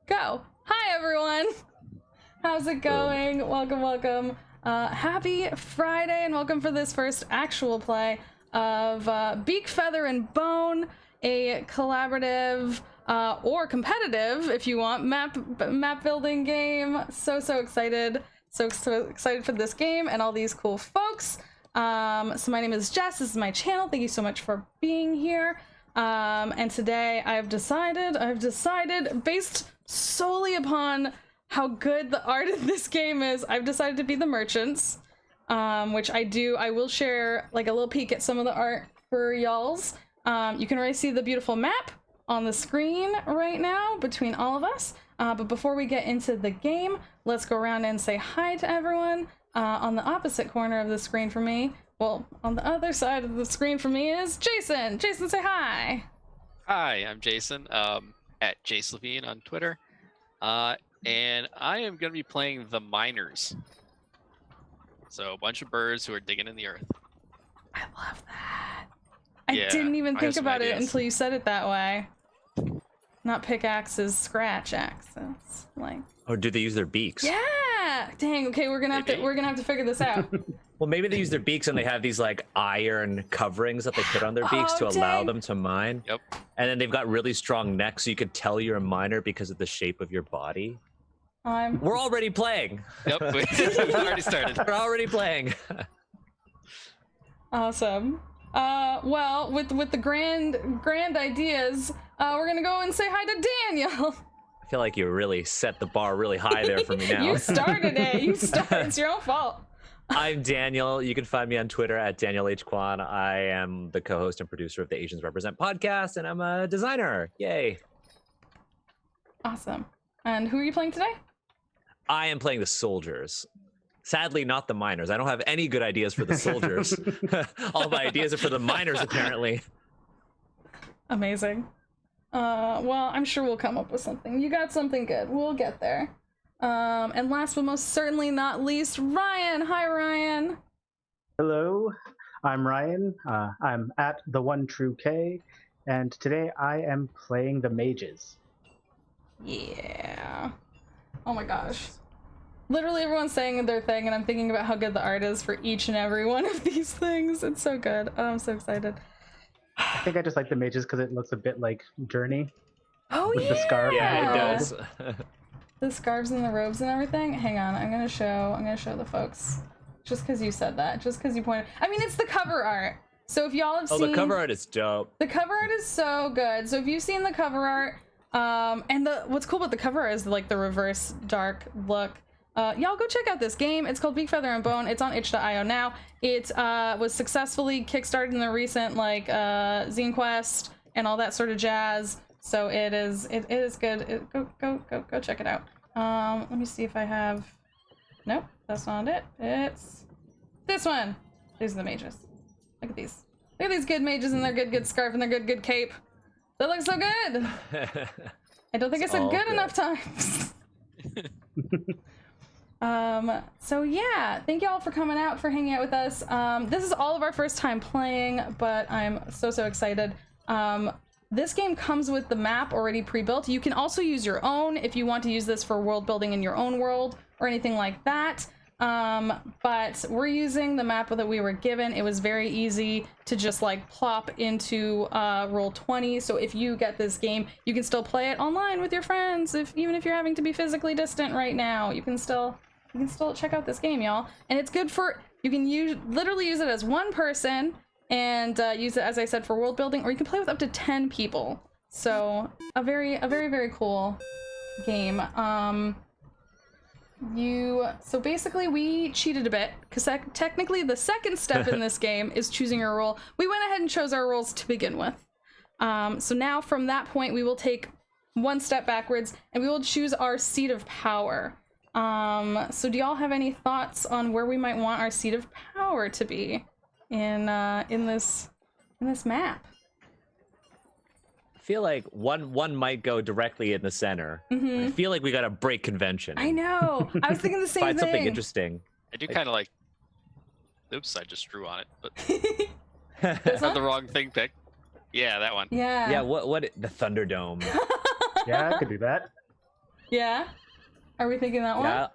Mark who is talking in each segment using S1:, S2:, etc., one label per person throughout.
S1: go. Hi, everyone. How's it going? Welcome. Happy Friday, and welcome for this first actual play of Beak, Feather, and Bone, a collaborative or competitive, if you want, map building game. So excited. So excited for this game and all these cool folks. So my name is Jess. This is my channel. Thank you so much for being here. And today I've decided, based solely upon how good the art of this game is, I've decided to be the merchants, which I will share like a little peek at some of the art for y'all's. You can already see the beautiful map on the screen right now between all of us. But before we get into the game, let's go around and say hi to everyone. On the opposite corner of the screen for me, well, on the other side of the screen for me is Jason. Jason, say hi.
S2: Hi, I'm Jason, at JSlevine on Twitter. And I am going to be playing the miners. So a bunch of birds who are digging in the earth.
S1: I love that. I didn't even think about it until you said it that way. Not pickaxes, scratch axes. Like.
S3: Or do they use their beaks?
S1: Yeah. Dang. Okay, we're gonna have to figure this out.
S3: Well, maybe they use their beaks and they have these like iron coverings that they put on their beaks to allow them to mine.
S2: Yep.
S3: And then they've got really strong necks, so you could tell you're a miner because of the shape of your body. We're already playing.
S2: Yep, we've already started.
S3: We're already playing.
S1: Awesome. Well, with the grand ideas, we're gonna go and say hi to Daniel.
S3: I feel like you really set the bar really high there for me now.
S1: You started it. It's your own fault.
S3: I'm Daniel. You can find me on Twitter at Daniel H. Kwan. I am the co-host and producer of the Asians Represent podcast, and I'm a designer. Yay.
S1: Awesome. And who are you playing today?
S3: I am playing the soldiers. Sadly, not the miners. I don't have any good ideas for the soldiers. All my ideas are for the miners, apparently.
S1: Amazing. Well, I'm sure we'll come up with something. You got something good. We'll get there. And last but most certainly not least, Ryan. Hi, Ryan.
S4: Hello, I'm Ryan. I'm at the One True K, and today I am playing the Mages.
S1: Yeah. Oh my gosh. Literally everyone's saying their thing, and I'm thinking about how good the art is for each and every one of these things. It's so good. Oh, I'm so excited.
S4: I think I just like the Mages because it looks a bit like Journey.
S1: Oh,
S4: with
S1: yeah!
S4: the scarf.
S3: Yeah, it does.
S1: The scarves and the robes and everything. Hang on, I'm gonna show the folks. Just because you said that, just because you pointed. I mean, it's the cover art. So if y'all have seen.
S3: Oh, the cover art is dope.
S1: The cover art is so good. So if you've seen the cover art, and what's cool about the cover art is like the reverse dark look. Y'all go check out this game. It's called Beak, Feather, and Bone. It's on itch.io now. It was successfully kickstarted in the recent like Zine Quest and all that sort of jazz. So it is good. Go check it out. Let me see if I have. Nope, that's not it. It's this one. These are the mages. Look at these. Look at these good mages and their good scarf and their good cape. That looks so good. I don't think I said good enough times. So yeah, thank you all for coming out, for hanging out with us. This is all of our first time playing, but I'm so excited. This game comes with the map already pre-built. You can also use your own if you want to use this for world building in your own world or anything like that. But we're using the map that we were given. It was very easy to just like plop into Roll20. So if you get this game, you can still play it online with your friends. Even if you're having to be physically distant right now, you can still check out this game, y'all. And it's good for, you can literally use it as one person and use it, as I said, for world building, or you can play with up to 10 people. So a very cool game. So basically we cheated a bit because technically the second step in this game is choosing your role. We went ahead and chose our roles to begin with. So now from that point we will take one step backwards and we will choose our seat of power. So do y'all have any thoughts on where we might want our seat of power to be in this map?
S3: I feel like one might go directly in the center. I feel like we gotta break convention.
S1: I know. I was thinking the same
S3: Find
S1: thing.
S3: something interesting.
S2: I do kind of like. Oops, I just drew on it, but
S1: This
S2: have
S1: one?
S2: the wrong thing picked. Yeah, that one.
S1: Yeah.
S3: Yeah, what the Thunderdome.
S4: Yeah, I could do that.
S1: Yeah? Are we thinking that one?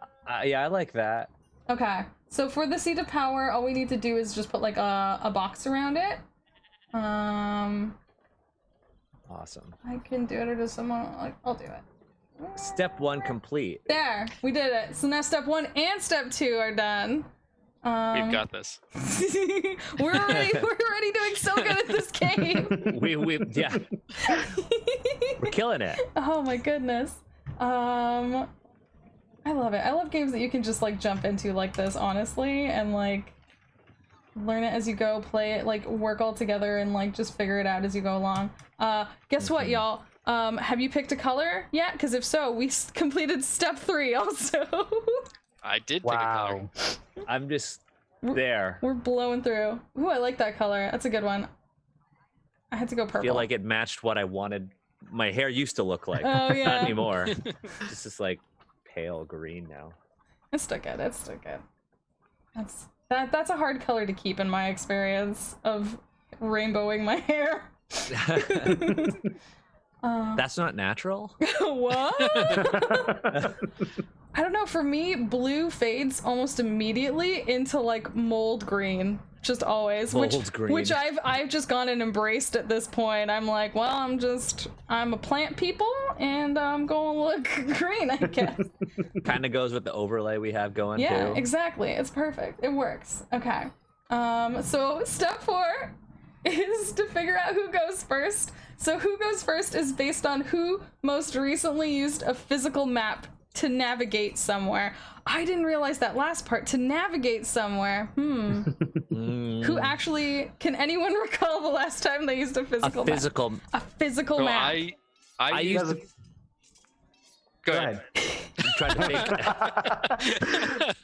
S3: Yeah, I like that.
S1: Okay. So for the seat of power, all we need to do is just put like a box around it.
S3: Awesome.
S1: I can do it, or does someone like? I'll do it.
S3: Step 1 complete.
S1: There, we did it. So now step 1 and step 2 are done.
S2: We've got this.
S1: we're already doing so good at this game.
S3: Yeah. We're killing it.
S1: Oh my goodness. I love it. I love games that you can just like jump into like this, honestly, and like learn it as you go, play it, like work all together and like just figure it out as you go along. Guess what, y'all? Have you picked a color yet? Because if so, we completed step 3 also.
S2: I did pick a color.
S3: I'm just there.
S1: We're blowing through. Ooh, I like that color. That's a good one. I had to go purple.
S3: I feel like it matched what I wanted my hair used to look like.
S1: Oh, yeah.
S3: Not anymore. It's just like pale green now.
S1: It's still good. It's still good. That's a hard color to keep in my experience of rainbowing my hair.
S3: That's not natural.
S1: What? I don't know. For me, blue fades almost immediately into like mold green, just always. Which I've just gone and embraced at this point. I'm like, well, I'm a plant people, and I'm going to look green, I guess.
S3: Kind of goes with the overlay we have going too.
S1: Yeah, exactly. It's perfect. It works. Okay. So step 4 is to figure out who goes first. So who goes first is based on who most recently used a physical map to navigate somewhere. I didn't realize that last part, to navigate somewhere. Who actually, can anyone recall the last time they used a physical map? A physical
S2: So
S1: map.
S2: I used to... Go ahead.
S3: I'm trying to think.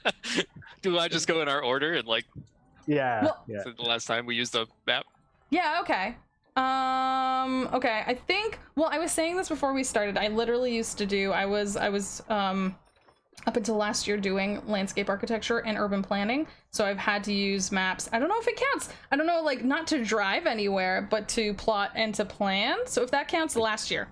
S2: Do I just go in our order and like...
S4: Yeah.
S1: Well,
S4: yeah.
S2: So the last time we used a map?
S1: Yeah, okay. Okay, I think, well, I was saying this before we started. I literally used to do, I was up until last year doing landscape architecture and urban planning. So I've had to use maps. I don't know if it counts. I don't know, like, not to drive anywhere, but to plot and to plan. So if that counts, last year.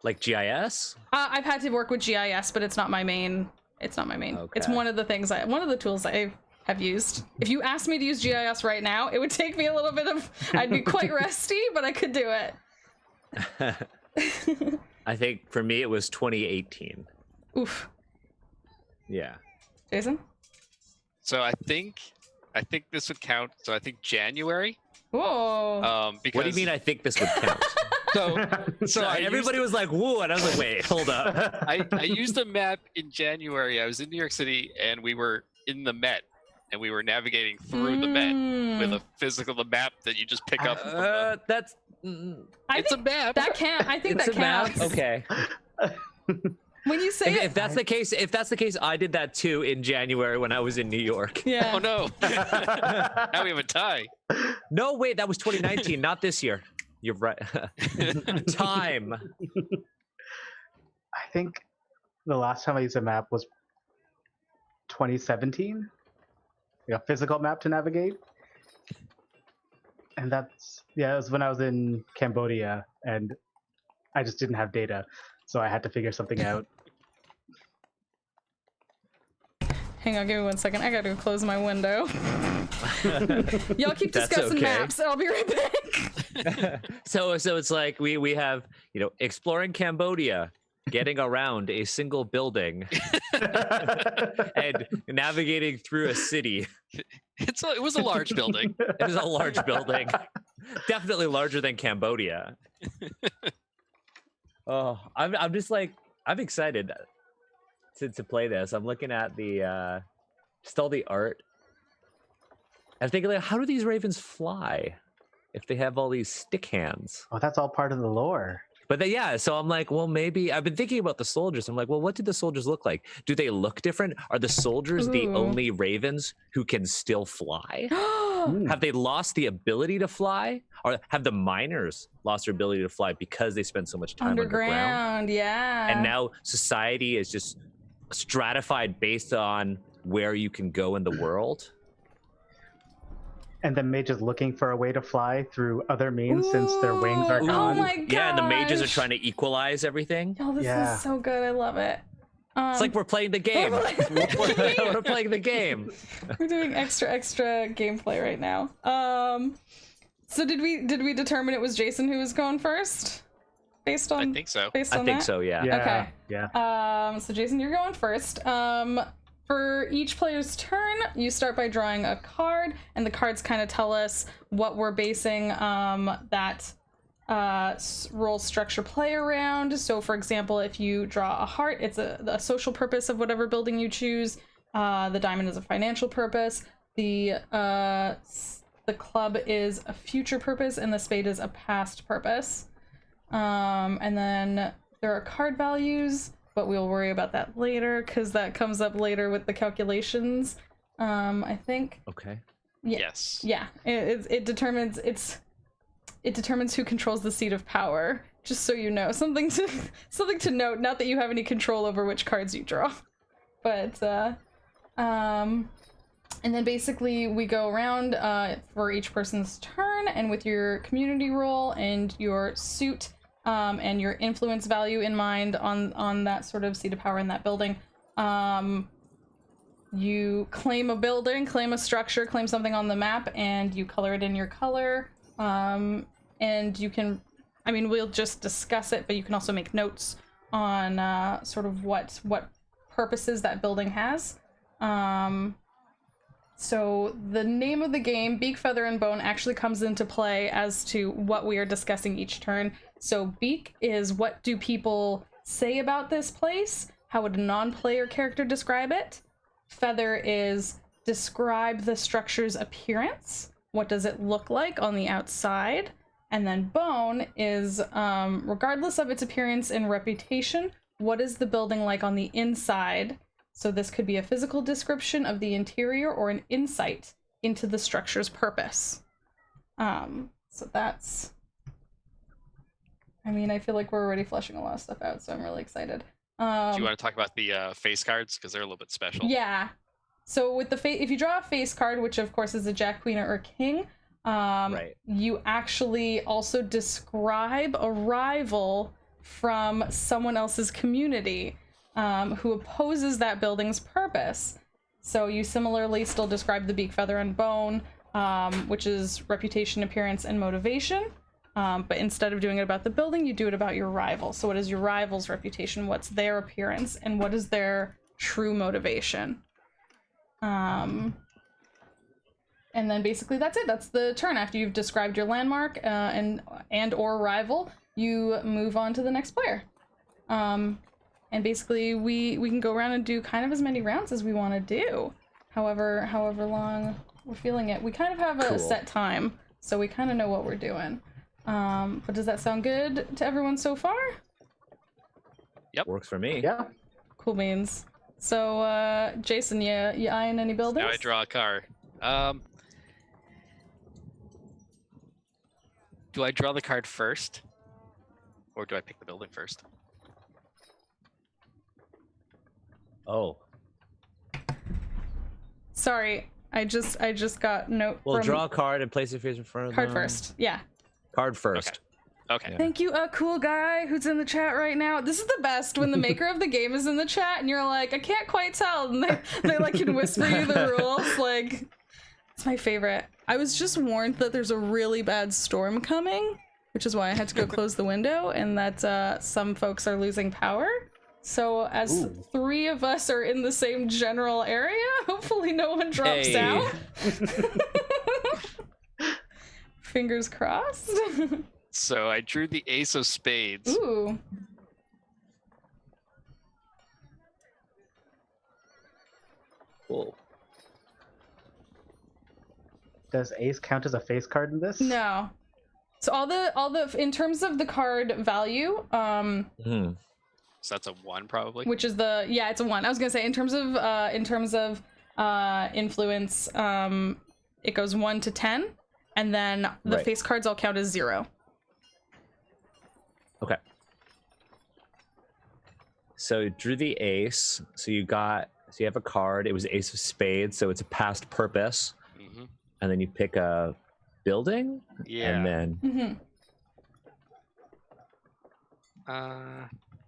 S3: Like GIS?
S1: I've had to work with GIS, but it's not my main. It's not my main.
S3: Okay.
S1: It's one of the things one of the tools I have used. If you asked me to use GIS right now, it would take me a little bit of, I'd be quite rusty, but I could do it.
S3: I think for me it was 2018.
S1: Oof.
S3: Yeah.
S1: Jason?
S2: So I think this would count. So I think January.
S1: Whoa.
S2: Because
S3: What do you mean I think this would count?
S2: So
S3: everybody was like, whoa, and I was like, wait, hold up.
S2: I used a map in January. I was in New York City and we were in the Met and we were navigating through the Met with the map that you just pick up.
S3: That's
S2: It's a map.
S1: That can't. I think
S3: it's
S1: that
S3: a map.
S1: counts.
S3: Okay.
S1: When you say
S3: If that's the case, I did that too in January when I was in New York.
S1: Yeah.
S2: Oh no. Now we have a tie.
S3: No, wait, that was 2019, not this year. You're right. Time.
S4: I think the last time I used a map was 2017, like a physical map to navigate. And it was when I was in Cambodia and I just didn't have data, so I had to figure something out.
S1: Hang on, give me 1 second. I gotta close my window. Y'all keep
S3: That's
S1: discussing
S3: okay.
S1: maps. I'll be right back.
S3: So it's like we have, exploring Cambodia, getting around a single building, and navigating through a city.
S2: It was a large building.
S3: It is a large building. Definitely larger than Cambodia. Oh, I'm just like, I'm excited to play this. I'm looking at the just all the art. I'm thinking, like, how do these ravens fly if they have all these stick hands?
S4: Oh, that's all part of the lore.
S3: But so I'm like, well, maybe I've been thinking about the soldiers. I'm like, well, what do the soldiers look like? Do they look different? Are the soldiers the only ravens who can still fly? Have they lost the ability to fly? Or have the miners lost their ability to fly because they spend so much time underground?
S1: Yeah.
S3: And now society is just stratified based on where you can go in the world.
S4: And the mage is looking for a way to fly through other means since their wings are
S1: Ooh,
S4: gone.
S1: Oh my god!
S3: Yeah, and the mages are trying to equalize everything.
S1: Oh, this
S4: Yeah.
S1: is so good. I love it.
S3: It's like we're playing the game. We're playing the game.
S1: We're doing extra gameplay right now. So did we determine it was Jason who was going first? Based on
S2: I think so.
S1: Based
S3: I
S1: on
S3: think
S1: that?
S3: so, yeah.
S4: Yeah.
S1: Okay.
S4: Yeah.
S1: So Jason, you're going first. For each player's turn, you start by drawing a card, and the cards kind of tell us what we're basing that role structure play around. So, for example, if you draw a heart, it's a social purpose of whatever building you choose. The diamond is a financial purpose. The club is a future purpose, and the spade is a past purpose. And then there are card values, but we'll worry about that later because that comes up later with the calculations. I think.
S3: Okay.
S1: Yeah.
S2: Yes.
S1: Yeah. It determines who controls the seat of power. Just so you know, something to note. Not that you have any control over which cards you draw, but and then basically we go around for each person's turn, and with your community role and your suit and your influence value in mind on that sort of seat of power in that building, you claim a building, claim a structure, claim something on the map, and you color it in your color. And you can, I mean, we'll just discuss it, but you can also make notes on sort of what purposes that building has. So the name of the game, Beak, Feather, and Bone, actually comes into play as to what we are discussing each turn. So Beak is, what do people say about this place? How would a non-player character describe it? Feather is, describe the structure's appearance. What does it look like on the outside? And then Bone is, regardless of its appearance and reputation, what is the building like on the inside? So this could be a physical description of the interior or an insight into the structure's purpose. So that's, I mean, I feel like we're already fleshing a lot of stuff out, so I'm really excited.
S2: Do you want to talk about the face cards, because they're a little bit special?
S1: Yeah. So with the if you draw a face card, which of course is a Jack, Queen, or King,
S3: Right.
S1: you actually also describe a rival from someone else's community who opposes that building's purpose. So you similarly still describe the Beak, Feather, and Bone, which is reputation, appearance, and motivation. But instead of doing it about the building, you do it about your rival. So what is your rival's reputation? What's their appearance? And what is their true motivation? And then basically that's it. That's the turn. After you've described your landmark and or rival, you move on to the next player. And basically we can go around and do kind of as many rounds as we want to do. However long we're feeling it. We kind of have a set time, so we kind of know what we're doing. But does that sound good to everyone so far?
S2: Yep.
S3: Works for me.
S4: Yeah.
S1: Cool beans. So, Jason, you eyeing any buildings?
S2: Now I draw a card. Do I draw the card first? Or do I pick the building first?
S3: Oh.
S1: Sorry, I just got note.
S3: Well,
S1: from
S3: draw a card and place it in front of
S1: card
S3: them.
S1: first. Yeah.
S3: Card first.
S2: Okay.
S3: Yeah.
S1: Thank you, a cool guy who's in the chat right now. This is the best when the maker of the game is in the chat and you're like, I can't quite tell, and they like can whisper you the rules. Like, it's my favorite. I was just warned that there's a really bad storm coming, which is why I had to go close the window, and that some folks are losing power. So as three of us are in the same general area, hopefully no one drops out. Fingers crossed.
S2: So I drew the Ace of Spades.
S1: Ooh.
S3: Cool.
S4: Does ace count as a face card in this?
S1: No. So all the in terms of the card value,
S3: Hmm.
S2: So that's a 1 probably.
S1: which is it's a 1. I was gonna say in terms of influence, it goes 1 to 10, and then the
S3: Right.
S1: face cards all count as 0.
S3: Okay. So drew the ace. So you have a card. It was Ace of Spades, so it's a past purpose.
S2: Mm-hmm.
S3: and then you pick a building,
S2: Yeah.
S3: and then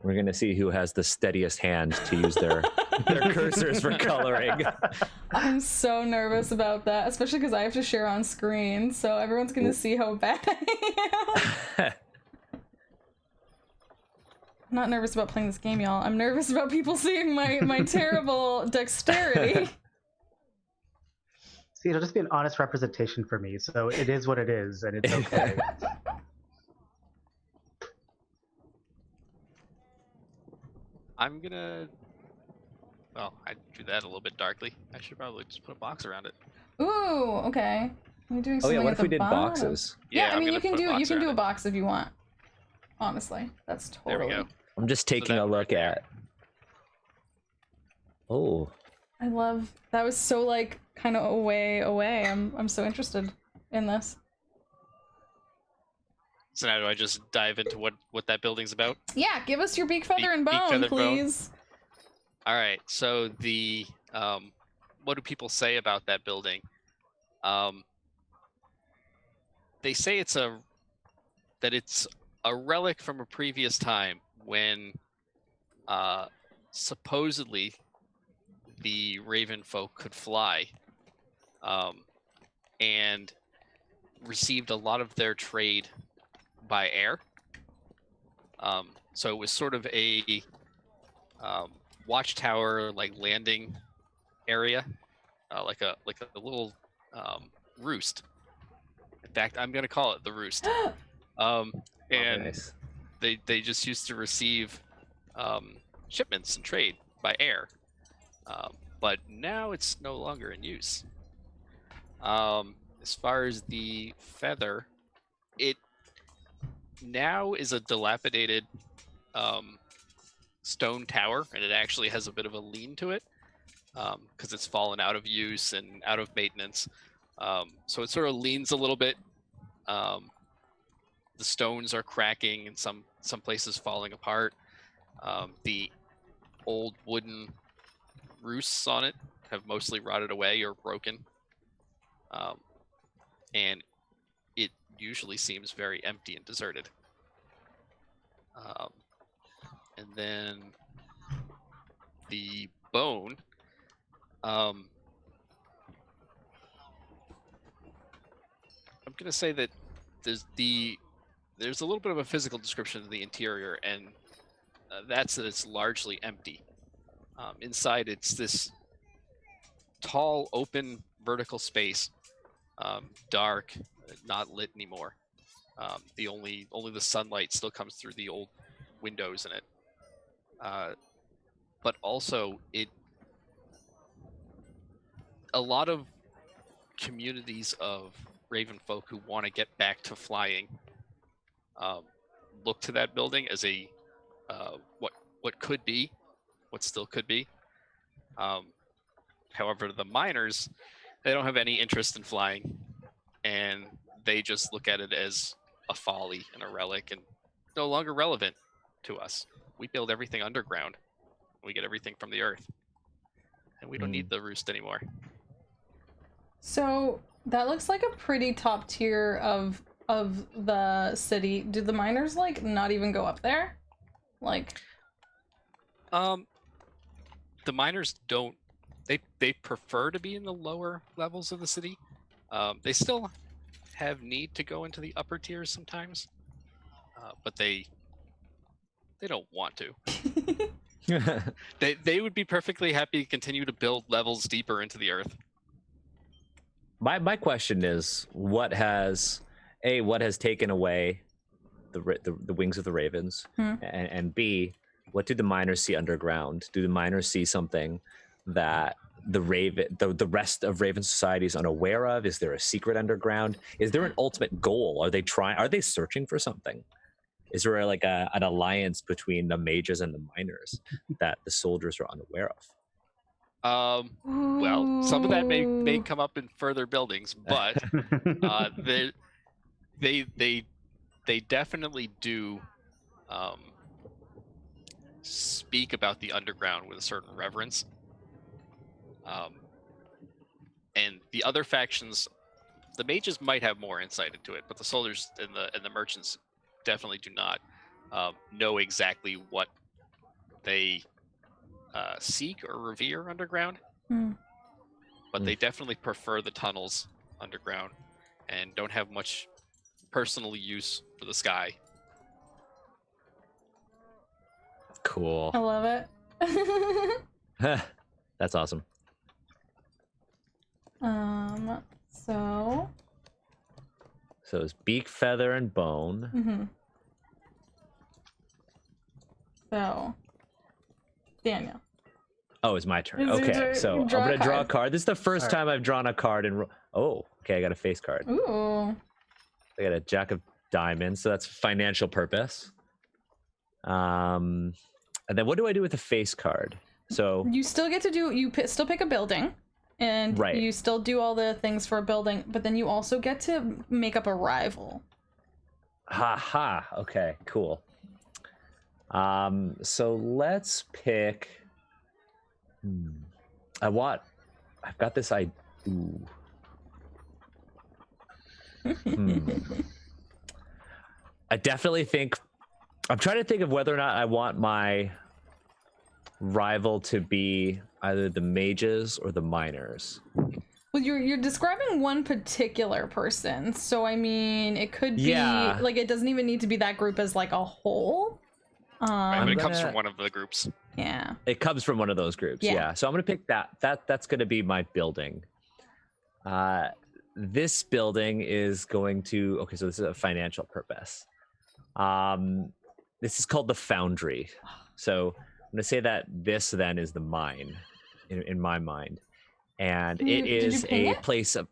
S3: we're gonna see who has the steadiest hand to use their cursors for coloring.
S1: I'm so nervous about that, especially because I have to share on screen, so everyone's gonna see how bad I am. I'm not nervous about playing this game, y'all. I'm nervous about people seeing my terrible dexterity.
S4: See, it'll just be an honest representation for me, so it is what it is, and it's okay.
S2: I'm gonna. Well, I drew that a little bit darkly. I should probably just put a box around it.
S1: Ooh, okay. We're doing
S3: Oh
S1: something
S3: yeah, what
S1: at
S3: if
S1: the
S3: we did
S1: bottom.
S3: boxes?
S1: Yeah, I
S2: I'm
S1: mean
S2: gonna
S1: you can
S2: put
S1: do
S2: box
S1: a
S2: around it.
S1: box if you want. Honestly, that's totally.
S2: There we go.
S3: I'm just taking
S2: that
S3: a
S2: right
S3: look
S2: there.
S3: at. Oh,
S1: I love that. Was so like kind of away. I'm so interested in this.
S2: So now do I just dive into what that building's about?
S1: Yeah, give us your beak, feather, and
S2: Beak,
S1: bone,
S2: feather, bone.
S1: please.
S2: All right. So the what do people say about that building? They say it's a relic from a previous time when supposedly the Raven folk could fly, and received a lot of their trade by air. So it was sort of a watchtower, like landing area, like a little roost. In fact, I'm gonna call it the roost. And
S3: nice.
S2: they just used to receive shipments and trade by air, but now it's no longer in use. As far as the feather, it now is a dilapidated stone tower, and it actually has a bit of a lean to it because it's fallen out of use and out of maintenance. So it sort of leans a little bit. The stones are cracking and some places falling apart. The old wooden roosts on it have mostly rotted away or broken. And it usually seems very empty and deserted. And then the bone, I'm gonna say that there's a little bit of a physical description of the interior, and that's that it's largely empty. Inside, it's this tall, open, vertical space, dark, not lit anymore. The only the sunlight still comes through the old windows in it. But also, a lot of communities of Raven folk who want to get back to flying look to that building as a what could be, what still could be. However, the miners, they don't have any interest in flying, and they just look at it as a folly and a relic and no longer relevant to us. We build everything underground. We get everything from the earth, and we don't need the roost anymore.
S1: So that looks like a pretty top tier of the city. Do the miners like not even go up there? Like,
S2: the miners don't. They prefer to be in the lower levels of the city. They still have need to go into the upper tiers sometimes, but they don't want to. They would be perfectly happy to continue to build levels deeper into the earth.
S3: My question is, what has taken away the wings of the ravens, and B, what do the miners see underground? Do the miners see something that the rest of Raven society is unaware of? Is there a secret underground? Is there an ultimate goal? Are they searching for something? Is there like an alliance between the mages and the miners that the soldiers are unaware of?
S2: Well, some of that may come up in further buildings, but they definitely do speak about the underground with a certain reverence. And the other factions the mages might have more insight into it, but the soldiers and the merchants definitely do not know exactly what they seek or revere underground. But they definitely prefer the tunnels underground and don't have much personal use for the sky.
S3: Cool.
S1: I love it.
S3: That's awesome.
S1: So
S3: it's beak, feather, and bone.
S1: So, Daniel.
S3: Oh, it's my turn.
S1: It's your
S3: Okay,
S1: turn.
S3: so I'm
S1: Draw a
S3: gonna draw a
S1: card.
S3: card. This is the first
S4: Alright.
S3: time I've drawn a card in. Oh, okay, I got a face card.
S1: Ooh.
S3: I got a Jack of Diamonds, so that's financial purpose. And then what do I do with the face card? So
S1: You still get to do, still pick a building, and
S3: Right.
S1: you still do all the things for a building, but then you also get to make up a rival.
S3: Okay, cool. So let's pick. I've got this idea. I definitely think. I'm trying to think of whether or not I want my rival to be either the mages or the miners.
S1: Well, you're describing one particular person, so I mean, it could be
S3: Yeah.
S1: like it doesn't even need to be that group as like a whole.
S2: Right, but it comes
S3: gonna-
S2: from one of the groups.
S1: Yeah.
S3: It comes from one of those groups.
S1: Yeah.
S3: Yeah. So I'm gonna pick that. That's gonna be my building. This building is going to. Okay, so this is a financial purpose. This is called the Foundry. So I'm gonna say that this then is the mine, in my mind, and it
S1: Did you
S3: is
S1: ping
S3: a
S1: it?
S3: place of.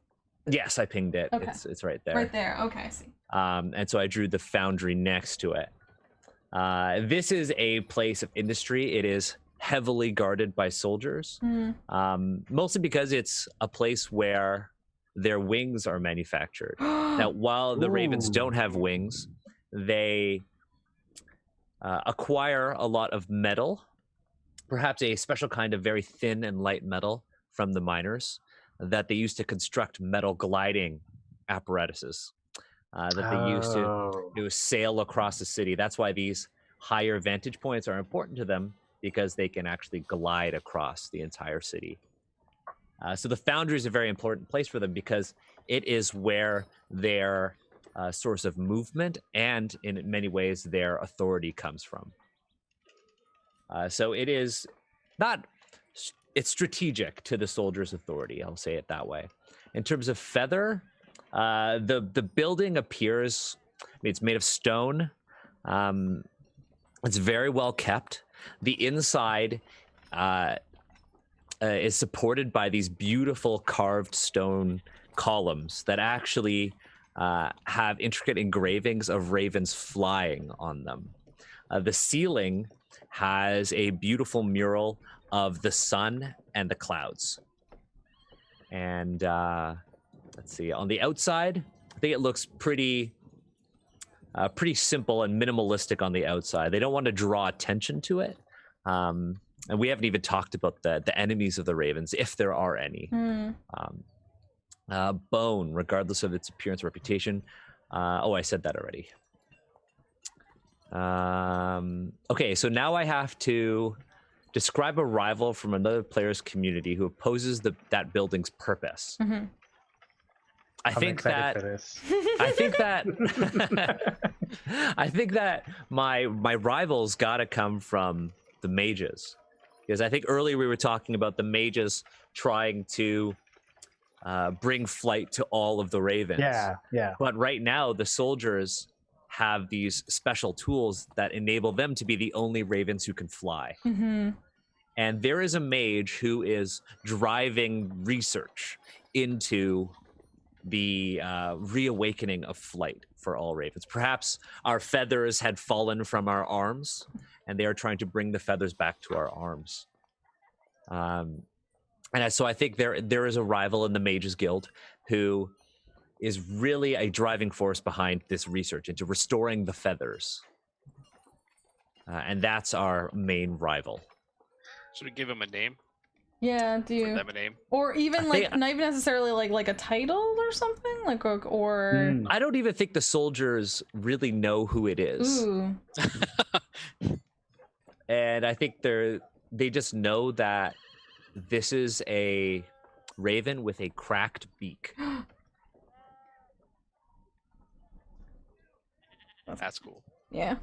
S3: Yes, I pinged it.
S1: Okay.
S3: It's right there.
S1: Right there. Okay, I see.
S3: And so I drew the Foundry next to it. This is a place of industry. It is heavily guarded by soldiers, mostly because it's a place where their wings are manufactured. Now, while the ravens
S4: Ooh.
S3: don't have wings, they acquire a lot of metal, perhaps a special kind of very thin and light metal from the miners that they use to construct metal gliding apparatuses that they use to sail across the city. That's why these higher vantage points are important to them, because they can actually glide across the entire city. So the Foundry is a very important place for them because it is where their source of movement and, in many ways, their authority comes from. So it is not. It's strategic to the soldiers' authority. I'll say it that way. In terms of feather, the building appears. I mean, it's made of stone. It's very well kept. The inside is supported by these beautiful carved stone columns that actually have intricate engravings of ravens flying on them. The ceiling has a beautiful mural of the sun and the clouds. And let's see, on the outside, I think it looks pretty simple and minimalistic on the outside. They don't want to draw attention to it. And we haven't even talked about the enemies of the ravens, if there are any. Bone, regardless of its appearance or reputation. I said that already. Okay, so now I have to describe a rival from another player's community who opposes that building's purpose. I think that my rivals got to come from the mages, because I think earlier we were talking about the mages trying to bring flight to all of the ravens.
S4: Yeah.
S3: But right now the soldiers have these special tools that enable them to be the only ravens who can fly. And there is a mage who is driving research into the reawakening of flight for all ravens. Perhaps our feathers had fallen from our arms, and they are trying to bring the feathers back to our arms. So I think there is a rival in the Mages Guild who is really a driving force behind this research into restoring the feathers. And that's our main rival.
S2: Should we give him a name?
S1: Yeah, do
S2: Give
S1: you?
S2: them a name.
S1: Or even
S3: I
S1: like
S3: think-
S1: not even necessarily like a title or something, like or
S3: I don't even think the soldiers really know who it is.
S1: ooh.
S3: And I think they just know that this is a raven with a cracked beak.
S2: That's cool.
S1: Yeah.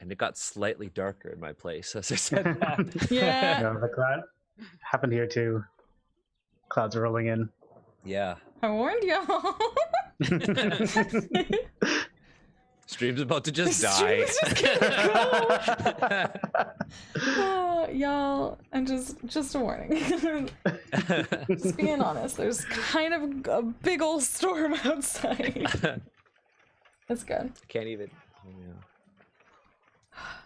S3: And it got slightly darker in my place as I said that.
S1: Yeah.
S4: No, the cloud happened here too. Clouds are rolling in.
S3: Yeah.
S1: I warned y'all.
S3: Stream's about to just
S1: The
S3: die.
S1: stream is just gonna Oh, y'all, and just a warning. Just being honest, there's kind of a big old storm outside. That's good.
S3: Can't even. Oh, yeah.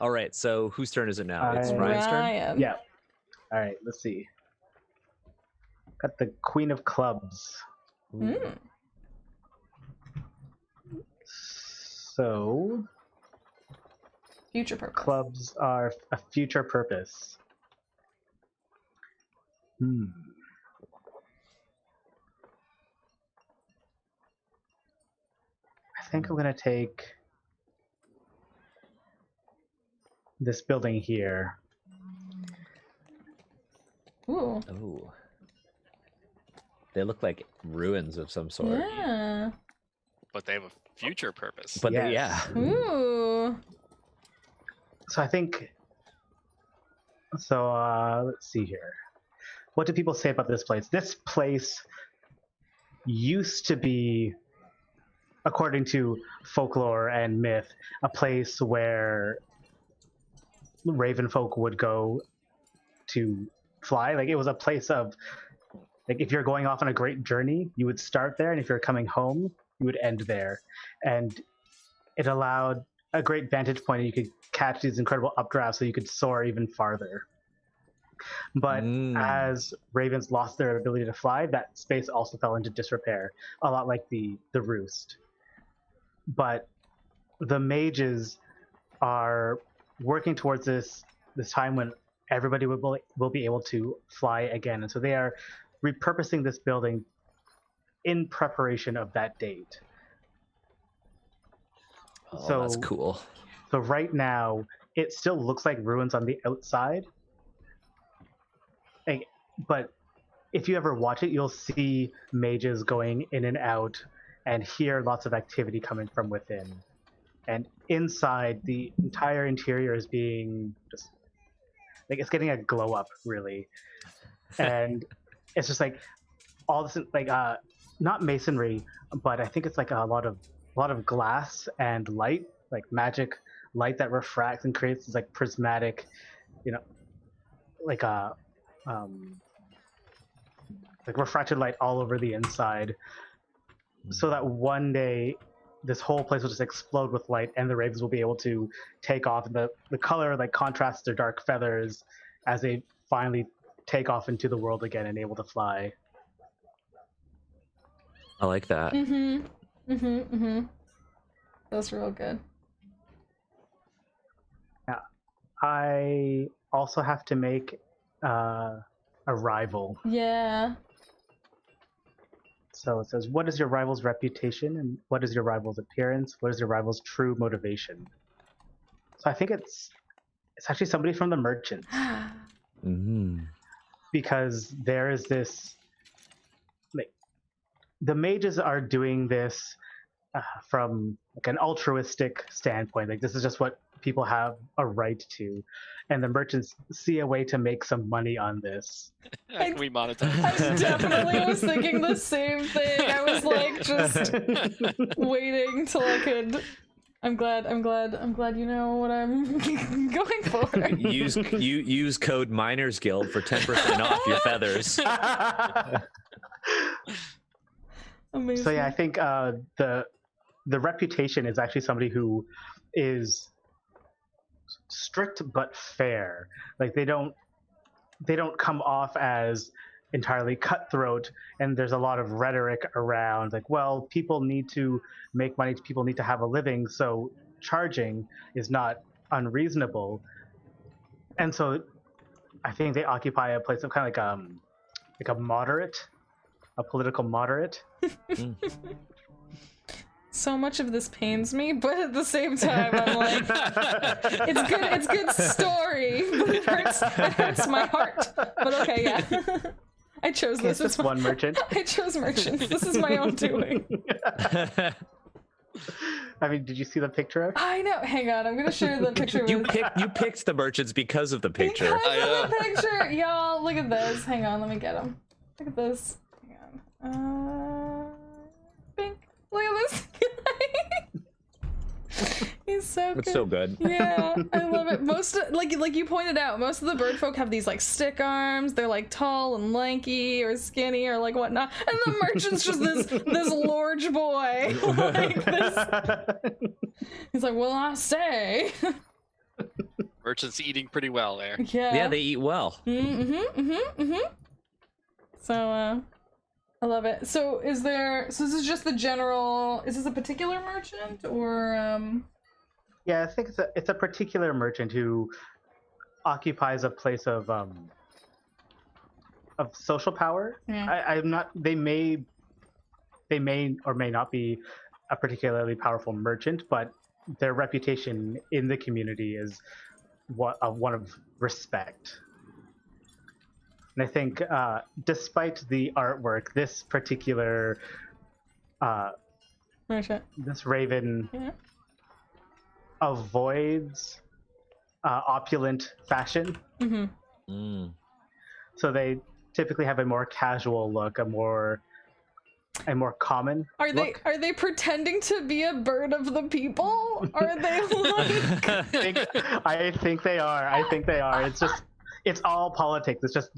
S3: All right, so whose turn is it now? It's
S4: I-
S3: Ryan's turn.
S1: Ryan.
S4: Yeah. All right, let's see. Got the Queen of Clubs.
S1: Mm.
S4: So,
S1: Future purpose.
S4: clubs are a future purpose. I think I'm going to take this building here.
S1: Ooh.
S3: Oh. They look like ruins of some sort.
S1: Yeah.
S2: But they have a future purpose.
S3: But
S4: Yes.
S3: yeah.
S1: Ooh.
S4: So I think. So let's see here. What do people say about this place? This place used to be, according to folklore and myth, a place where raven folk would go to fly. Like it was a place of, like if you're going off on a great journey, you would start there, and if you're coming home, you would end there. And it allowed a great vantage point, and you could catch these incredible updrafts, so you could soar even farther. But as ravens lost their ability to fly, that space also fell into disrepair, a lot like the roost. But the mages are working towards this time when everybody will be able to fly again, and so they are repurposing this building in preparation of that date.
S3: Oh, that's cool.
S4: So right now, it still looks like ruins on the outside. But if you ever watch it, you'll see mages going in and out and hear lots of activity coming from within. And inside, the entire interior is being just like it's getting a glow up, really. And it's just like all this, like not masonry, but I think it's like a lot of glass and light, like magic light that refracts and creates this like prismatic, like a like refracted light all over the inside, so that one day this whole place will just explode with light, and the ravens will be able to take off. And the color like contrasts their dark feathers as they finally take off into the world again and able to fly.
S3: I like that.
S1: That's real good.
S4: I also have to make a rival.
S1: Yeah.
S4: So it says, what is your rival's reputation, and what is your rival's appearance? What is your rival's true motivation? So I think it's actually somebody from the merchants, because there is this, like, the mages are doing this from like an altruistic standpoint. Like this is just what people have a right to, and the merchants see a way to make some money on this.
S2: Can we monetize?
S1: I definitely was thinking the same thing. I was like just waiting till I could. I'm glad you know what I'm going for.
S3: Use code Miners Guild for 10% off your feathers.
S1: Amazing.
S4: So yeah, I think the reputation is actually somebody who is strict but fair. Like they don't come off as entirely cutthroat, and there's a lot of rhetoric around like, well, people need to make money, people need to have a living, so charging is not unreasonable, and so I think they occupy a place of kind of like a moderate, a political moderate.
S1: So much of this pains me, but at the same time, I'm like, it's good story, but it hurts my heart. But okay, yeah. I chose this.
S4: It's just one merchant.
S1: I chose merchants. This is my own doing.
S4: I mean, did you see the picture of?
S1: I know. Hang on, I'm gonna share the picture.
S3: You picked the merchants because of the picture.
S1: Because of the picture, y'all. Look at this. Hang on, let me get him. Look at this. Hang on. Bink. Look at this guy. He's so good.
S3: It's so good.
S1: Yeah, I love it. Most like you pointed out, most of the bird folk have these like stick arms. They're like tall and lanky or skinny or like whatnot, and the merchant's just this large boy like this. He's like, well, I say.
S2: Merchants eating pretty well there.
S1: Yeah,
S3: they eat well.
S1: So I love it. So is this is just the general, is this a particular merchant or
S4: Yeah, I think it's a particular merchant who occupies a place of social power.
S1: Yeah.
S4: I'm not. They may or may not be a particularly powerful merchant, but their reputation in the community is one of respect. And I think, despite the artwork, this particular
S1: merchant,
S4: this raven avoids opulent fashion. So they typically have a more casual look, a more common look.
S1: Are they pretending to be a bird of the people? Are they like
S4: I think they are. It's all politics. It's just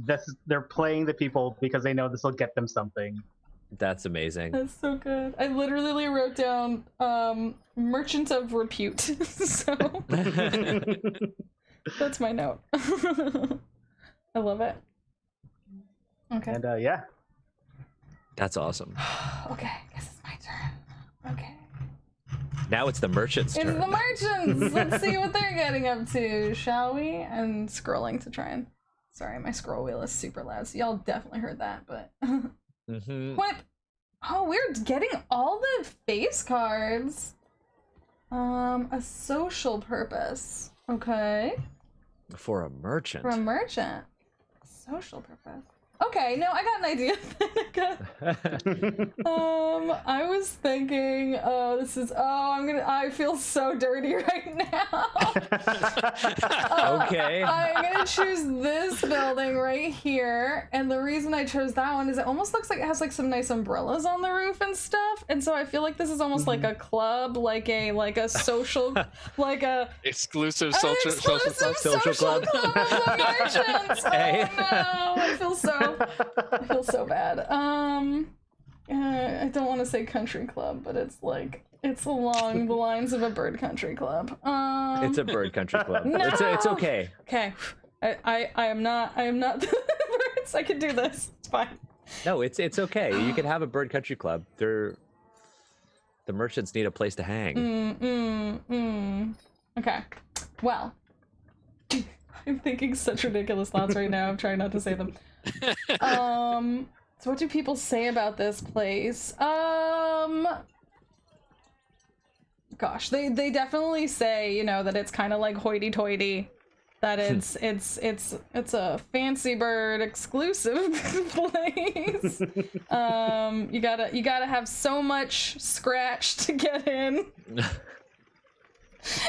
S4: they're playing the people because they know this will get them something.
S3: That's amazing.
S1: That's so good. I literally wrote down merchant of repute. So that's my note. I love it. Okay.
S4: And yeah.
S3: That's awesome.
S1: Okay, I guess it's my turn. Okay.
S3: Now it's the merchants' turn.
S1: It's the merchants! Let's see what they're getting up to, shall we? And scrolling to try and... Sorry, my scroll wheel is super loud, so y'all definitely heard that, but... What? Oh, we're getting all the face cards. A social purpose. Okay.
S3: For a merchant.
S1: For a merchant. Social purpose. Okay, no, I got an idea. I was thinking, I feel so dirty right now.
S3: Okay.
S1: I'm gonna choose this building right here, and the reason I chose that one is it almost looks like it has like some nice umbrellas on the roof and stuff, and so I feel like this is almost like a club, like a social, like a
S2: exclusive
S1: social
S2: club.
S1: Club of the merchants.
S3: Hey.
S1: Oh no, I feel so bad. I don't want to say country club, but it's along the lines of a bird country club.
S3: It's a bird country club.
S1: No!
S3: It's okay.
S1: Okay. I am not the birds. I can do this. It's fine.
S3: No, it's okay. You can have a bird country club. The merchants need a place to hang.
S1: Okay. Well, I'm thinking such ridiculous thoughts right now. I'm trying not to say them. So what do people say about this place? Gosh, they definitely say, that it's kind of like hoity-toity, that it's a fancy bird exclusive place. You gotta have so much scratch to get in.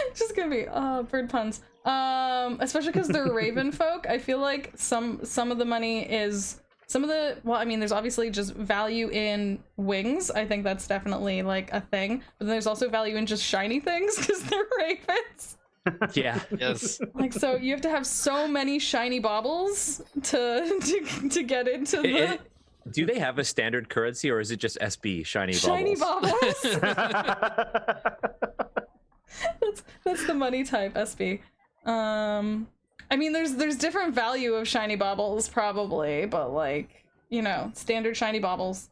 S1: It's just gonna be bird puns. Especially because they're raven folk. I feel like some of the money is there's obviously just value in wings. I think that's definitely like a thing. But then there's also value in just shiny things because they're ravens.
S3: Yeah.
S2: Yes.
S1: Like, so you have to have so many shiny baubles to get into the.
S3: Do they have a standard currency, or is it just SB shiny baubles?
S1: Shiny baubles. That's the money type SB. I mean, there's different value of shiny baubles probably, but like, standard shiny baubles.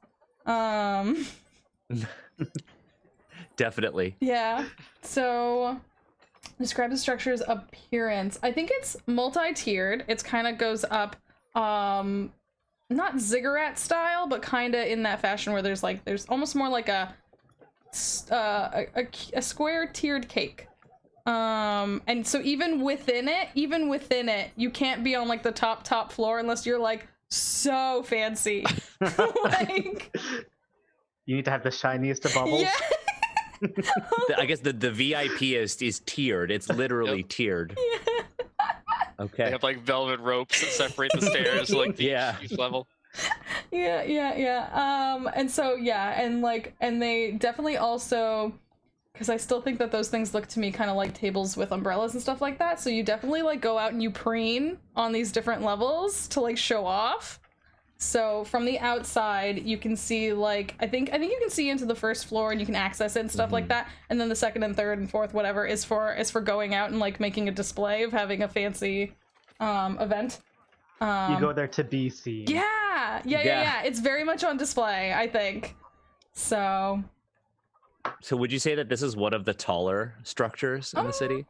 S3: Definitely.
S1: Yeah. So Describe the structure's appearance. I think it's multi-tiered. It's kind of goes up, not ziggurat style, but kind of in that fashion where there's almost more like a square tiered cake. And so even within it, you can't be on like the top floor unless you're like so fancy. Like,
S4: you need to have the shiniest of bubbles.
S1: yeah.
S3: I guess the VIP is tiered. It's literally tiered.
S1: Yeah.
S3: Okay.
S2: They have like velvet ropes that separate the stairs, like each level.
S1: Yeah. And so and they definitely also, because I still think that those things look to me kind of like tables with umbrellas and stuff like that. So you definitely like go out and you preen on these different levels to like show off. So from the outside, you can see like I think you can see into the first floor and you can access it and stuff like that. And then the second and third and fourth, whatever, is for going out and like making a display of having a fancy event.
S4: You go there to be seen.
S1: Yeah. It's very much on display, I think. So
S3: would you say that this is one of the taller structures in the city?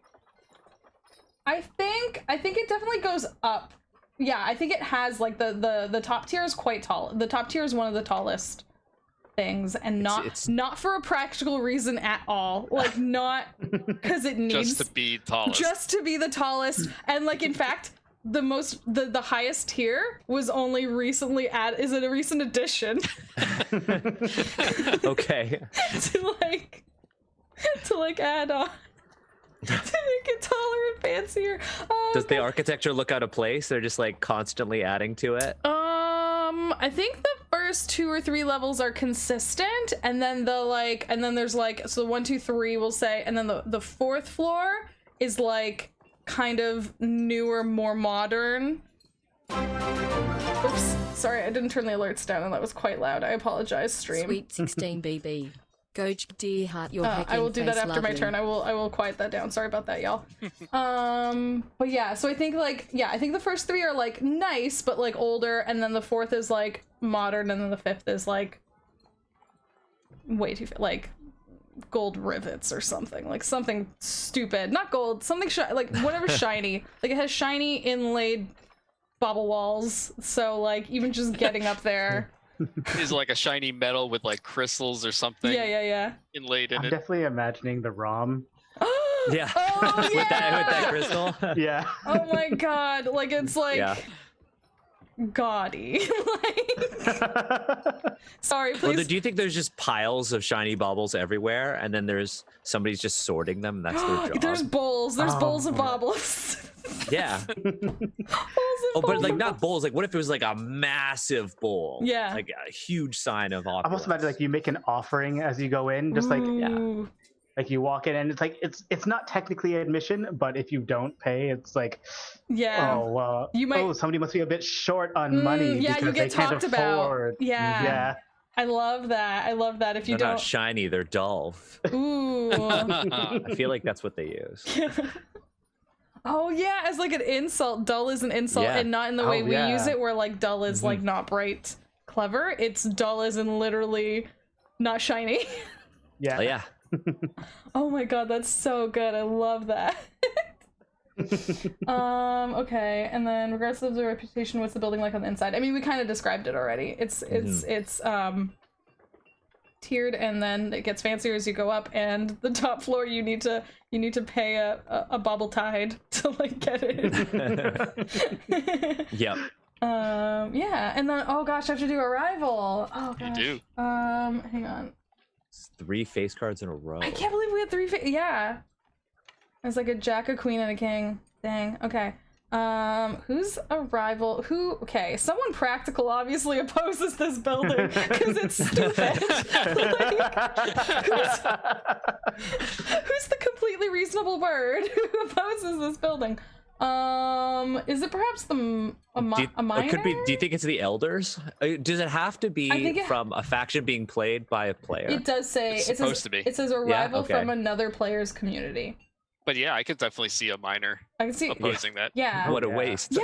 S1: I think it definitely goes up. Yeah, I think it has like the top tier is quite tall. The top tier is one of the tallest things, and not for a practical reason at all. Like not because it needs
S2: just to be tallest.
S1: Just to be the tallest, and like in fact, the highest tier was only recently is it a recent addition?
S3: Okay.
S1: to add on. To make it taller and fancier.
S3: Does the architecture look out of place? They're just like constantly adding to it.
S1: I think the first 2 or 3 levels are consistent, and then there's like so 1, 2, 3 we'll say, and then the fourth floor is like kind of newer, more modern. Oops, sorry, I didn't turn the alerts down, and that was quite loud. I apologize, stream.
S5: Sweet 16 BB. Go dear heart, your
S1: I will do that after my turn. I will quiet that down. Sorry about that, y'all. But yeah, so I think I think the first 3 are like nice but like older, and then the fourth is like modern, and then the fifth is like way too like gold rivets or something, like something stupid, not gold, something like whatever shiny. Like it has shiny inlaid bobble walls, so like even just getting up there.
S2: Is like a shiny metal with like crystals or something.
S1: Yeah.
S2: Inlaid in
S4: I'm
S2: it.
S4: definitely imagining the ROM.
S3: Yeah.
S1: Oh,
S3: with that crystal.
S4: Yeah.
S1: Oh my god, like it's like gaudy. Like sorry, please.
S3: Well, do you think there's just piles of shiny baubles everywhere, and then there's somebody's just sorting them? And that's their job.
S1: There's bowls of baubles.
S3: Yeah. But like not bowls. Like what if it was like a massive bowl?
S1: Yeah.
S3: Like a huge sign of opulence.
S4: I almost imagine like you make an offering as you go in, just like like you walk in and it's like it's not technically admission, but if you don't pay, it's like you might somebody must be a bit short on money because
S1: you get
S4: they can't
S1: talked
S4: afford.
S1: about. Yeah. I love that. If you
S3: they're
S1: don't
S3: not shiny, they're dull.
S1: Ooh.
S3: I feel like that's what they use.
S1: Oh yeah, as like an insult. Dull is an insult, and not in the way we use it, where like dull is like not bright, clever. It's dull as in literally not shiny.
S4: Yeah.
S3: Oh, yeah.
S1: Oh my god, that's so good. I love that. Okay, and then regardless of the reputation, what's the building like on the inside? I mean, we kind of described it already. It's tiered, and then it gets fancier as you go up, and the top floor you need to pay a bobble tide to like get it.
S3: Yep.
S1: And then oh gosh, I have to do arrival. Oh gosh.
S2: You do.
S1: Hang on.
S3: It's 3 face cards in a row.
S1: I can't believe we had 3 yeah. It's like a jack, a queen, and a king. Dang. Okay. Who's arrival? Okay, someone practical obviously opposes this building because it's stupid. Who's the completely reasonable bird who opposes this building? Is it perhaps a minor?
S3: Could be. Do you think it's the elders? Does it have to be from a faction being played by a player?
S1: It does say
S2: it's supposed to be.
S1: It says arrival from another player's community.
S2: But yeah, I could definitely see a minor opposing that.
S1: Yeah.
S3: What a waste.
S1: Yeah,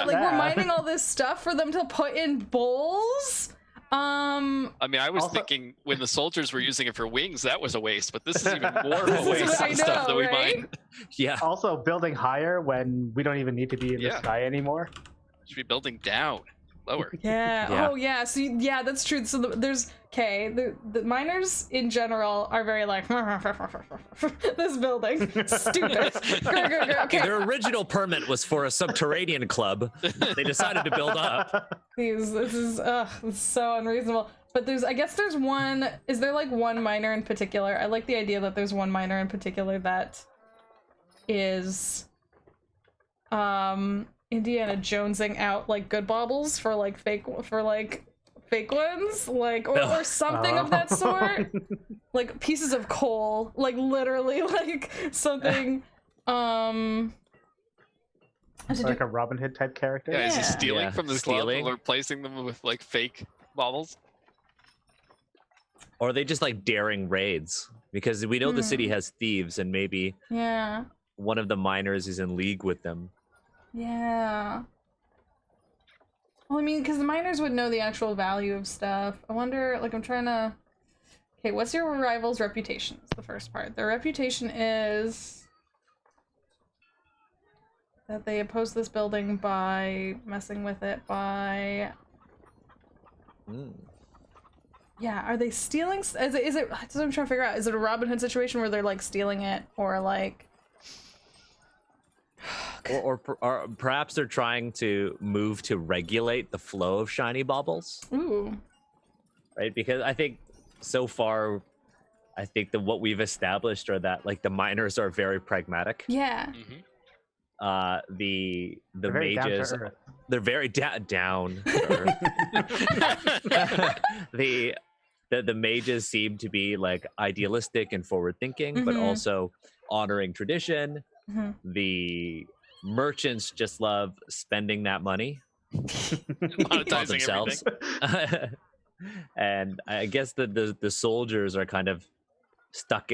S1: like we're mining all this stuff for them to put in bowls.
S2: I mean, I was
S4: Also-
S2: thinking when the soldiers were using it for wings, that was a waste, but this is even more of a waste
S1: I
S2: of stuff that
S1: know,
S2: we
S1: right?
S2: mine.
S3: Yeah.
S4: Also, building higher when we don't even need to be in the
S2: Yeah.
S4: sky anymore.
S2: Should be building down, lower.
S1: Yeah.
S3: Yeah.
S1: Oh, yeah. So yeah, that's true. So there's the miners in general are very like this building stupid. Okay.
S3: Their original permit was for a subterranean club. They decided to build up.
S1: This is it's so unreasonable. But I guess there's one. Is there like one miner in particular? I like the idea that there's one miner in particular that is Indiana Jonesing out like good baubles for like fake ones, like or something of that sort. Like pieces of coal, like literally like something
S4: Like a Robin Hood type character.
S2: Yeah, is he
S1: Yeah.
S2: stealing
S3: Yeah,
S2: from this
S3: stealing.
S2: club or replacing them with like fake baubles?
S3: Or are they just like daring raids? Because we know the city has thieves, and maybe
S1: Yeah.
S3: one of the miners is in league with them.
S1: Yeah. Well, I mean, because the miners would know the actual value of stuff. I wonder, like, I'm trying to... Okay, what's your rival's reputation? Is the first part. Their reputation is that they oppose this building by messing with it, by... Yeah, are they stealing... Is it... That's what I'm trying to figure out. Is it a Robin Hood situation where they're, like, stealing it, or, like...
S3: Or perhaps they're trying to move to regulate the flow of shiny baubles,
S1: Ooh.
S3: right? Because I think so far, I think that what we've established are that like the miners are very pragmatic.
S1: Yeah.
S2: Mm-hmm.
S3: The
S4: They're very down to
S3: mages,
S4: earth.
S3: they're very down. to earth. The mages seem to be like idealistic and forward thinking, but
S1: Mhm.
S3: also honoring tradition.
S1: Mhm.
S3: The merchants just love spending that money on
S2: Monetizing
S3: themselves.
S2: everything.
S3: And I guess the soldiers are kind of stuck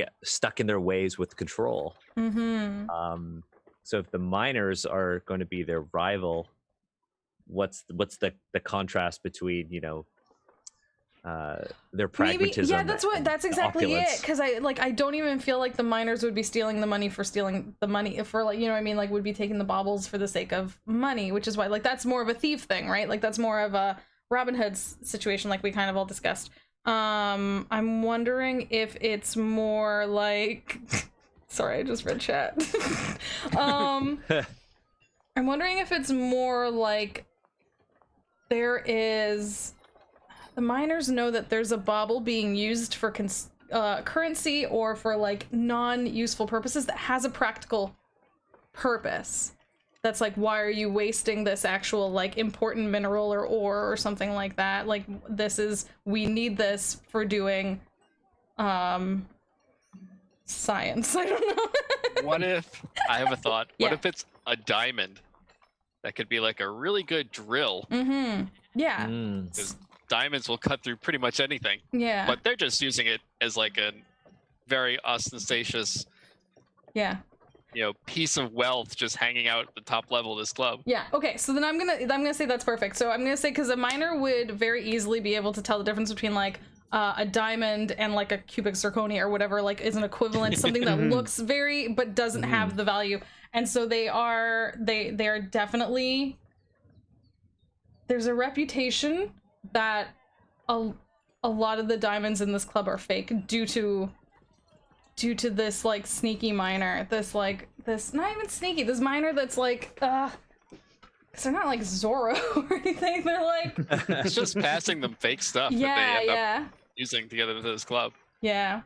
S3: in their ways with control.
S1: Mm-hmm.
S3: So if the miners are going to be their rival, what's the contrast between their pragmatism?
S1: Maybe, yeah, that's exactly it.
S3: opulence?
S1: Because I don't even feel like the miners would be stealing the money for stealing the money, for like, you know what I mean, like would be taking the baubles for the sake of money, which is why like that's more of a thief thing, right? Like that's more of a Robin Hood's situation, like we kind of all discussed. I'm wondering if it's more like sorry, I just read chat. I'm wondering if it's more like the miners know that there's a bauble being used for currency or for like non-useful purposes that has a practical purpose. That's like, why are you wasting this actual like important mineral or ore or something like that? Like we need this for doing science. I don't know.
S2: What if, I have a thought, what
S1: Yeah.
S2: if it's a diamond that could be like a really good drill?
S1: Mm-hmm. Yeah.
S2: Because diamonds will cut through pretty much anything,
S1: Yeah.
S2: but they're just using it as like a very ostentatious,
S1: Yeah.
S2: piece of wealth just hanging out at the top level of this club.
S1: Yeah. Okay. So then I'm gonna say that's perfect. So I'm gonna say because a miner would very easily be able to tell the difference between like a diamond and like a cubic zirconia or whatever like is an equivalent, something that looks very but doesn't have the value. And so they are definitely, there's a reputation that a lot of the diamonds in this club are fake due to this like sneaky miner, this not even sneaky, this miner that's like cause they're not like Zorro or anything, they're like
S2: It's just passing them fake stuff that they end up using to get into this club.
S1: Yeah.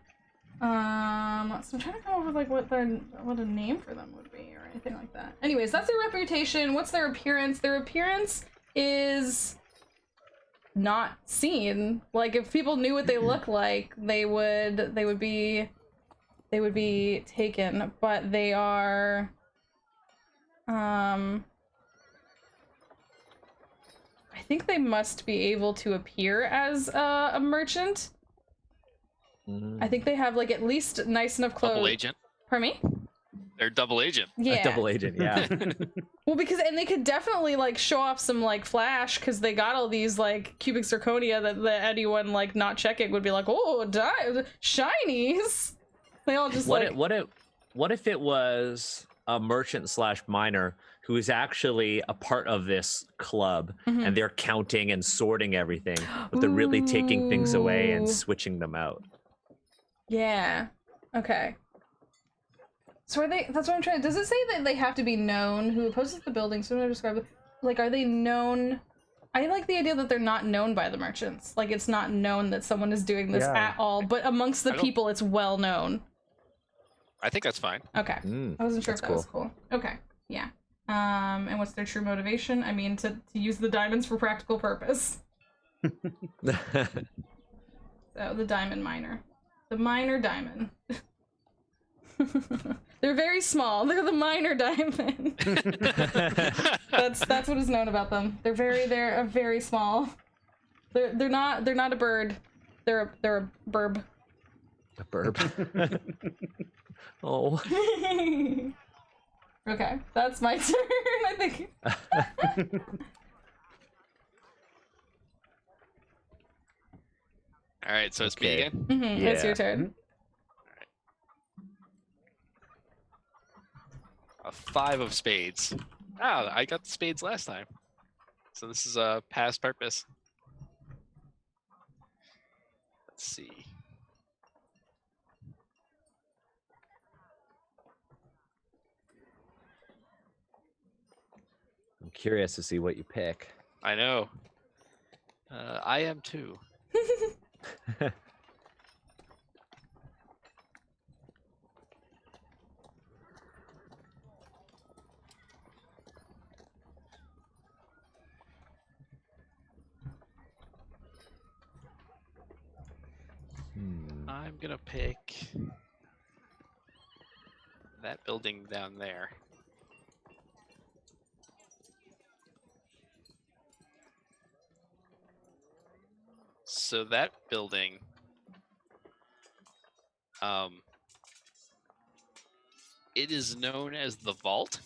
S1: So I'm trying to come up with like what a name for them would be or anything like that. Anyways, that's their reputation. What's their appearance? Their appearance is not seen. Like if people knew what they look like, they would be taken. But they are I think they must be able to appear as a merchant. I think they have like at least nice enough clothes.
S2: Double agent.
S1: Pardon me?
S2: They're double agent.
S1: Yeah.
S3: A double agent, yeah.
S1: Well, because and they could definitely like show off some like flash because they got all these like cubic zirconia that anyone like not checking would be like, oh, shinies. They all just
S3: What
S1: like.
S3: what if it was a merchant / miner who is actually a part of this club and they're counting and sorting everything, but they're really taking things away and
S1: Ooh.
S3: switching them out.
S1: Yeah. Okay. So are they? That's what I'm trying. Does it say that they have to be known who opposes the building? So I'm gonna describe it. Like, are they known? I like the idea that they're not known by the merchants. Like, it's not known that someone is doing this
S4: Yeah.
S1: at all. But amongst the people, it's well known.
S2: I think that's fine.
S1: Okay. I wasn't sure if
S3: that's
S1: that was cool. Okay. Yeah. And what's their true motivation? I mean, to use the diamonds for practical purpose. So the diamond miner, the miner diamond. They're very small. They're the miner diamond. That's what is known about them. They're very small. They're not a bird. They're a burb.
S3: A burp. Oh.
S1: Okay, that's my turn. I think.
S2: All right, so it's me
S3: Okay.
S2: again.
S1: It's your
S3: Yeah.
S1: turn.
S2: A 5 of spades. Ah, I got the spades last time. So this is a past purpose. Let's see.
S3: I'm curious to see what you pick.
S2: I know. I am too. I'm gonna pick that building down there. So that building, it is known as the Vault.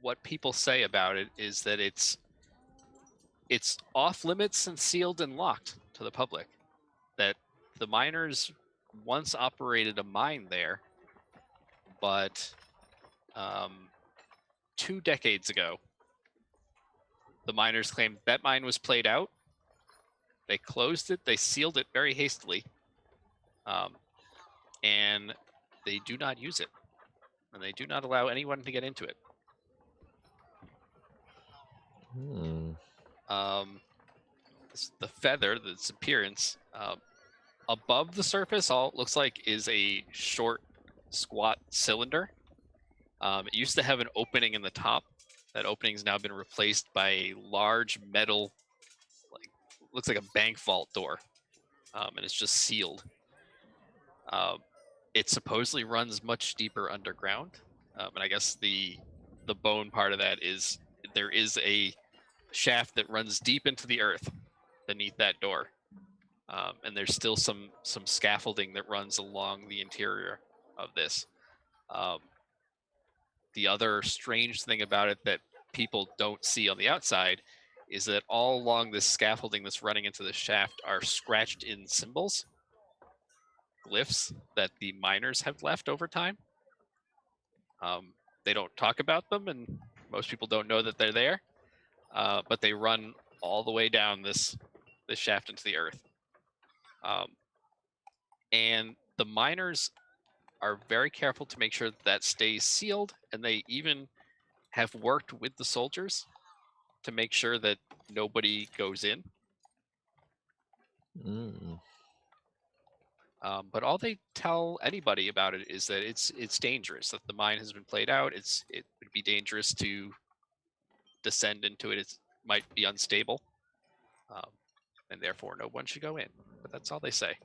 S2: What people say about it is that it's off limits and sealed and locked to the public. That the miners once operated a mine there, but 2 decades ago, the miners claimed that mine was played out. They closed it, they sealed it very hastily, and they do not use it. And they do not allow anyone to get into it. The feather, its appearance, above the surface, all it looks like is a short, squat cylinder. It used to have an opening in the top. That opening's now been replaced by a large metal, like looks like a bank vault door, and it's just sealed. It supposedly runs much deeper underground, and I guess the bone part of that is there is a shaft that runs deep into the earth beneath that door, and there's still some scaffolding that runs along the interior of this. The other strange thing about it that people don't see on the outside is that all along this scaffolding that's running into the shaft are scratched in symbols, glyphs that the miners have left over time. They don't talk about them, and most people don't know that they're there, but they run all the way down this shaft into the earth. And the miners are very careful to make sure that stays sealed, and they even have worked with the soldiers to make sure that nobody goes in. But all they tell anybody about it is that it's dangerous, that the mine has been played out. It would be dangerous to descend into it. It might be unstable, and therefore no one should go in. But that's all they say.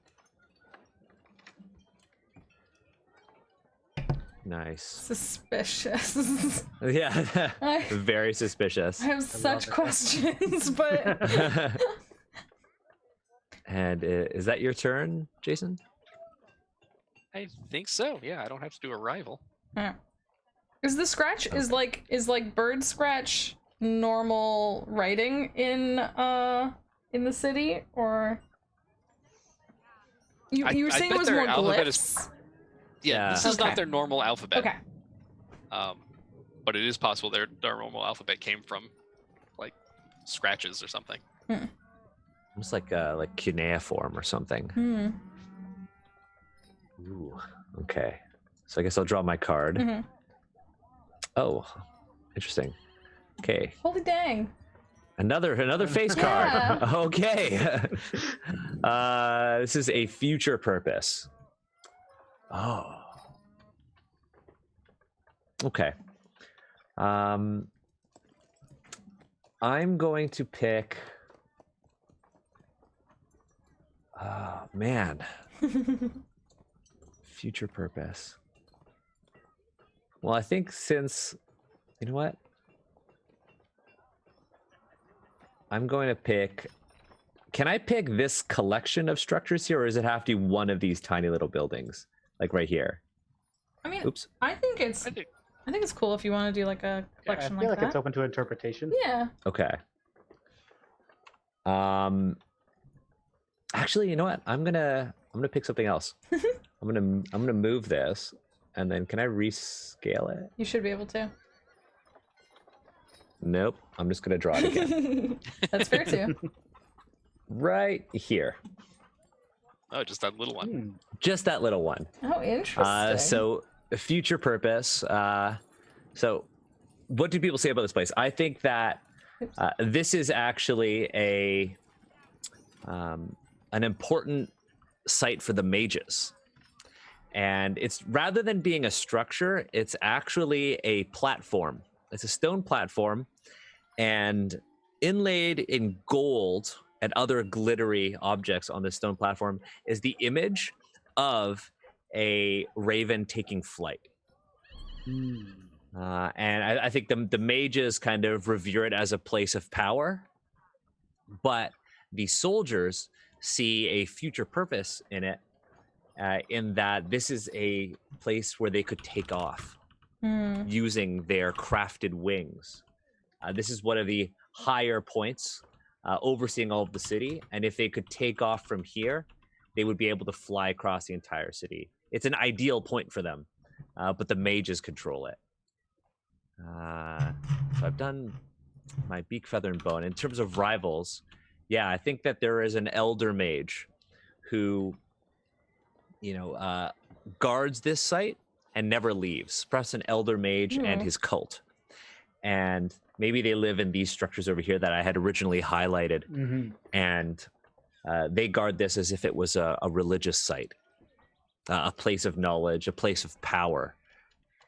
S3: Nice.
S1: Suspicious.
S3: Yeah.
S1: I
S3: Very suspicious.
S1: have such questions, but
S3: And is that your turn, Jason?
S2: I think so. Yeah, I don't have to do a rival.
S1: Yeah. Is the scratch is like bird scratch normal writing in the city, or you were saying it
S2: bet
S1: was
S2: their
S1: more
S2: alphabet
S1: glyphs?
S2: Yeah, this is
S1: Okay.
S2: not their normal alphabet.
S1: Okay.
S2: But it is possible their normal alphabet came from like scratches or something.
S3: Almost like cuneiform or something. Ooh, okay. So I guess I'll draw my card.
S1: Mm-hmm.
S3: Oh, interesting. Okay.
S1: Holy dang.
S3: Another face
S1: Yeah.
S3: card. Okay. This is a future purpose. Oh. Okay. I'm going to pick. Oh man. Future purpose. Well, I think since, you know what? I'm going to pick. Can I pick this collection of structures here, or does it have to be one of these tiny little buildings, like right here?
S1: I mean,
S3: Oops.
S1: I think it's cool if you want to do like a
S4: Yeah, I
S1: collection
S4: feel like
S1: that.
S4: it's open to interpretation.
S1: Yeah.
S3: Okay. Actually, you know what? I'm gonna pick something else. I'm gonna move this, and then can I rescale it?
S1: You should be able to.
S3: Nope. I'm just gonna draw it again.
S1: That's fair too.
S3: Right here.
S2: Oh, just that little one.
S3: Just that little one.
S1: Oh, interesting.
S3: So future purpose. So what do people say about this place? I think that this is actually an important site for the mages. And it's rather than being a structure, it's actually a platform. It's a stone platform, and inlaid in gold and other glittery objects on this stone platform is the image of a raven taking flight. And I think the mages kind of revere it as a place of power, but the soldiers see a future purpose in it, in that this is a place where they could take off using their crafted wings. This is one of the higher points overseeing all of the city, and if they could take off from here, they would be able to fly across the entire city. It's an ideal point for them, but the mages control it. So I've done my beak, feather, and bone. In terms of rivals, yeah, I think that there is an elder mage who, guards this site and never leaves. Perhaps an elder mage and his cult. And maybe they live in these structures over here that I had originally highlighted. And they guard this as if it was a religious site, a place of knowledge, a place of power.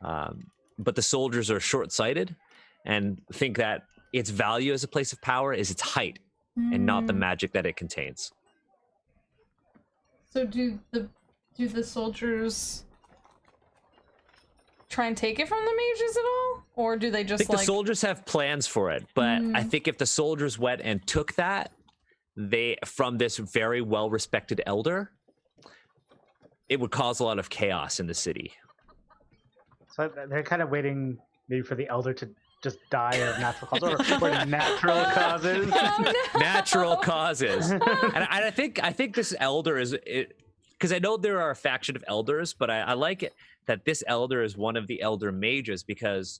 S3: But the soldiers are short-sighted and think that its value as a place of power is its height and not the magic that it contains.
S1: So do the soldiers try and take it from the mages at all, or do they just
S3: I think the soldiers have plans for it, but I think if the soldiers went and took that from this very well-respected elder, it would cause a lot of chaos in the city.
S4: So they're kind of waiting maybe for the elder to just die of natural causes or natural causes.
S1: Oh, no.
S3: Natural causes. And I think this elder is because I know there are a faction of elders, but I like it that this elder is one of the elder mages because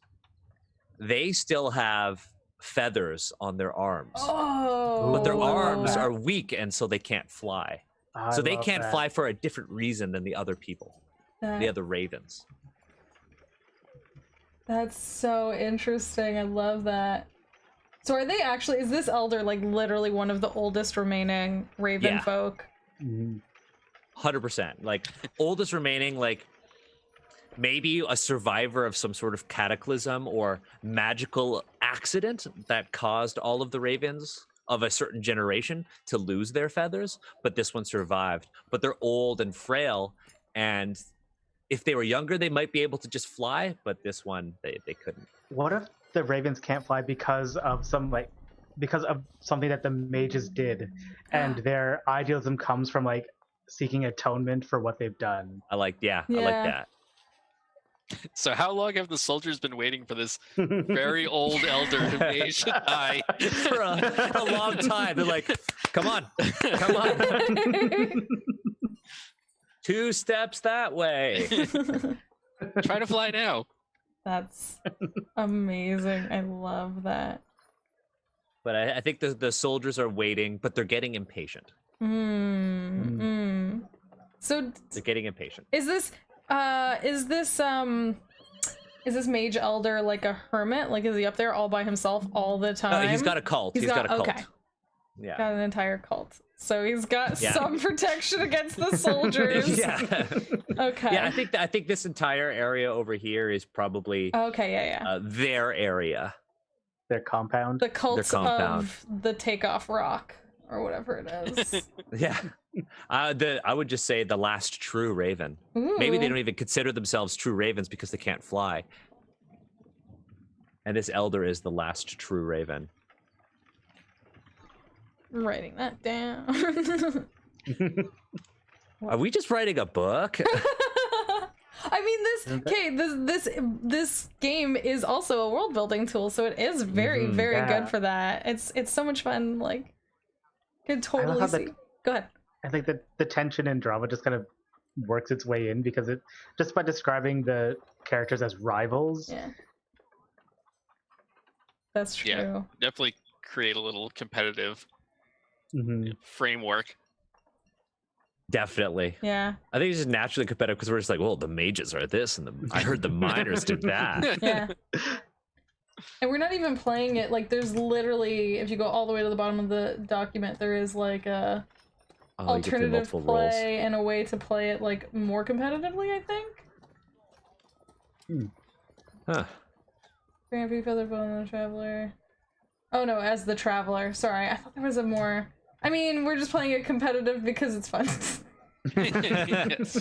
S3: they still have feathers on their arms.
S1: Oh.
S3: But their
S4: I love
S3: arms
S4: that.
S3: are weak, and so they can't fly. So they can't fly for a different reason than the other people, the other ravens.
S1: That's so interesting. I love that. So are they actually, is this elder like literally one of the oldest remaining raven folk?
S3: 100%. Like, oldest remaining, like, maybe a survivor of some sort of cataclysm or magical accident that caused all of the ravens of a certain generation to lose their feathers, but this one survived. But they're old and frail, and if they were younger, they might be able to just fly, but this one, they couldn't.
S4: What if the ravens can't fly because of something that the mages did, and their idealism comes from like seeking atonement for what they've done?
S3: I like that.
S2: So how long have the soldiers been waiting for this very old elder mage to die?
S3: For a long time. They're like, come on, come on. 2 steps that way.
S2: Try to fly now.
S1: That's amazing. I love that.
S3: But I think the soldiers are waiting, but they're getting impatient.
S1: So
S3: They're getting impatient.
S1: is this mage elder like a hermit? Like, is he up there all by himself all the time?
S3: He's got a cult. He's got a cult.
S1: Okay.
S3: Yeah.
S1: Got an entire cult. So he's got
S3: Yeah.
S1: some protection against the soldiers.
S3: Yeah.
S1: Okay.
S3: Yeah, I think this entire area over here is probably
S1: Okay, yeah.
S3: their area.
S4: Their compound.
S1: The cult
S3: compound.
S1: of the takeoff rock or whatever it is.
S3: Yeah. I would just say the last true raven. Maybe they
S1: Ooh.
S3: don't even consider themselves true ravens because they can't fly. And this elder is the last true raven.
S1: I'm writing that down.
S3: Are we just writing a book?
S1: I mean, this game is also a world building tool, so it is very
S4: yeah.
S1: good for that. It's so much fun. Like, could totally
S4: how
S1: see. Go ahead.
S4: I think that the tension in drama just kind of works its way in because it just by describing the characters as rivals.
S1: Yeah, that's true.
S2: Yeah. Definitely create a little competitive
S4: Mhm.
S2: framework.
S3: Definitely.
S1: Yeah,
S3: I think it's just naturally competitive because we're just like, well, the mages are this, and I heard the miners did that.
S1: yeah. And we're not even playing it like there's literally, if you go all the way to the bottom of the document, there is like a
S3: Oh, you get to
S1: alternative
S3: multiple
S1: play
S3: roles.
S1: and a way to play it like more competitively, I think.
S3: Huh.
S1: Grampy, Featherbone, and the Traveler. Oh no, as the Traveler. Sorry, I thought there was a more... I mean, we're just playing it competitive because it's fun.
S2: Yes.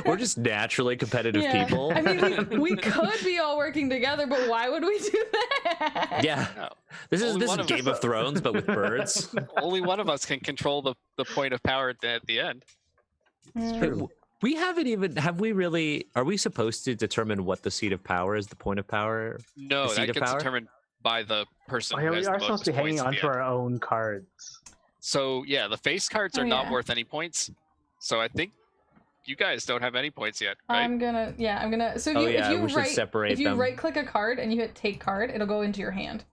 S3: We're just naturally competitive people.
S1: I mean, we could be all working together, but why would we do that?
S3: Yeah.
S2: No.
S3: This is
S2: Only one of
S3: Game
S2: us.
S3: of Thrones, but with birds.
S2: Only one of us can control the point of power at the end.
S1: Mm.
S3: We haven't even, have we really, are we supposed to determine what the seat of power is, the point of power?
S2: No,
S3: The seat
S2: that
S3: of
S2: gets
S3: power?
S2: determined by the person
S4: Oh,
S2: who
S4: yeah, we
S2: has
S4: are
S2: the
S4: supposed
S2: most
S4: to be hanging
S2: points at the
S4: onto
S2: end.
S4: our own cards.
S2: So yeah, the face cards
S1: Oh,
S2: are not
S1: yeah.
S2: worth any points. So I think you guys don't have any points yet, right?
S1: I'm gonna, so if
S3: Oh,
S1: you,
S3: yeah,
S1: if you
S3: we should separate
S1: if you
S3: them.
S1: right click a card and you hit take card, it'll go into your hand.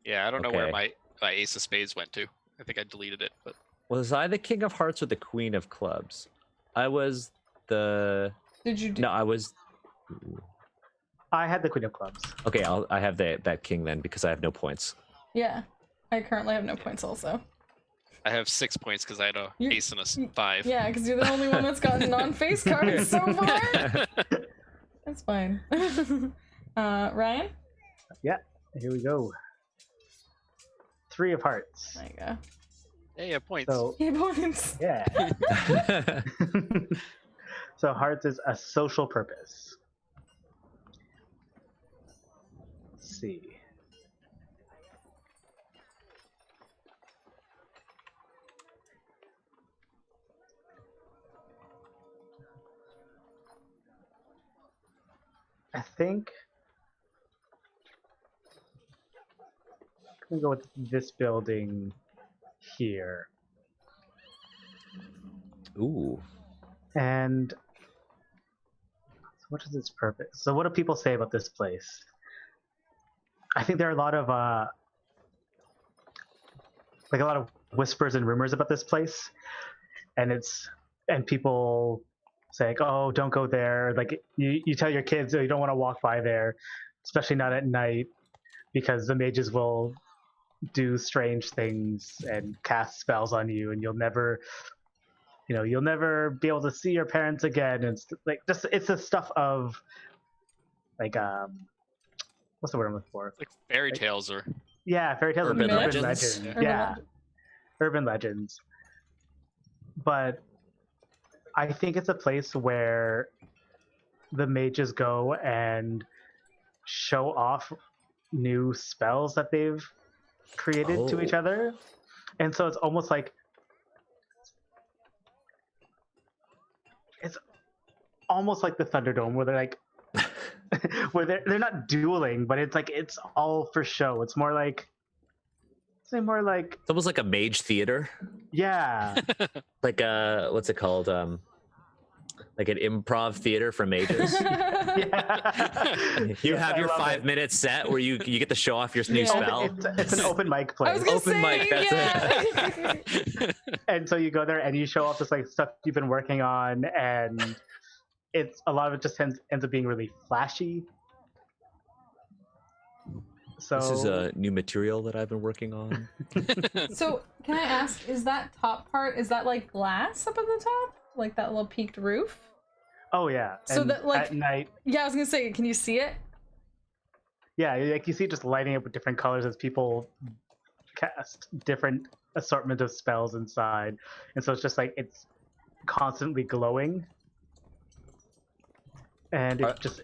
S2: Yeah, I don't know where
S3: Okay.
S2: my ace of spades went to. I think I deleted it, but
S3: Was I the King of Hearts or the Queen of Clubs? I was the,
S1: Did you do...
S3: no, I was,
S4: I had the Queen of Clubs.
S3: okay, I have that king then because I have no points.
S1: Yeah. I currently have no points also.
S2: I have 6 points because I had a
S1: You-
S2: ace and a 5.
S1: Yeah, because you're the only one that's gotten non-face cards so far. That's fine. Ryan?
S4: Here we go. 3 of Hearts.
S1: There you go.
S2: Hey, yeah, points.
S4: So
S1: Yay, points.
S4: yeah. So Hearts is a social purpose. Let's see. I think I'm gonna go with this building here.
S3: Ooh.
S4: And so what is its purpose? So what do people say about this place? I think there are a lot of whispers and rumors about this place. And people say like, oh, don't go there. Like you tell your kids, oh, you don't want to walk by there, especially not at night, because the mages will do strange things and cast spells on you, and you'll never be able to see your parents again. And it's the stuff of like what's the word I'm looking for?
S2: Like fairy tales or
S4: Yeah, fairy tales
S3: Urban
S4: and
S3: legends.
S1: Urban
S4: Yeah,
S1: legends.
S4: urban legends. But I think it's a place where the mages go and show off new spells that they've created to each
S3: Oh.
S4: other. And so it's almost like the Thunderdome, where they're like, where they're not dueling, but it's like it's all for show. It's more like
S3: It's almost like a mage theater,
S4: yeah.
S3: like what's it called? Like an improv theater for mages.
S4: Yeah.
S3: You
S4: Yes,
S3: have
S4: I
S3: your
S4: love
S3: 5-minute set where you get to show off your new
S1: Yeah.
S3: spell.
S4: It's an open mic
S1: I was
S4: place.
S1: gonna
S3: Open
S1: say,
S3: mic, that's
S1: yeah.
S4: And so you go there and you show off this like stuff you've been working on, and it's a lot of it just ends up being really flashy. So
S3: This is new material that I've been working on.
S1: So, can I ask, is that top part, is that like glass up at the top? Like that little peaked roof?
S4: oh yeah.
S1: So
S4: And
S1: that, like-
S4: at night,
S1: Yeah, I was gonna say, can you see it?
S4: yeah, like you see it just lighting up with different colors as people cast different assortment of spells inside, and so it's just like it's constantly glowing, and it just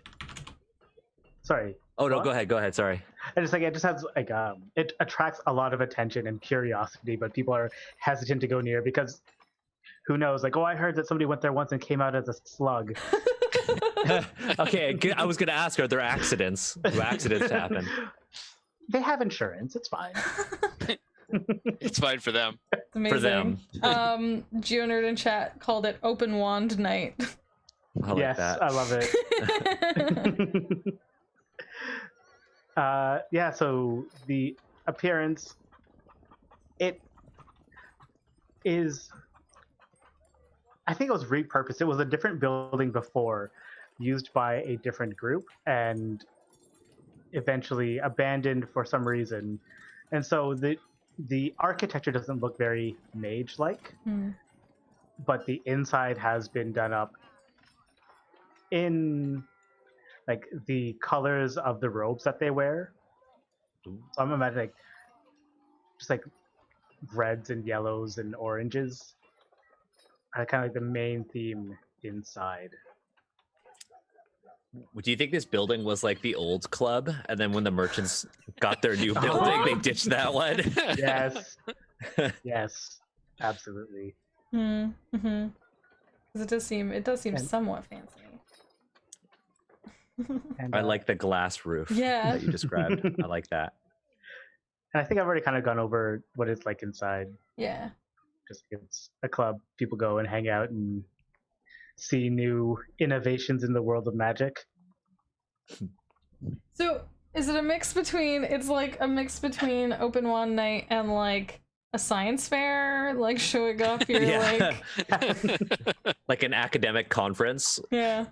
S4: sorry.
S3: Oh no,
S4: What?
S3: go ahead. Sorry.
S4: And it's like it just has like it attracts a lot of attention and curiosity, but people are hesitant to go near because who knows? Like, oh, I heard that somebody went there once and came out as a slug.
S3: Okay, I was gonna ask, are there accidents? Do accidents happen?
S4: They have insurance. It's fine.
S2: It's fine for them.
S1: It's amazing.
S3: them.
S1: GeoNerd in chat called it Open Wand Night.
S3: I like
S4: Yes,
S3: that.
S4: I love it. Yeah, so the appearance, it is, I think it was repurposed. It was a different building before, used by a different group, and eventually abandoned for some reason. And so the architecture doesn't look very mage-like, but the inside has been done up in like the colors of the robes that they wear. So I'm imagining like, just like reds and yellows and oranges are kind of like the main theme inside.
S3: Do you think this building was like the old club, and then when the merchants got their new building, they ditched that one?
S4: Yes. Yes, absolutely.
S1: Mm-hmm. Because it does seem
S4: And-
S1: somewhat fancy.
S4: And,
S3: I like the glass roof
S1: Yeah.
S3: that you described. I like that.
S4: and I think I've already kind of gone over what it's like inside.
S1: Yeah.
S4: Just it's a club. People go and hang out and see new innovations in the world of magic.
S1: So is it a mix between? It's like a mix between Open Wand Night and like a science fair, like showing off your
S3: Yeah.
S1: like.
S3: Like an academic conference.
S1: Yeah.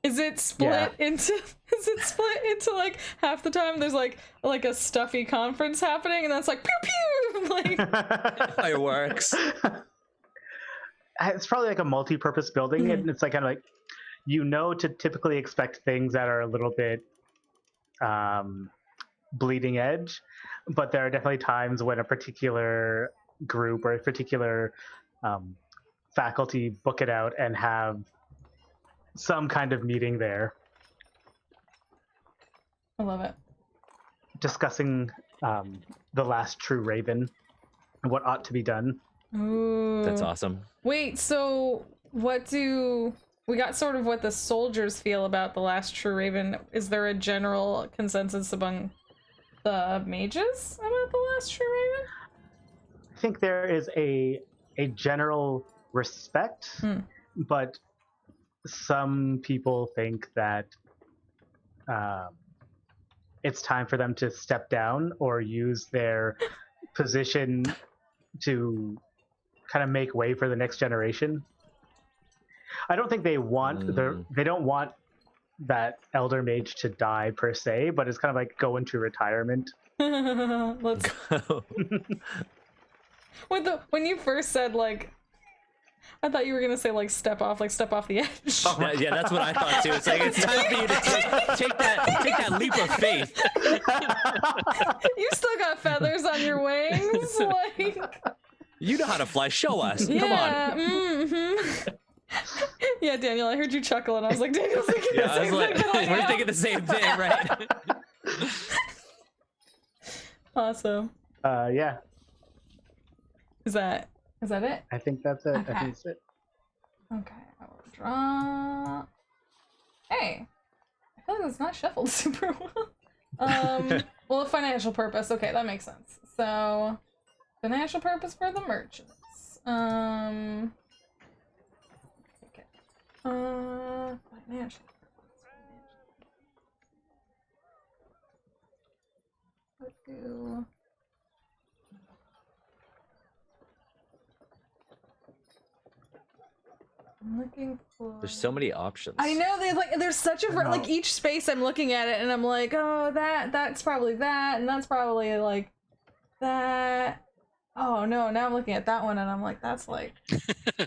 S1: Is it split into? Is it split into like half the time there's like a stuffy conference happening and that's like pew pew like.
S3: Fireworks.
S4: It's probably like a multi-purpose building, and it's like kind of like to typically expect things that are a little bit bleeding edge, but there are definitely times when a particular group or a particular faculty book it out and have some kind of meeting there
S1: I love it.
S4: discussing the last true raven and what ought to be done.
S1: Ooh.
S3: That's awesome.
S1: Wait, so what do we got sort of what the soldiers feel about the last true raven? Is there a general consensus among the mages about the last true raven?
S4: I think there is a general respect, but some people think that it's time for them to step down or use their position to kind of make way for the next generation. I don't think they want they don't want that elder mage to die per se, but it's kind of like go into retirement.
S1: Let's. When you first said like, I thought you were gonna say like step off the edge.
S3: Yeah, that's what I thought too. It's like it's time for you to take that leap of faith.
S1: You still got feathers on your wings, like.
S3: You know how to fly. Show us. Come
S1: Yeah.
S3: on.
S1: Mm-hmm. Yeah, Daniel, I heard you chuckle, and I was like, Daniel's thinking the
S3: Yeah, I
S1: same
S3: was like,
S1: thing. that I
S3: we're
S1: am.
S3: thinking the same thing, right?
S1: Awesome.
S4: Yeah,
S1: Is that it?
S4: I think that's it. I
S1: Okay.
S4: think that's it.
S1: Okay, I will draw. Hey, feel like it's not shuffled super well. Well, a financial purpose. Okay, that makes sense. So, financial purpose for the merchants. Okay. Financial. What do? I'm looking for.
S3: There's so many options.
S1: I know there's such a like each space I'm looking at it and I'm like, oh, that's probably that, and that's probably like that. Oh no, now I'm looking at that one and I'm like, that's like.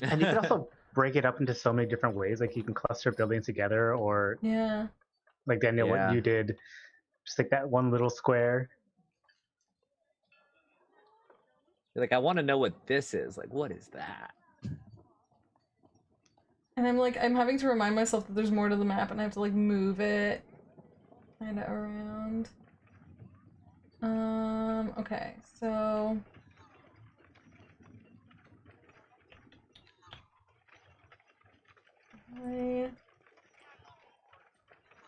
S4: And you can also break it up into so many different ways. Like you can cluster buildings together, or
S1: Yeah.
S4: like Daniel,
S3: Yeah.
S4: what you did, just like that one little square.
S3: Like, I want to know what this is. Like, what is that?
S1: And I'm having to remind myself that there's more to the map and I have to like move it kind of around. Okay, so I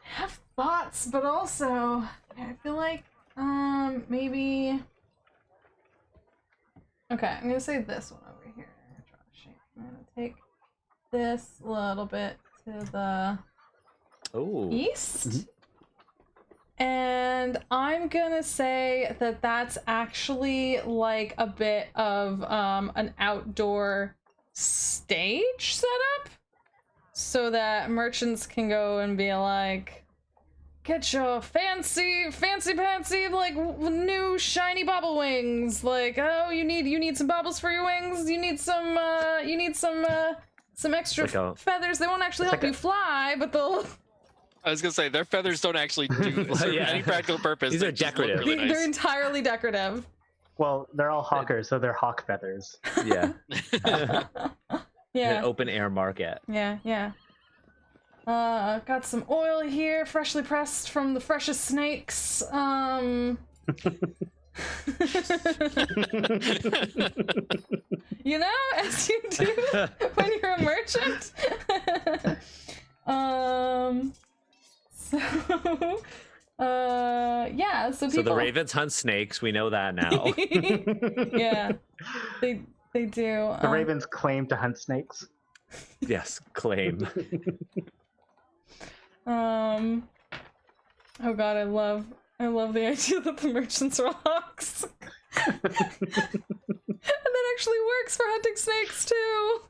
S1: have thoughts, but also I feel like maybe okay, I'm gonna say this one over here. I'm gonna take this a little bit to the east.
S3: Mhm.
S1: And I'm gonna say that that's actually like a bit of an outdoor stage setup so that merchants can go and be like, get your fancy pantsy like new shiny bobble wings. Like, oh, you need some bobbles for your wings. You need some extra
S3: Like a-
S1: feathers. They won't actually
S4: It's
S1: help
S4: like
S1: you fly, but they'll.
S2: I was gonna say their feathers don't actually do serve
S3: Yeah.
S2: any practical purpose.
S3: These
S2: They
S3: are
S2: just look
S3: decorative.
S2: really
S1: They're
S2: nice.
S1: entirely decorative.
S4: Well, they're all hawkers, so they're hawk feathers.
S3: Yeah.
S1: Yeah.
S3: An open air market.
S1: Yeah. Got some oil here, freshly pressed from the freshest snakes. You know, as you do when you're a merchant. Yeah, so people.
S3: So the ravens hunt snakes. We know that now.
S1: Yeah, they do.
S4: The ravens claim to hunt snakes.
S3: Yes, claim.
S1: Oh god, I love the idea that the merchants are hawks. And that actually works for hunting snakes too.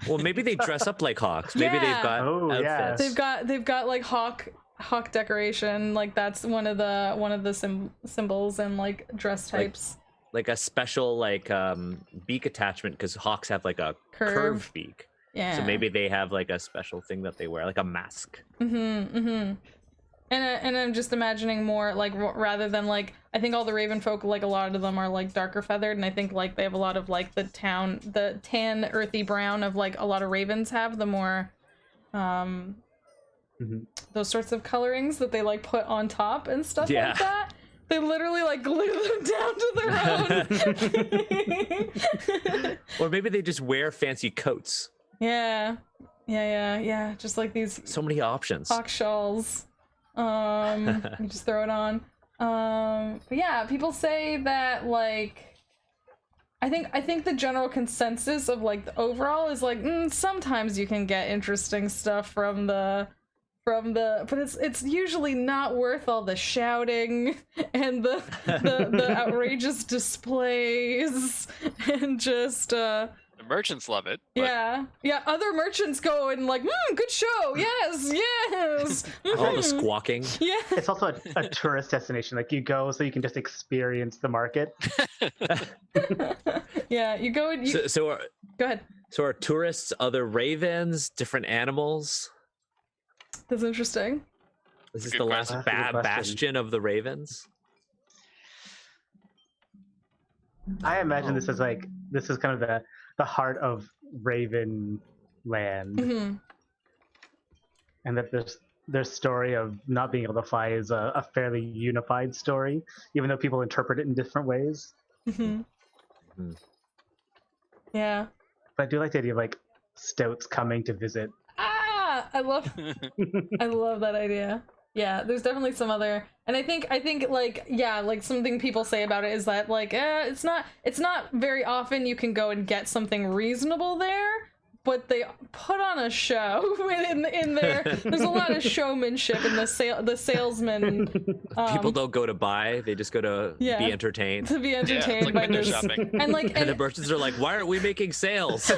S3: Well, maybe they dress up like hawks. Maybe
S1: Yeah.
S3: they've got
S4: Oh, yeah.
S3: outfits.
S1: They've got like hawk decoration, like that's one of the symbols and like dress types.
S3: Like a special beak attachment, because hawks have like a
S1: Curve.
S3: curved beak.
S1: Yeah.
S3: So maybe they have like a special thing that they wear, like a mask.
S1: And I'm just imagining more like rather than like I think all the raven folk, like a lot of them are like darker feathered, and I think like they have a lot of like the tan earthy brown of like a lot of ravens have, the more those sorts of colorings that they like put on top and stuff
S3: Yeah.
S1: like that. They literally like glue them down to their own.
S3: Or maybe they just wear fancy coats.
S1: Yeah. Just like these
S3: So many options.
S1: hawk shawls. You just throw it on. But yeah, people say that like I think the general consensus of like the overall is like sometimes you can get interesting stuff from the but it's usually not worth all the shouting and the outrageous displays and just
S2: The merchants love it. But
S1: yeah, other merchants go and like good show, yes
S3: All the squawking.
S1: yeah.
S4: It's also a tourist destination. Like you go so you can just experience the market.
S1: Yeah, you go and you
S3: So
S1: go ahead.
S3: are tourists other ravens, different animals?
S1: That's interesting.
S3: Is this
S2: Good
S3: the last
S4: question. That's a good question.
S3: bastion of the ravens?
S4: I imagine this is kind of the heart of Raven land, and that their story of not being able to fly is a fairly unified story, even though people interpret it in different ways.
S1: Yeah.
S4: But I do like the idea of like stoats coming to visit.
S1: I love that idea. Yeah, there's definitely some other, and I think like, yeah, like something people say about it is that like it's not very often you can go and get something reasonable there, but they put on a show in there. There's a lot of showmanship in the salesman.
S3: People don't go to buy; they just go to
S1: Yeah.
S3: be entertained.
S1: To be
S2: Yeah,
S1: entertained
S2: it's like
S1: by
S2: window
S1: this,
S2: shopping.
S1: and like
S3: And the merchants are like, "Why aren't we making sales?"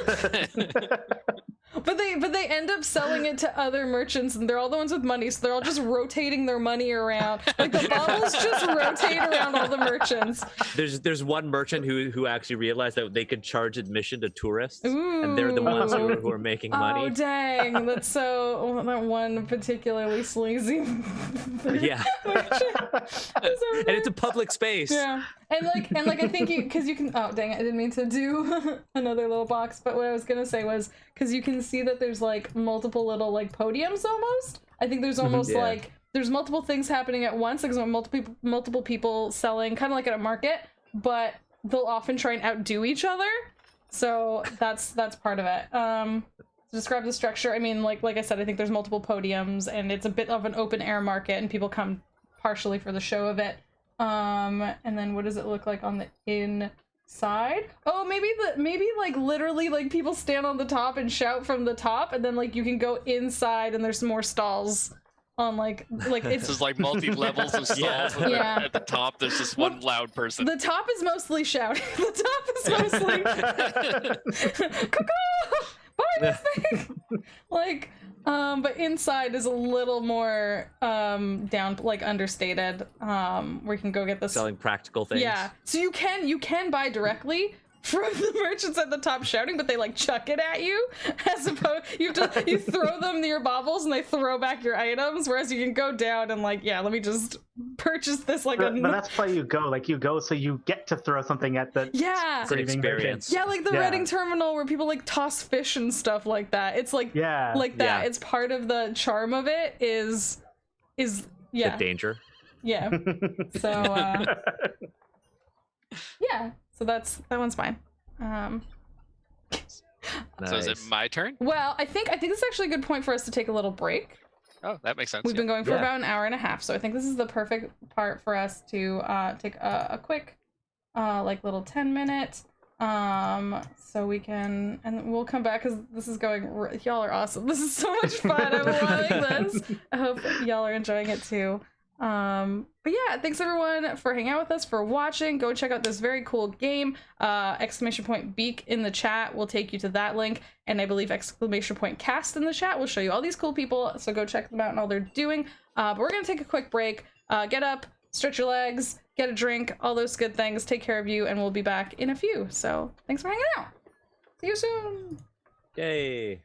S1: But they end up selling it to other merchants, and they're all the ones with money, so they're all just rotating their money around. Like the bottles just rotate around all the merchants.
S3: There's one merchant who actually realized that they could charge admission to tourists, and they're the ones who are making money.
S1: Oh dang, that's so that one particularly sleazy.
S3: Yeah, and it's a public space.
S1: Yeah, and like I think because you can. Oh dang, I didn't mean to do another little box, but what I was gonna say was because you can see that there's like multiple little like podiums almost. I think there's almost
S3: Yeah.
S1: like there's multiple things happening at once. Like there's multiple people selling, kind of like at a market, but they'll often try and outdo each other. So that's part of it. To describe the structure, I mean, like I said, I think there's multiple podiums, and it's a bit of an open air market, and people come partially for the show of it. And then what does it look like on the inside? Oh, maybe like literally like people stand on the top and shout from the top, and then like you can go inside and there's more stalls on like it's
S2: This is like multi-levels of stalls. And
S1: Yeah.
S2: then at the top, there's just one loud person.
S1: the top is mostly shouting. The top is mostly cuckoo, buy this thing. Like but inside is a little more down, like understated, where you can go get this
S3: Selling practical things.
S1: Yeah, so you can buy directly from the merchants at the top shouting, but they like chuck it at you, as opposed you throw them your baubles and they throw back your items, whereas you can go down and like, yeah, let me just purchase this like
S4: But that's why you go so you get to throw something at the
S1: yeah.
S3: It's an
S4: screaming
S3: experience.
S1: Yeah, like the
S4: Yeah.
S1: Reading terminal where people like toss fish and stuff like that. It's like
S4: Yeah.
S1: like that.
S3: Yeah.
S1: It's part of the charm of it is yeah.
S3: The danger.
S1: Yeah. So yeah. So that one's fine.
S2: So is it
S3: Nice.
S2: my turn?
S1: Well, I think this is actually a good point for us to take a little break.
S2: Oh, that makes sense.
S1: We've been going for
S3: Yeah.
S1: about an hour and a half, so I think this is the perfect part for us to take a quick like little 10-minute so we can, and we'll come back because this is going y'all are awesome. This is so much fun. I'm loving this. I hope y'all are enjoying it too. But yeah, thanks everyone for hanging out with us, for watching. Go check out this very cool game. Exclamation point Beak in the chat will take you to that link, and I believe exclamation point Cast in the chat will show you all these cool people, so go check them out and all they're doing. But we're gonna take a quick break. Get up, stretch your legs, get a drink, all those good things. Take care of you, and we'll be back in a few. So thanks for hanging out. See you soon.
S3: Yay.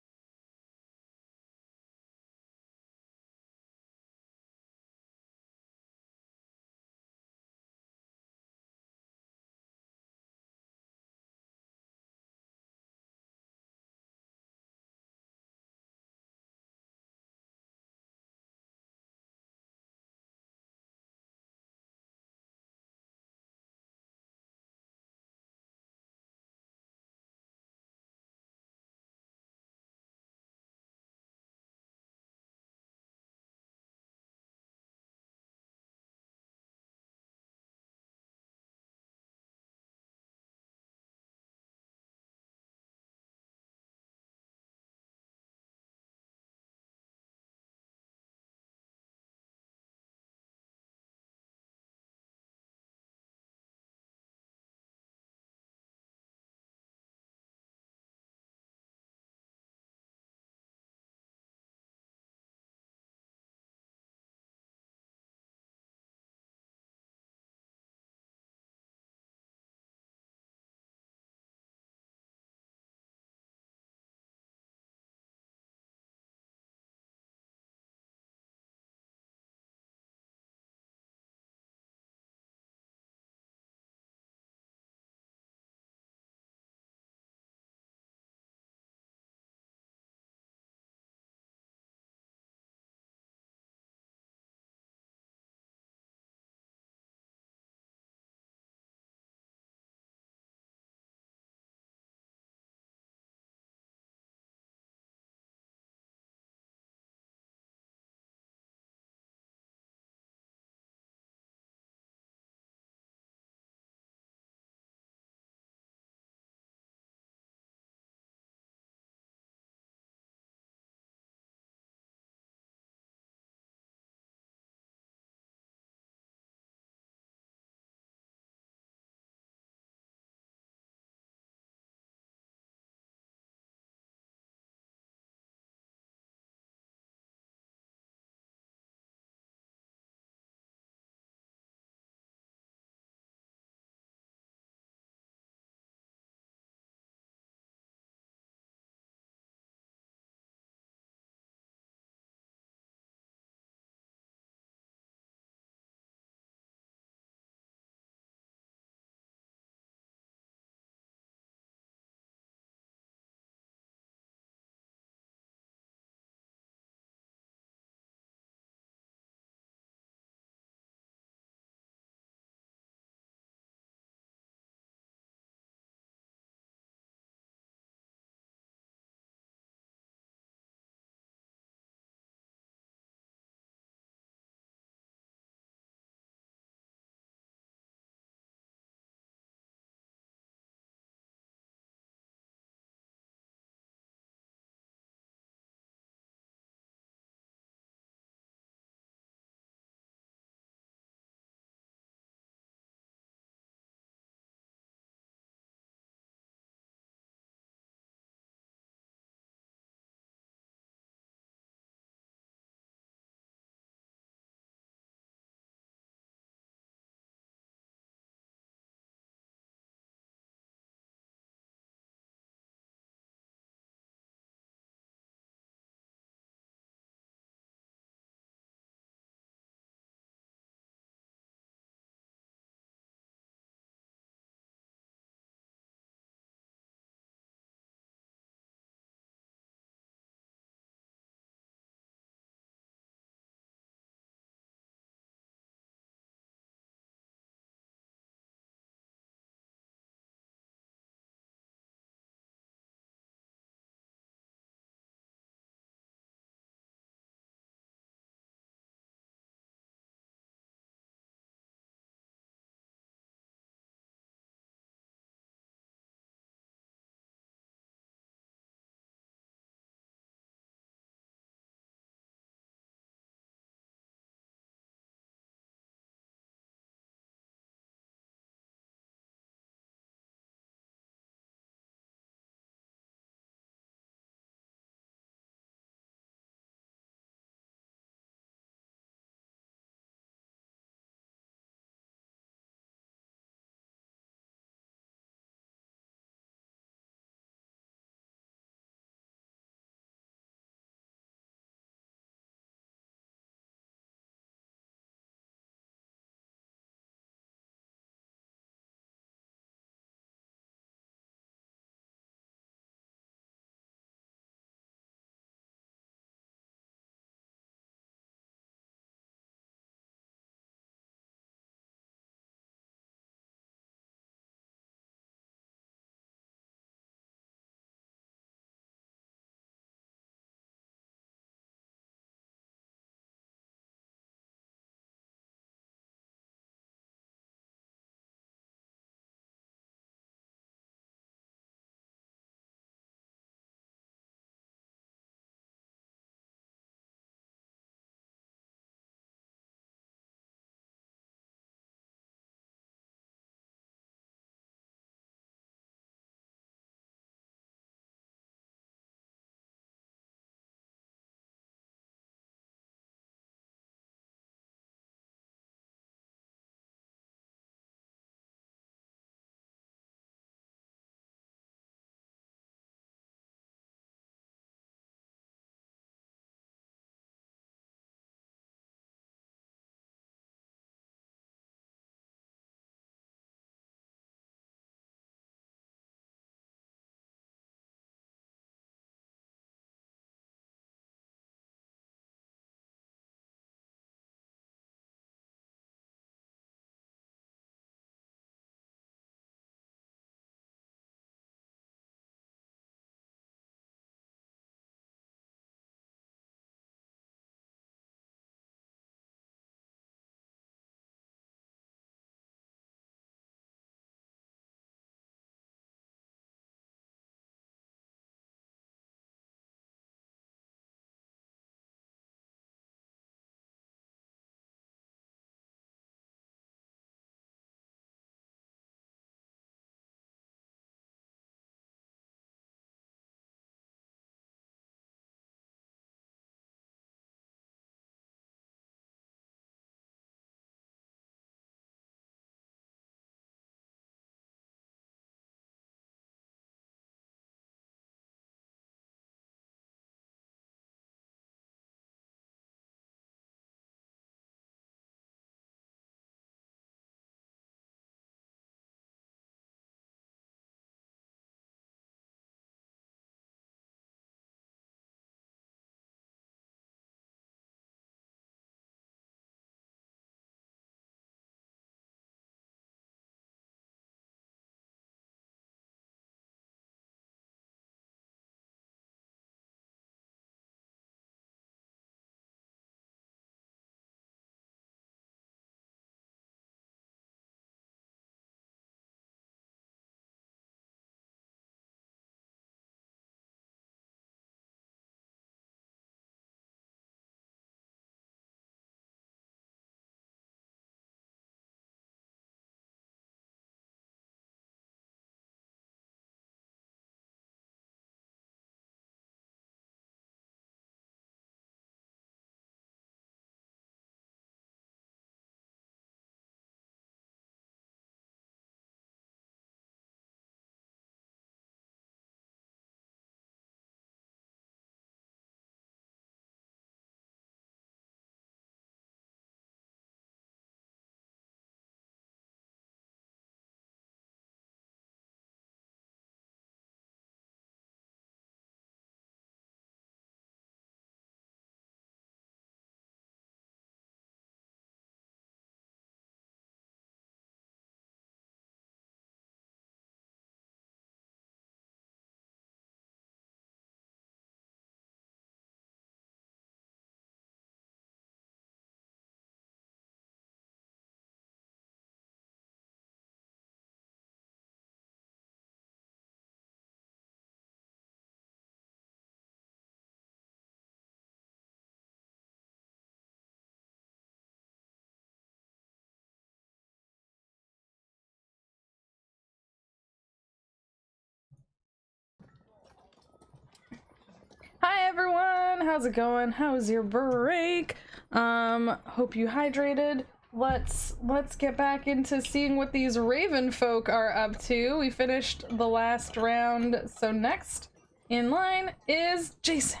S1: Hi everyone, how's it going? How's your break? Hope you hydrated. Let's get back into seeing what these Raven folk are up to. We finished the last round, so next in line is Jason.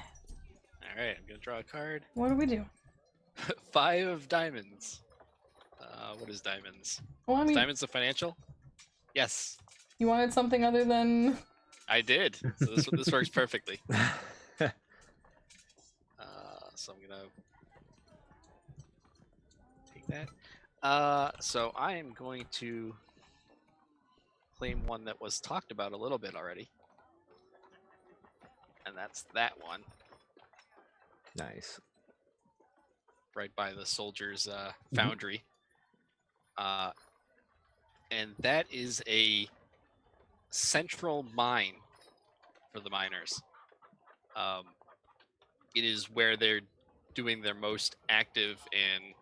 S2: All right, I'm gonna draw a card.
S1: What do we do?
S2: 5 of diamonds. What is diamonds?
S1: Well, I
S2: Is
S1: mean,
S2: diamonds a financial? Yes,
S1: you wanted something other than...
S2: I did. So this works perfectly. So I'm gonna take that. So I am going to claim one that was talked about a little bit already, and that's that one
S3: Nice.
S2: right by the soldiers' foundry. And that is a central mine for the miners. It is where they're doing their most active and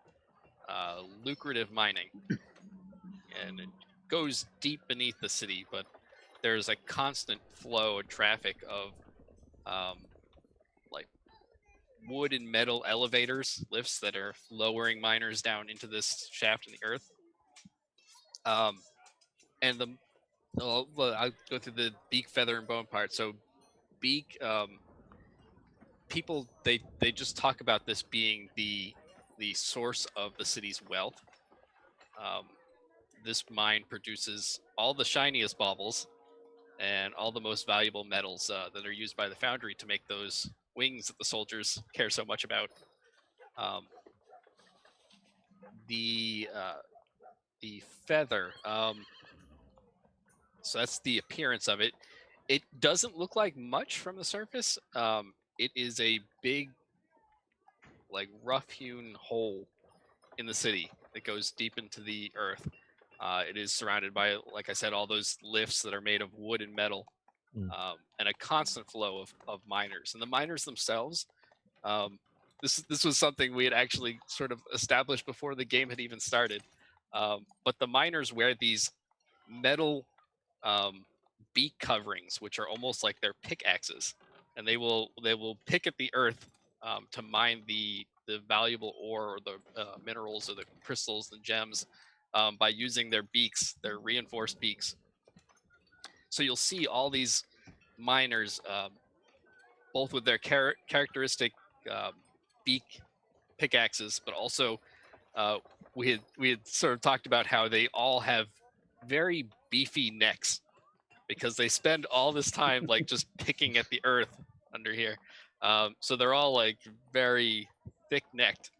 S2: lucrative mining. And it goes deep beneath the city, but there's a constant flow of traffic of like wood and metal elevators, lifts that are lowering miners down into this shaft in the earth. And I'll go through the beak, feather, and bone part. So beak, people they just talk about this being the source of the city's wealth. This mine produces all the shiniest baubles and all the most valuable metals that are used by the foundry to make those wings that the soldiers care so much about. The feather, so that's the appearance of it. It doesn't look like much from the surface. It is a big, like rough-hewn hole in the city that goes deep into the earth. It is surrounded by, like I said, all those lifts that are made of wood and metal, and a constant flow of miners. And the miners themselves, this was something we had actually sort of established before the game had even started. But the miners wear these metal beak coverings, which are almost like their pickaxes, and they will pick at the earth to mine the valuable ore or the minerals or the crystals and gems by using their beaks, their reinforced beaks. So you'll see all these miners, both with their characteristic beak pickaxes, but also we had sort of talked about how they all have very beefy necks because they spend all this time like just picking at the earth under here. So they're all like very thick-necked,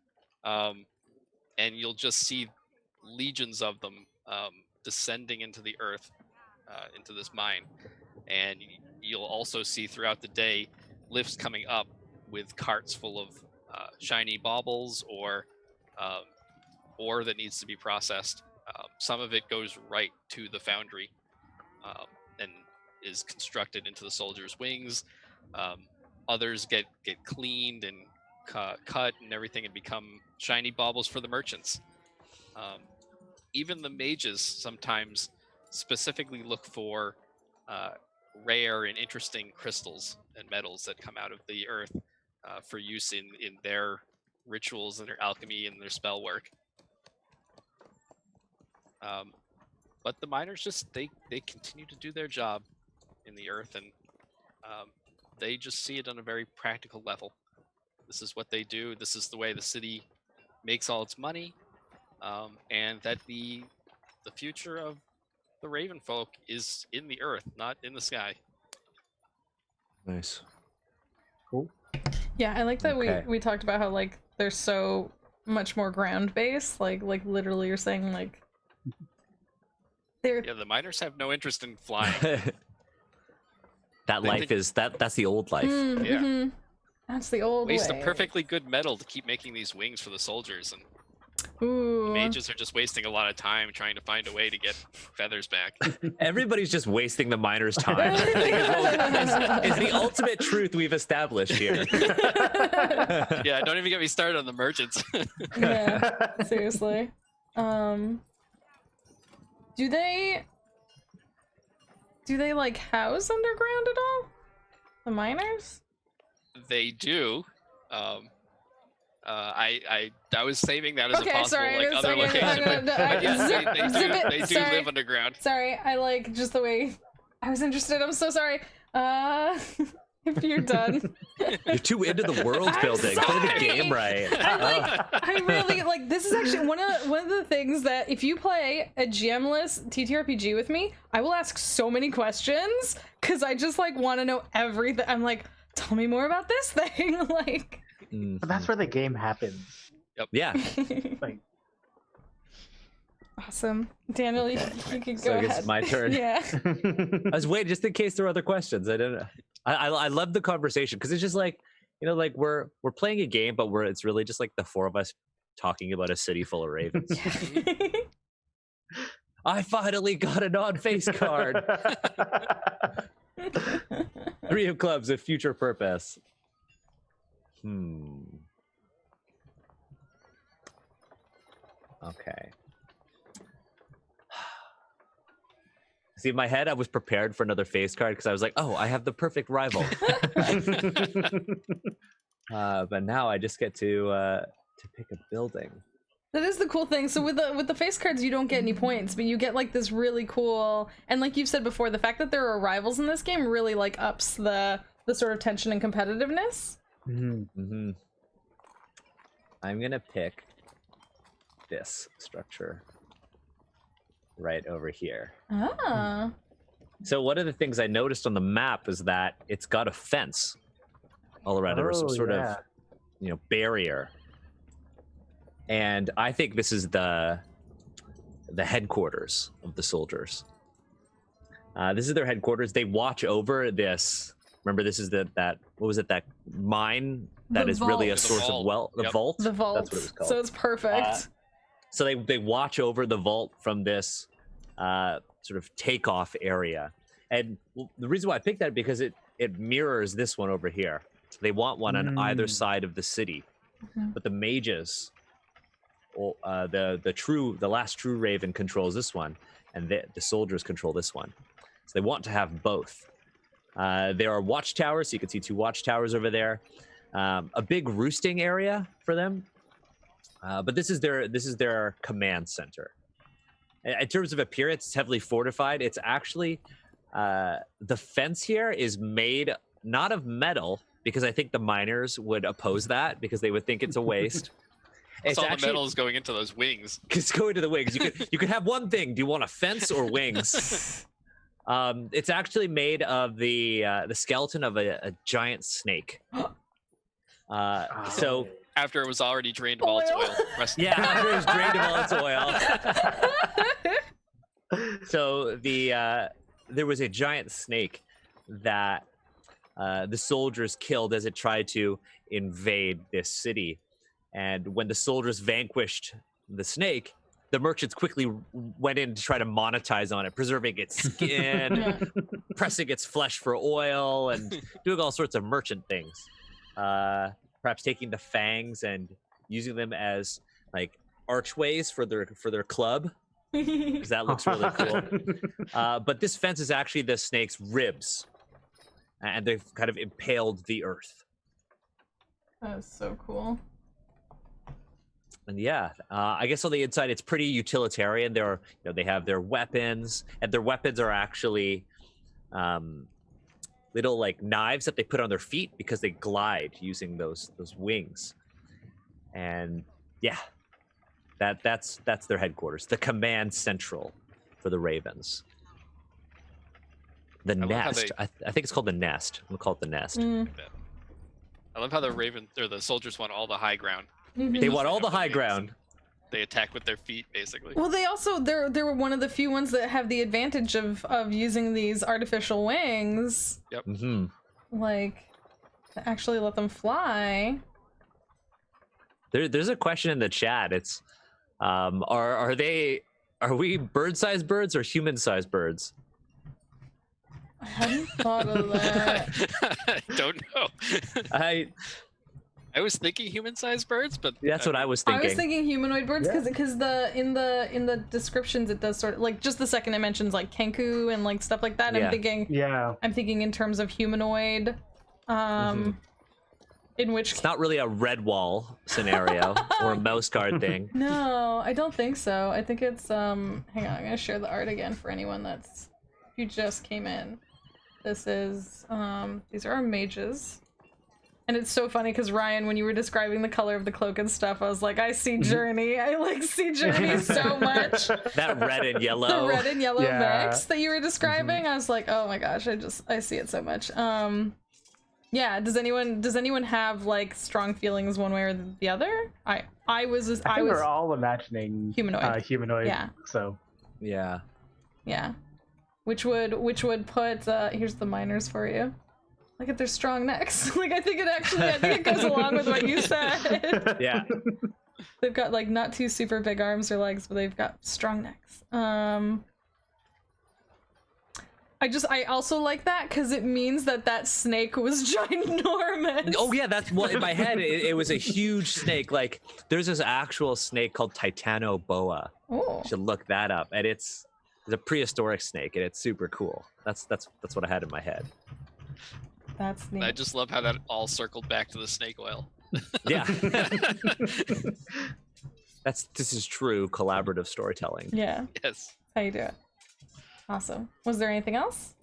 S2: and you'll just see legions of them descending into the earth, into this mine. And you'll also see throughout the day lifts coming up with carts full of shiny baubles or ore that needs to be processed. Some of it goes right to the foundry and is constructed into the soldiers' wings. Others get cleaned and cut and everything and become shiny baubles for the merchants. Even the mages sometimes specifically look for rare and interesting crystals and metals that come out of the earth for use in their rituals and their alchemy and their spell work. But the miners just they continue to do their job in the earth, and they just see it on a very practical level. This is what they do. This is the way the city makes all its money, and that the future of the Raven folk is in the earth, not in the sky.
S3: Nice.
S4: Cool.
S1: Yeah, I like that
S3: Okay.
S1: we talked about how like they're so much more ground based, like literally you're saying like they're
S2: Yeah, the miners have no interest in flying.
S3: That
S2: They
S3: life
S2: think-
S3: is that's the old life.
S2: Yeah.
S1: mhm. That's the old
S2: Waste
S1: way.
S2: a perfectly good metal to keep making these wings for the soldiers, and
S1: Ooh.
S2: mages are just wasting a lot of time trying to find a way to get feathers back.
S3: Everybody's just wasting the miners' time. It's the ultimate truth we've established here.
S2: Yeah, don't even get me started on the merchants.
S1: Yeah, seriously. Do they like house underground at all? The miners?
S2: They do. I was saving that as a
S1: Okay,
S2: possible
S1: sorry,
S2: like
S1: a
S2: other
S1: second.
S2: location. But yes, they do
S1: Sorry.
S2: live underground.
S1: Sorry, I like just the way I was interested. I'm so sorry. If you're done.
S3: You're too into the world
S1: I'm
S3: building. Play the
S1: sorry.
S3: game right.
S1: I really like this is actually one of the things that if you play a GM-less TTRPG with me, I will ask so many questions because I just like want to know everything. I'm like, tell me more about this thing. Like,
S4: But that's where the game happens.
S3: Yeah.
S4: Like,
S1: awesome, Daniel. You can go
S3: So I guess
S1: ahead.
S3: it's my turn.
S1: Yeah.
S3: I was waiting just in case there were other questions. I love the conversation because it's just like, you know, like we're playing a game, but it's really just like the four of us talking about a city full of ravens. I finally got a non-face card. 3 of clubs, a future purpose. Okay. See, in my head, I was prepared for another face card because I was like, oh, I have the perfect rival. But now I just get to pick a building.
S1: That is the cool thing. So with the face cards, you don't get any points, but you get like this really cool, and like you've said before, the fact that there are rivals in this game really like ups the sort of tension and competitiveness.
S3: I'm gonna pick this structure right over here.
S1: Ah.
S3: So one of the things I noticed on the map is that it's got a fence all around it, or some sort of, you know, barrier. And I think this is the headquarters of the soldiers. This is their headquarters. They watch over this. Remember, this is that what was it? That mine that is really a
S2: The
S3: source
S2: vault.
S3: of wealth. The
S2: Yep.
S3: vault.
S1: The vault.
S3: That's what it was called.
S1: So it's perfect.
S3: So they watch over the vault from this sort of takeoff area. And the reason why I picked that is because it mirrors this one over here. They want one on either side of the city. But the mages, the last true raven controls this one, and the soldiers control this one. So they want to have both. There are watchtowers, so you can see 2 watchtowers over there. A big roosting area for them. But this is their command center. In terms of appearance, it's heavily fortified. It's actually the fence here is made not of metal, because I think the miners would oppose that because they would think it's a waste.
S2: It's all the metal is going into those wings.
S3: It's going to the wings. You could have one thing. Do you want a fence or wings? It's actually made of the skeleton of a giant snake. So
S2: After it was already drained of all its oil.
S3: yeah, after it was drained of all its oil. So there was a giant snake that the soldiers killed as it tried to invade this city. And when the soldiers vanquished the snake, the merchants quickly went in to try to monetize on it, preserving its skin, pressing its flesh for oil, and doing all sorts of merchant things. Perhaps taking the fangs and using them as like archways for their club, because that looks really cool. But this fence is actually the snake's ribs, and they've kind of impaled the earth.
S1: That is so cool.
S3: And yeah, I guess on the inside it's pretty utilitarian. They have their weapons, and their weapons are actually little like knives that they put on their feet because they glide using those wings. And yeah, that's their headquarters, the command central for the Ravens. The nest. I think it's called the nest. I'm gonna call it the nest.
S2: I love how the soldiers want all the high ground.
S3: They want all the high ground.
S2: They attack with their feet, basically.
S1: Well, they also they were one of the few ones that have the advantage of using these artificial wings.
S2: Yep.
S1: Like, to actually let them fly.
S3: There's a question in the chat. It's are we bird-sized birds or human-sized birds?
S1: I hadn't thought of that.
S2: I don't know. I was thinking human-sized birds, but
S3: that's what I was thinking.
S1: I was thinking humanoid birds because in the descriptions it does sort of like just the second it mentions like kenku and like stuff like that.
S3: Yeah.
S1: I'm thinking in terms of humanoid. In which
S3: It's not really a red wall scenario or a mouse guard thing.
S1: No, I don't think so. I think it's hang on, I'm gonna share the art again for anyone who just came in. This is these are our mages. And it's so funny because Ryan, when you were describing the color of the cloak and stuff, I was like, I see Journey. I like see Journey so much.
S3: That red and yellow.
S1: The red and yellow
S4: Yeah.
S1: mix that you were describing, I was like, oh my gosh, I see it so much. Yeah, does anyone have like strong feelings one way or the other? I was
S4: we're all imagining
S1: humanoid.
S4: Humanoid.
S1: Yeah.
S4: So
S3: Yeah.
S1: Yeah. Which would put here's the miners for you. Look at their strong necks. Like I think it goes along with what you said.
S3: Yeah.
S1: They've got like not too super big arms or legs, but they've got strong necks. I also like that because it means that snake was ginormous.
S3: Oh yeah, that's well in my head. It was a huge snake. Like there's this actual snake called Titanoboa.
S1: Oh.
S3: You should look that up. And it's a prehistoric snake, and it's super cool. That's what I had in my head.
S1: That's neat.
S2: I just love how that all circled back to the snake oil.
S3: Yeah. This is true collaborative storytelling.
S1: Yeah.
S2: Yes.
S1: How you do it. Awesome. Was there anything else?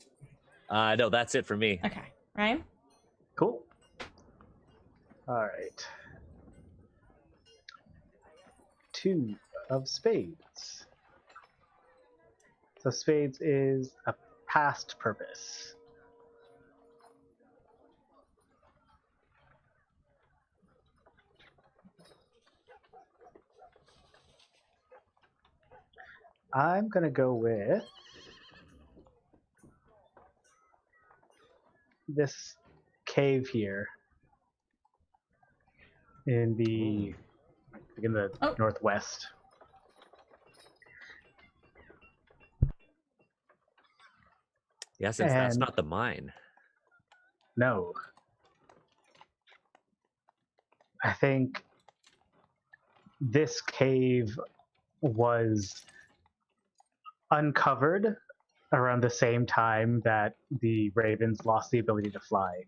S3: No, that's it for me.
S1: Okay. Ryan?
S4: cool. All right. 2 of spades. So spades is a past purpose. I'm gonna go with this cave here in the
S1: Oh.
S4: northwest.
S3: Yeah, since that's
S4: And-
S3: not the mine.
S4: No. I think this cave was uncovered around the same time that the ravens lost the ability to fly.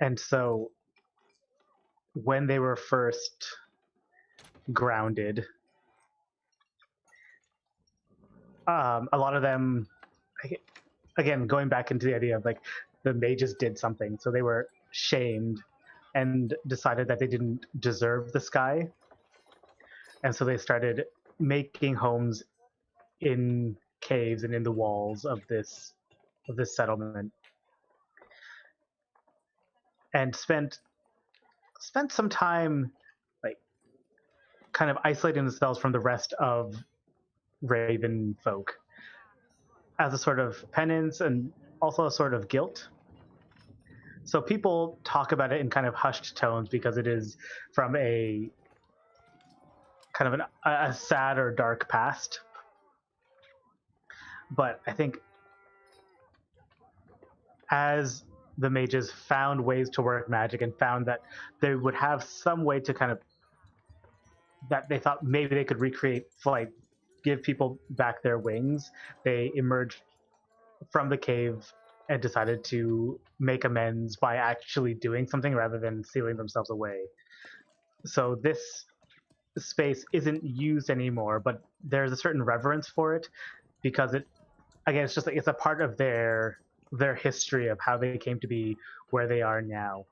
S4: And so when they were first grounded, a lot of them, again, going back into the idea of like the mages did something, so they were shamed and decided that they didn't deserve the sky, and so they started making homes in caves and in the walls of this settlement, and spent some time like kind of isolating themselves from the rest of Raven folk as a sort of penance and also a sort of guilt. So people talk about it in kind of hushed tones because it is from a kind of a sad or dark past. But I think as the mages found ways to work magic and found that they would have some way to kind of, that they thought maybe they could recreate flight, give people back their wings, they emerged from the cave and decided to make amends by actually doing something rather than sealing themselves away. So this space isn't used anymore, but there's a certain reverence for it because it, again, it's just like it's a part of their history of how they came to be where they are now.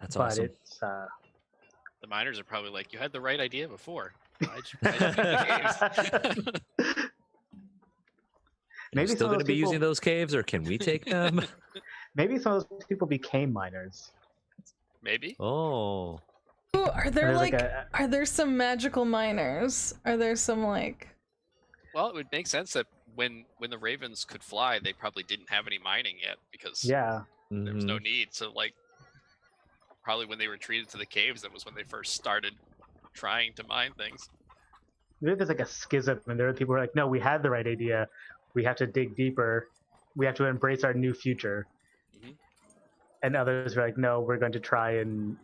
S3: That's
S4: But
S3: awesome.
S4: it's
S2: The miners are probably like, you had the right idea before. Why'd you pick the caves?"
S3: Maybe
S4: some
S3: still
S4: of
S3: going to
S4: those
S3: be
S4: people-
S3: using those caves, or can we take them?
S4: maybe some of those people became miners.
S2: Maybe.
S3: Oh,
S1: Ooh, are there
S4: There's
S1: like
S4: a-
S1: are there some magical miners? Are there some like
S2: Well, it would make sense that when the ravens could fly, they probably didn't have any mining yet because
S4: yeah.
S2: there was no
S3: Mhm.
S2: need. So like, probably when they retreated to the caves, that was when they first started trying to mine things.
S4: Maybe there's like a schism, and there are people who are like, no, we had the right idea. We have to dig deeper. We have to embrace our new future.
S2: Mhm.
S4: And others are like, no, we're going to try and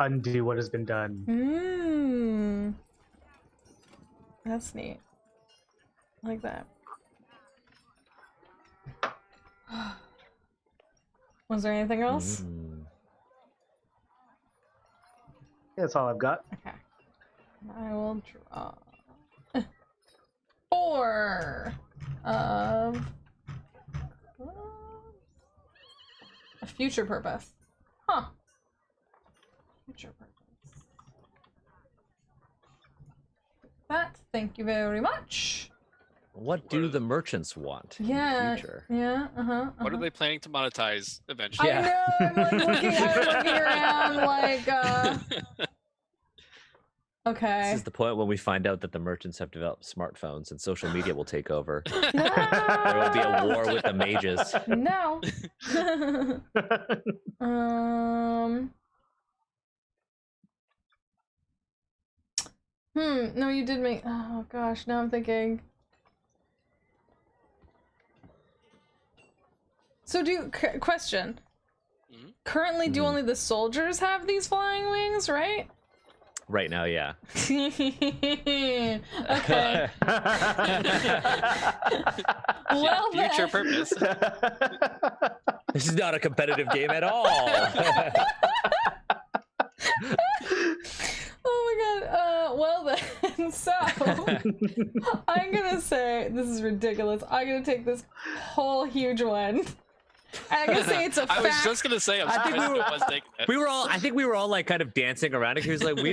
S4: undo what has been done.
S1: That's neat. I like that. Was there anything else?
S4: That's all I've got.
S1: Okay. I will draw 4 of a future purpose. Huh. Future purpose. That, thank you very much.
S3: What do the merchants want in the future?
S1: Yeah,
S2: What are they planning to monetize eventually?
S3: Yeah.
S1: I know, I'm like looking around like, okay.
S3: This is the point when we find out that the merchants have developed smartphones and social media will take over. There
S1: No!
S3: will be a war with the mages.
S1: No. No, you did make. Oh gosh, now I'm thinking. So question. Currently, do only the soldiers have these flying wings, right?
S3: Right now, yeah.
S1: Okay. Well,
S2: Future
S1: then.
S2: purpose.
S3: This is not a competitive game at all.
S1: Oh my god. Well then, so I'm gonna say this is ridiculous. I'm gonna take this whole huge one. I'm gonna say it's a fact.
S2: I was just gonna say, I'm surprised no one's taking it.
S3: I think we were all like kind of dancing around it. He was like, who's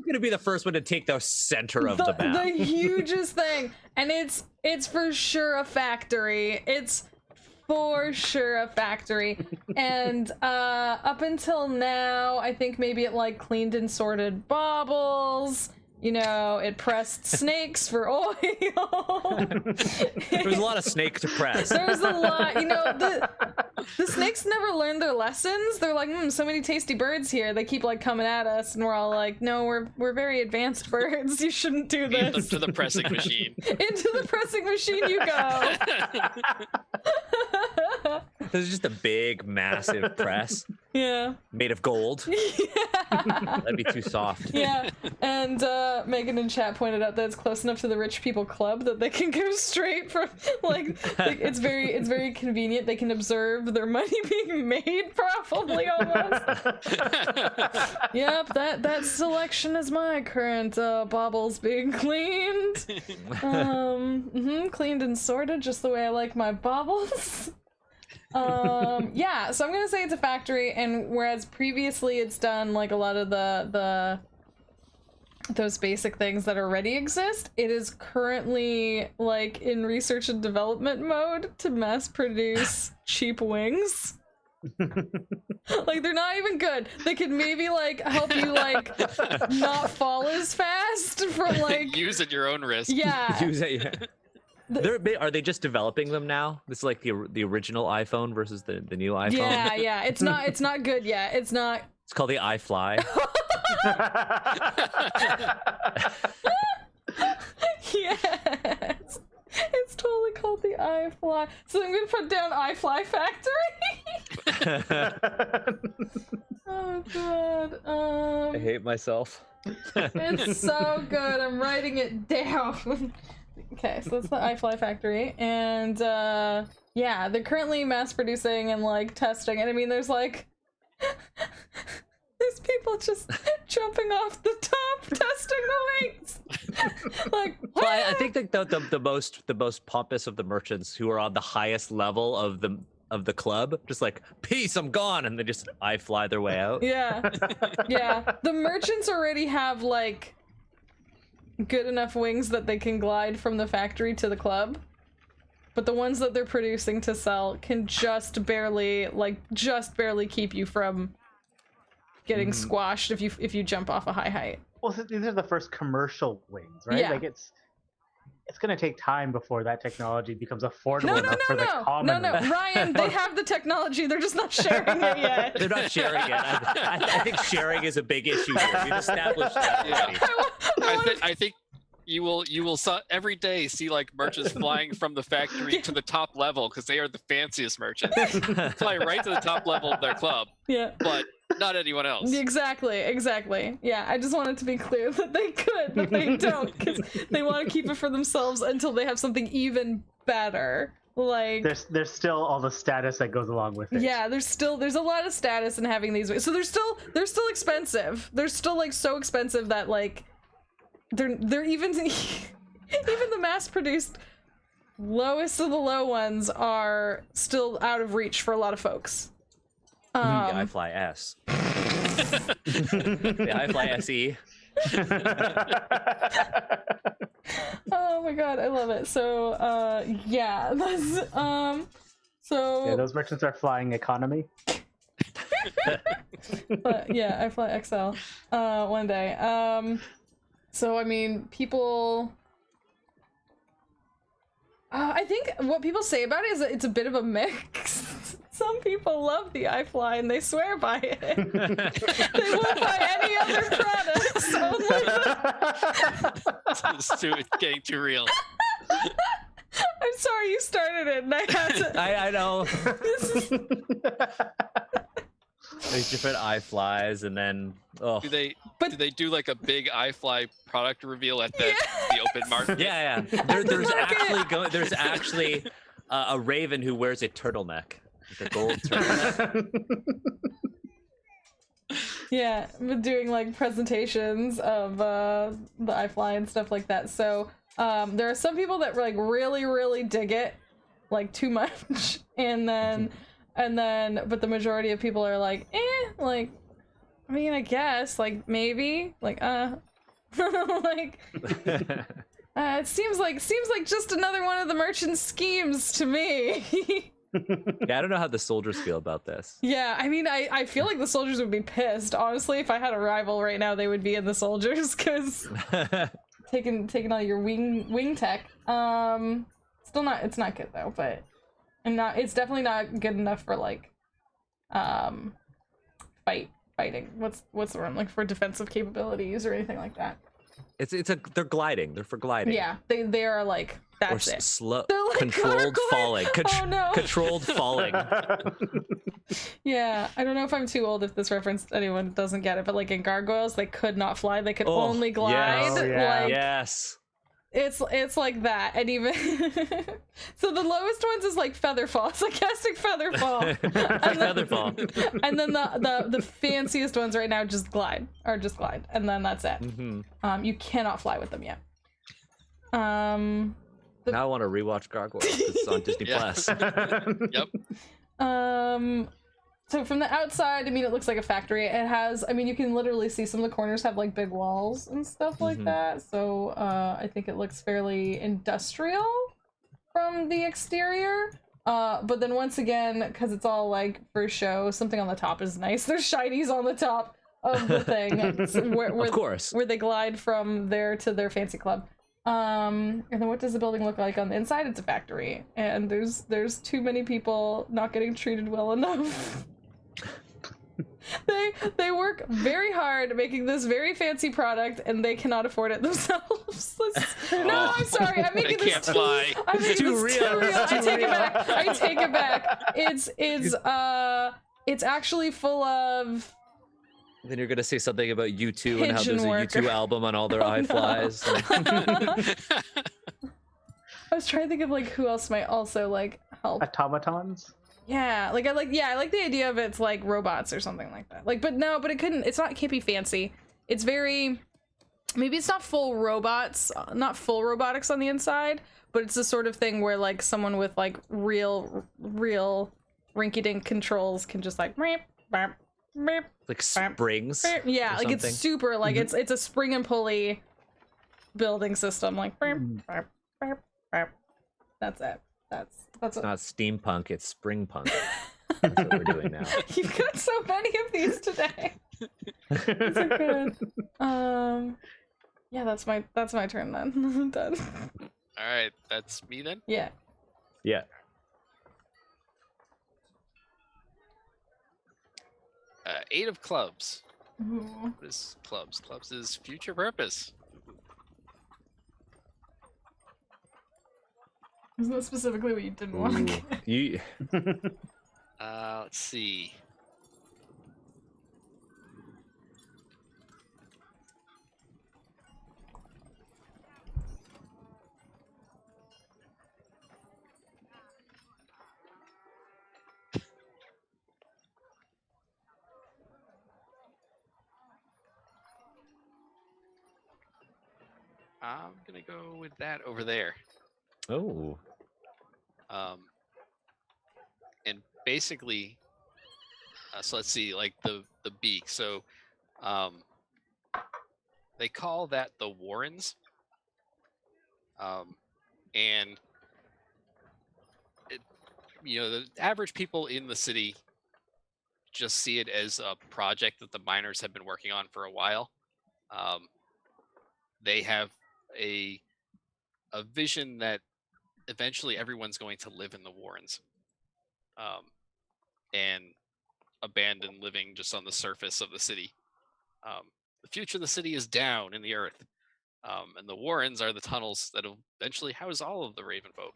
S3: gonna be the first one to take the center of the map?
S1: The hugest thing. And it's for sure a factory. It's for sure a factory. And up until now, I think maybe it like cleaned and sorted baubles. You know, it pressed snakes for oil.
S3: There was a lot of snake to press.
S1: There was a lot, you know, the snakes never learned their lessons. They're like, so many tasty birds here. They keep like coming at us, and we're all like, no, we're very advanced birds. You shouldn't do
S2: Leave them
S1: this.
S2: to the pressing machine.
S1: Into the pressing machine you go.
S3: There's just a big, massive press
S1: Yeah.
S3: made of gold.
S1: Yeah.
S3: That'd be too soft.
S1: Yeah. And Megan in chat pointed out that it's close enough to the rich people club that they can go straight from like it's very convenient. They can observe their money being made probably almost. Yep, that selection is my current baubles being cleaned. Cleaned and sorted just the way I like my baubles. Yeah, so I'm gonna say it's a factory, and whereas previously it's done like a lot of those basic things that already exist, it is currently like in research and development mode to mass produce cheap wings. Like they're not even good. They could maybe like help you like not fall as fast from like
S2: Use at your own risk.
S1: yeah.
S3: Use it, yeah. Are they just developing them now? This is like the original iPhone versus the new iPhone.
S1: Yeah. It's not good yet. It's not.
S3: It's called the iFly.
S1: Yes. It's totally called the iFly. So I'm gonna put down iFly Factory. Oh god.
S3: I hate myself.
S1: It's so good. I'm writing it down. Okay, so that's the iFly Factory, and yeah, they're currently mass producing and like testing. And I mean, there's like there's people just jumping off the top testing the wings. Like,
S3: Well, I think that the most pompous of the merchants who are on the highest level of the club, just like, peace, I'm gone, and they just fly their way out.
S1: yeah, yeah. The merchants already have like good enough wings that they can glide from the factory to the club, but the ones that they're producing to sell can just barely keep you from getting squashed if you jump off a high height.
S4: Well, these are the first commercial wings, right?
S1: Yeah.
S4: Like it's going to take time before that technology becomes affordable enough for the
S1: No,
S4: common.
S1: Ryan, they have the technology. They're just not sharing it yet.
S3: They're not sharing it. I think sharing is a big issue here. We've established that already.
S2: I think you will every day see like merchants flying from the factory to the top level because they are the fanciest merchants. Fly right to the top level of their club.
S1: Yeah.
S2: But not anyone else.
S1: Exactly. Yeah, I just wanted to be clear that they could, but they don't, because they want to keep it for themselves until they have something even better. Like,
S4: there's still all the status that goes along with it.
S1: yeah, there's a lot of status in having these. So they're still expensive. They're still like so expensive that like they're even even the mass-produced lowest of the low ones are still out of reach for a lot of folks.
S3: The iFly S. The iFly SE.
S1: Oh my god, I love it. So yeah, that's so
S4: Yeah, those merchants are flying economy.
S1: but yeah, I fly XL one day. So I mean, people I think what people say about it is that it's a bit of a mix. Some people love the iFly and they swear by it. They won't buy any other products. Only
S2: It's getting too real.
S1: I'm sorry you started it and I had to.
S3: I know.
S1: This is...
S3: There's different iFlies, and then
S2: Do they do like a big iFly product reveal at the open market?
S3: yeah. There's actually a raven who wears a turtleneck, like a gold turtleneck.
S1: Yeah, but doing like presentations of the iFly and stuff like that. So there are some people that like really dig it, like too much, and then but the majority of people are like, like, I mean, I guess, like, maybe, like, like, it seems like just another one of the merchant's schemes to me.
S3: Yeah, I don't know how the soldiers feel about this.
S1: Yeah, I mean, I feel like the soldiers would be pissed. Honestly, if I had a rival right now, they would be in the soldiers, because taking all your wing tech. Still not, it's not good though, but it's definitely not good enough for like fighting. What's the word, like, for defensive capabilities or anything like that.
S3: They're gliding. They're for gliding.
S1: Yeah, they are like, that's it.
S3: Slow,
S1: They're like
S3: controlled falling.
S1: Oh no.
S3: Controlled falling.
S1: Yeah, I don't know if I'm too old if this reference anyone doesn't get it, but like in gargoyles, they could not fly. They could only glide.
S3: Yes.
S4: Oh, yeah.
S1: Like,
S3: Yes.
S1: it's like that, and even so the lowest ones is like featherfall, sarcastic featherfall,
S3: Featherfall.
S1: and then the fanciest ones right now just glide, and then that's it.
S3: Mm-hmm.
S1: You cannot fly with them yet.
S3: Now I want to rewatch Gargoyles. It's on Disney Plus.
S2: Yep.
S1: So from the outside, I mean, it looks like a factory. It has, I mean, you can literally see some of the corners have like big walls and stuff like that. So I think it looks fairly industrial from the exterior. But then once again, because it's all like for show, something on the top is nice. There's shinies on the top of the thing. Of
S3: course.
S1: Where they glide from there to their fancy club. And then what does the building look like on the inside? It's a factory, and there's too many people not getting treated well enough. They work very hard making this very fancy product, and they cannot afford it themselves. No, I'm sorry. I'm making this too real. I take it back. It's actually full of.
S3: Then you're gonna say something about U2 and how there's a
S1: worker.
S3: U2 album on all their iFlies.
S1: I was trying to think of like who else might also like help.
S4: Automatons?
S1: Yeah, I like the idea of it's like robots or something like that. Like, but it can't be fancy. It's very, maybe it's not full robots, not full robotics on the inside, but it's the sort of thing where like someone with like real rinky-dink controls can just like meep, meep, meep,
S3: like springs.
S1: yeah, like it's super like it's a spring and pulley building system, like that's it. That's
S3: not steampunk, it's spring punk. That's what we're doing now.
S1: You've got so many of these today. These are good. Yeah, that's my turn then. I'm done.
S2: All right, that's me then.
S1: Yeah.
S3: Yeah.
S2: Eight of clubs.
S1: Ooh.
S2: What is clubs? Clubs is future purpose.
S1: Isn't that specifically what you didn't want to get?
S2: Let's see. I'm gonna go with that over there.
S3: Oh.
S2: And basically, so let's see, like the Beak. So, they call that the Warrens. And the average people in the city just see it as a project that the miners have been working on for a while. They have a vision that eventually everyone's going to live in the Warrens, and abandon living just on the surface of the city. The future of the city is down in the earth, and the Warrens are the tunnels that will eventually house all of the Raven folk.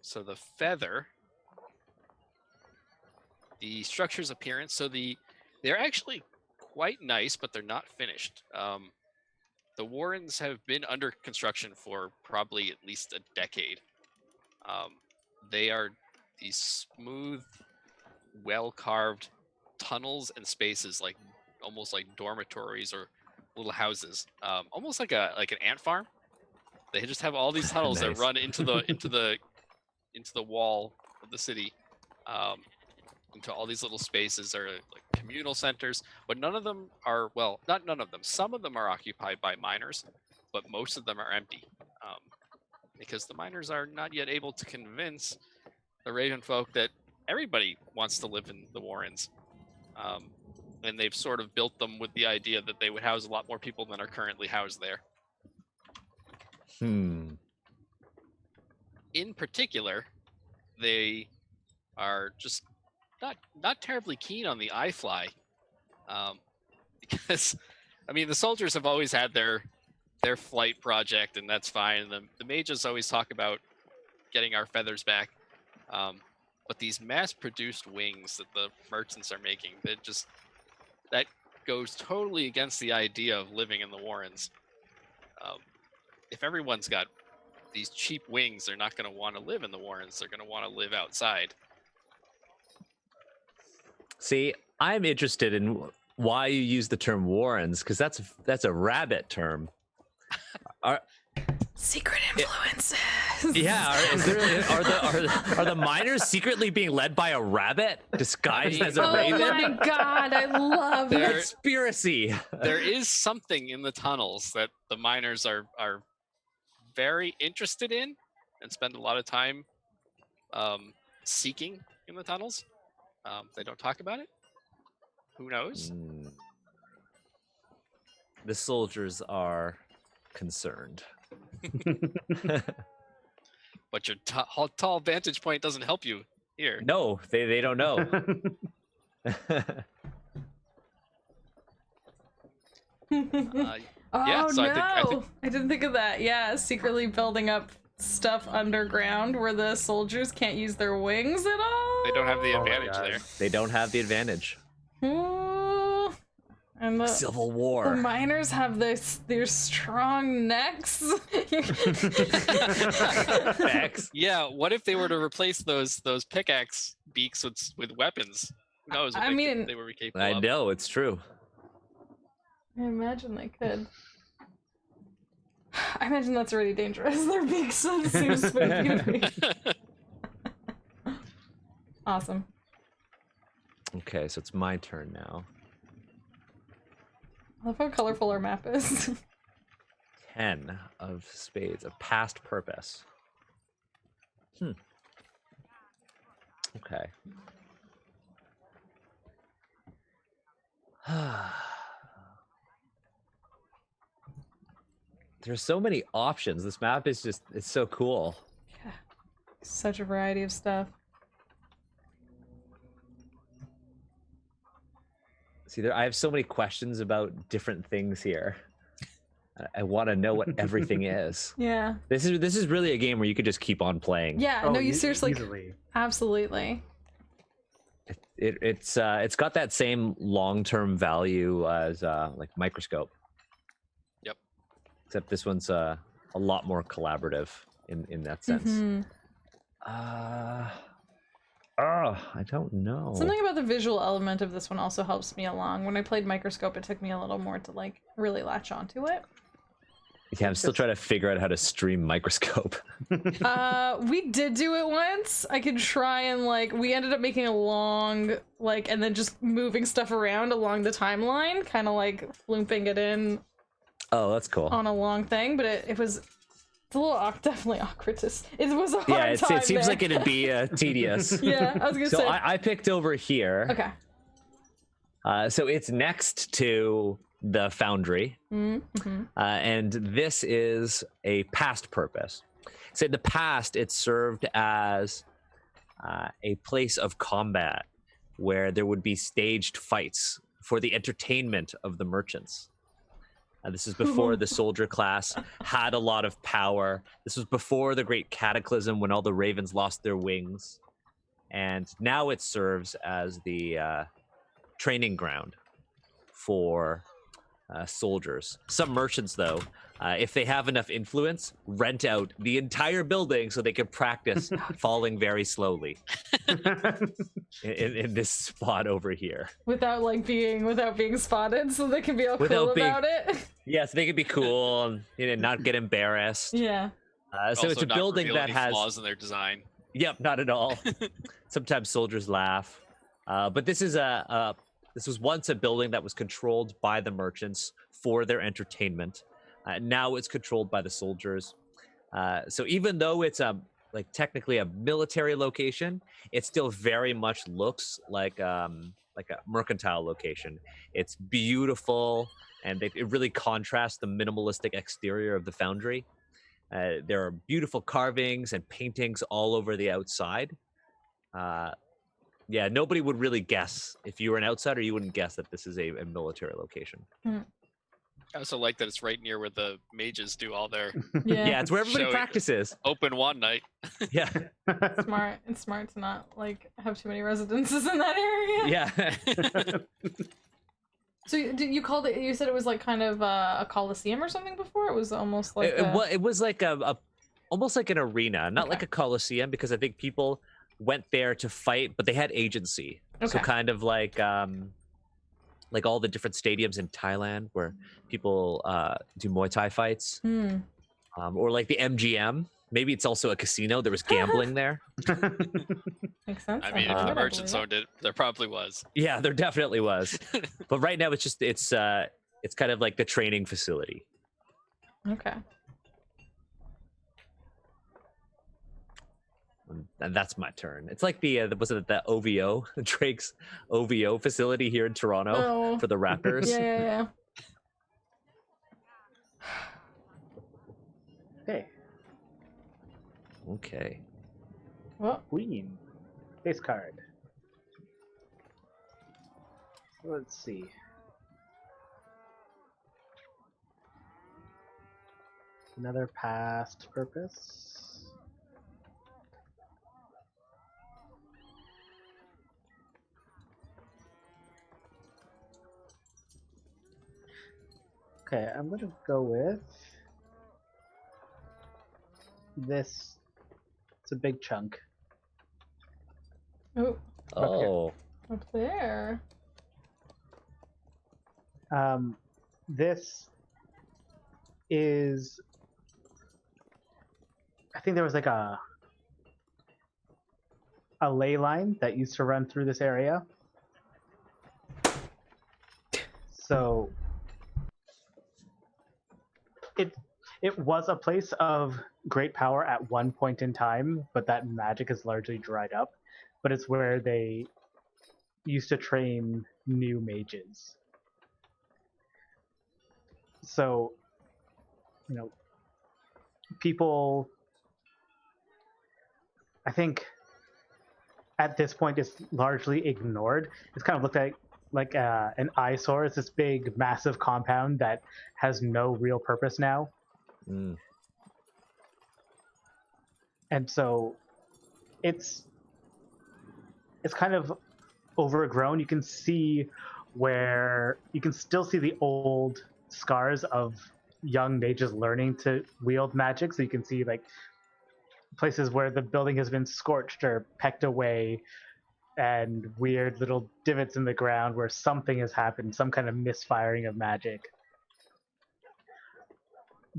S2: So the feather, the structure's appearance. So they're actually quite nice, but they're not finished. The Warrens have been under construction for probably at least a decade. They are these smooth, well-carved tunnels and spaces, like almost like dormitories or little houses, almost like an ant farm. They just have all these tunnels that
S3: Nice.
S2: run into the wall of the city, into all these little spaces are like communal centers, but none of them are, well, not none of them. Some of them are occupied by miners, but most of them are empty, because the miners are not yet able to convince the Raven folk that everybody wants to live in the Warrens. And they've sort of built them with the idea that they would house a lot more people than are currently housed there. In particular, they are just not terribly keen on the iFly, because, I mean, the soldiers have always had their flight project, and that's fine. The mages always talk about getting our feathers back, but these mass-produced wings that the merchants are making, that goes totally against the idea of living in the Warrens. If everyone's got these cheap wings, they're not going to want to live in the Warrens. They're going to want to live outside.
S3: See, I'm interested in why you use the term Warrens, because that's a rabbit term.
S1: Secret influences.
S3: Yeah, are the miners secretly being led by a rabbit disguised as a
S1: Oh
S3: raven?
S1: my god, I love it.
S3: Conspiracy.
S2: There is something in the tunnels that the miners are very interested in and spend a lot of time seeking in the tunnels. They don't talk about it. Who knows?
S3: The soldiers are concerned.
S2: But your tall vantage point doesn't help you here.
S3: No, they don't know.
S2: Yeah, so
S1: I
S2: think
S1: didn't think of that. Yeah, secretly building up stuff underground where the soldiers can't use their wings at all.
S2: they don't have the
S4: Oh my
S2: advantage
S4: God.
S2: there.
S3: They don't have the advantage.
S1: Ooh. And the
S3: Civil War.
S1: miners have their strong necks.
S3: Facts.
S2: Yeah, what if they were to replace those pickaxe beaks with weapons? Who knows what
S1: I mean,
S2: they were capable
S3: I
S2: of.
S3: know, it's true.
S1: I imagine they could. I imagine that's already dangerous. Their beaks seem spooky to me. Awesome.
S3: Okay, so it's my turn now.
S1: I love how colorful our map is.
S3: 10 of spades, a past purpose. Okay. There's so many options. This map is it's so cool.
S1: Yeah. Such a variety of stuff.
S3: See, I have so many questions about different things here. I want to know what everything is.
S1: Yeah.
S3: This is really a game where you could just keep on playing.
S1: Yeah, no, you seriously
S4: Easily.
S1: absolutely.
S3: It's got that same long-term value as like Microscope.
S2: Yep.
S3: Except this one's a lot more collaborative in that sense.
S1: Mhm.
S3: I don't know.
S1: Something about the visual element of this one also helps me along. When I played Microscope, it took me a little more to like really latch onto it.
S3: Yeah, I'm still trying to figure out how to stream Microscope.
S1: We did do it once. I could try and like we ended up making a long like and then just moving stuff around along the timeline, kind of like flooping it in
S3: Oh, that's cool.
S1: on a long thing, but it's a little definitely awkward to it was a hard
S3: Yeah,
S1: time
S3: it seems
S1: there.
S3: like it'd be tedious.
S1: Yeah, I was gonna
S3: So
S1: say
S3: I picked over here.
S1: okay.
S3: So it's next to the foundry, and this is a past purpose. So in the past, it served as a place of combat where there would be staged fights for the entertainment of the merchants. This is before the soldier class had a lot of power. This was before the Great Cataclysm when all the ravens lost their wings. And now it serves as the training ground for soldiers. Some merchants, though, if they have enough influence, rent out the entire building so they can practice falling very slowly in this spot over here.
S1: Without being spotted, so they can be all cool about it.
S3: Yeah, so they can be cool and not get embarrassed.
S1: Yeah.
S3: So it's a
S2: not
S3: building
S2: reveal
S3: that
S2: any
S3: has
S2: flaws in their design.
S3: Yep, not at all. Sometimes soldiers laugh, but this was once a building that was controlled by the merchants for their entertainment. Now it's controlled by the soldiers. So even though it's technically a military location, it still very much looks like a mercantile location. It's beautiful, and it really contrasts the minimalistic exterior of the foundry. There are beautiful carvings and paintings all over the outside. Yeah, nobody would really guess. If you were an outsider, you wouldn't guess that this is a military location.
S2: I also like that it's right near where the mages do all their
S3: Yeah, it's where everybody
S2: Showing-
S3: practices.
S2: open one night.
S3: Yeah,
S1: It's smart to not like have too many residences in that area.
S3: yeah.
S1: So you called it? You said it was like kind of a coliseum or something before. It was almost like
S3: It was like almost like an arena, not like a coliseum, because I think people went there to fight, but they had agency. So
S1: Okay.
S3: kind of like all the different stadiums in Thailand where people do Muay Thai fights, or like the MGM. Maybe it's also a casino. There was gambling there.
S1: Makes sense.
S2: I mean, if the merchants owned it, there probably was.
S3: Yeah, there definitely was. But right now, it's kind of like the training facility.
S1: Okay.
S3: And that's my turn. It's like the OVO, Drake's OVO facility here in Toronto for the Raptors.
S1: Yeah.
S4: Okay.
S3: Okay.
S1: Well,
S4: Queen. Base card. Let's see. Another past purpose. Okay, I'm gonna go with this. It's a big chunk.
S1: oh,
S3: Oh.
S1: up there.
S4: This is. I think there was like a ley line that used to run through this area. So it was a place of great power at one point in time, but that magic is largely dried up. But it's where they used to train new mages. So, people, I think, at this point is largely ignored. It's kind of looked at like an eyesore. It's this big, massive compound that has no real purpose now.
S3: Mm.
S4: And so it's kind of overgrown. You can see where you can still see the old scars of young mages learning to wield magic. So you can see like places where the building has been scorched or pecked away, and weird little divots in the ground where something has happened, some kind of misfiring of magic.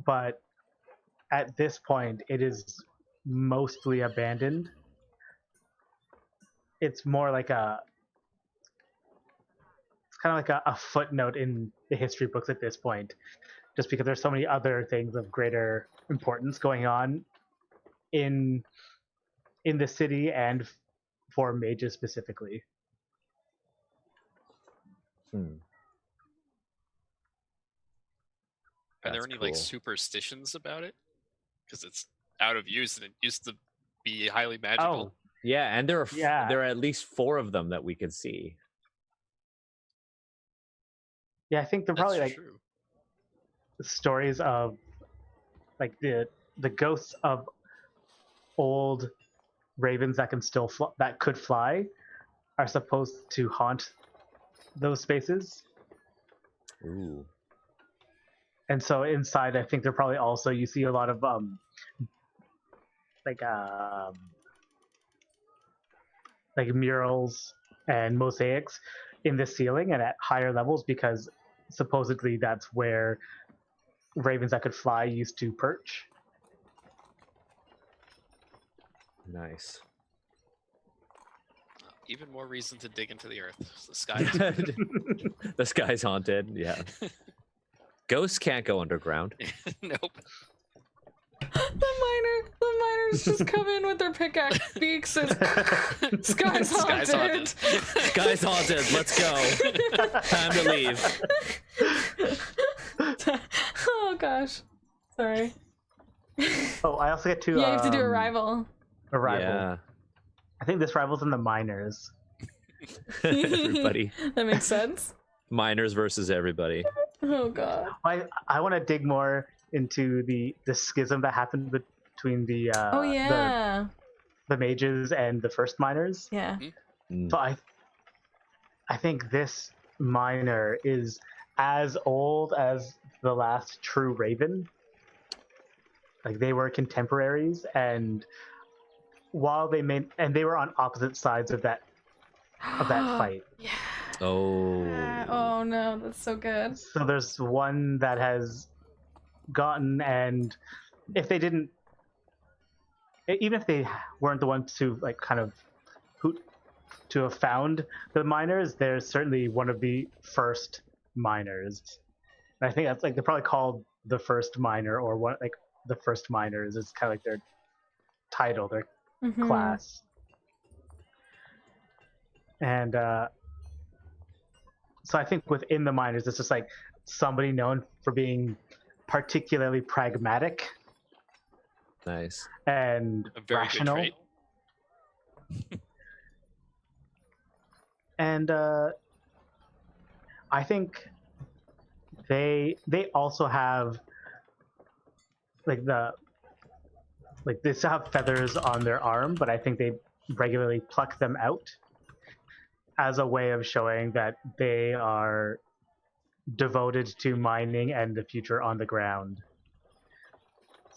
S4: But at this point, it is mostly abandoned. It's more like it's kind of like a footnote in the history books at this point, just because there's so many other things of greater importance going on in the city and for mages specifically.
S3: Hmm.
S2: Are there
S3: That's
S2: any like
S3: cool.
S2: superstitions about it? Because it's out of use and it used to be highly magical.
S4: Oh,
S3: Yeah, and there are
S4: Yeah.
S3: there are at least 4 of them that we could see.
S4: yeah, I think they're
S2: That's
S4: probably like
S2: true.
S4: stories of like the ghosts of old ravens that can still that could fly are supposed to haunt those spaces.
S3: Ooh.
S4: And so inside, I think they're probably also, you see a lot of like murals and mosaics in the ceiling and at higher levels, because supposedly that's where ravens that could fly used to perch.
S3: Nice.
S2: Even more reason to dig into the earth. The sky is
S3: The sky's haunted. Yeah. Ghosts can't go underground.
S2: nope.
S1: The miners just come in with their pickaxe beaks and sky's haunted.
S2: Sky's haunted.
S3: Sky's haunted. Let's go. Time to leave.
S1: Oh gosh, sorry.
S4: Oh, I also get to
S1: Yeah, you have to do a rival.
S3: Yeah.
S4: I think this rival's in the miners.
S3: Everybody.
S1: That makes sense.
S3: Miners versus everybody.
S1: Oh god.
S4: I want to dig more into the schism that happened between the
S1: Oh yeah.
S4: the mages and the first miners.
S1: Yeah.
S3: Mm.
S4: So I think this miner is as old as the last true raven. Like, they were contemporaries, and while they were on opposite sides of that fight.
S1: Yeah.
S3: Oh.
S1: Oh no, that's so good.
S4: So there's one that has gotten, and if they didn't, even if they weren't the ones to like kind of to have found the miners, there's certainly one of the first miners. And I think that's like, they're probably called the first miner, or what, like the first miners is kind of like their title, their
S1: Mhm.
S4: class. And so I think within the miners, it's just like somebody known for being particularly pragmatic
S3: Nice.
S4: and
S2: A very
S4: rational.
S2: good trait.
S4: And I think they also have they still have feathers on their arm, but I think they regularly pluck them out as a way of showing that they are devoted to mining and the future on the ground.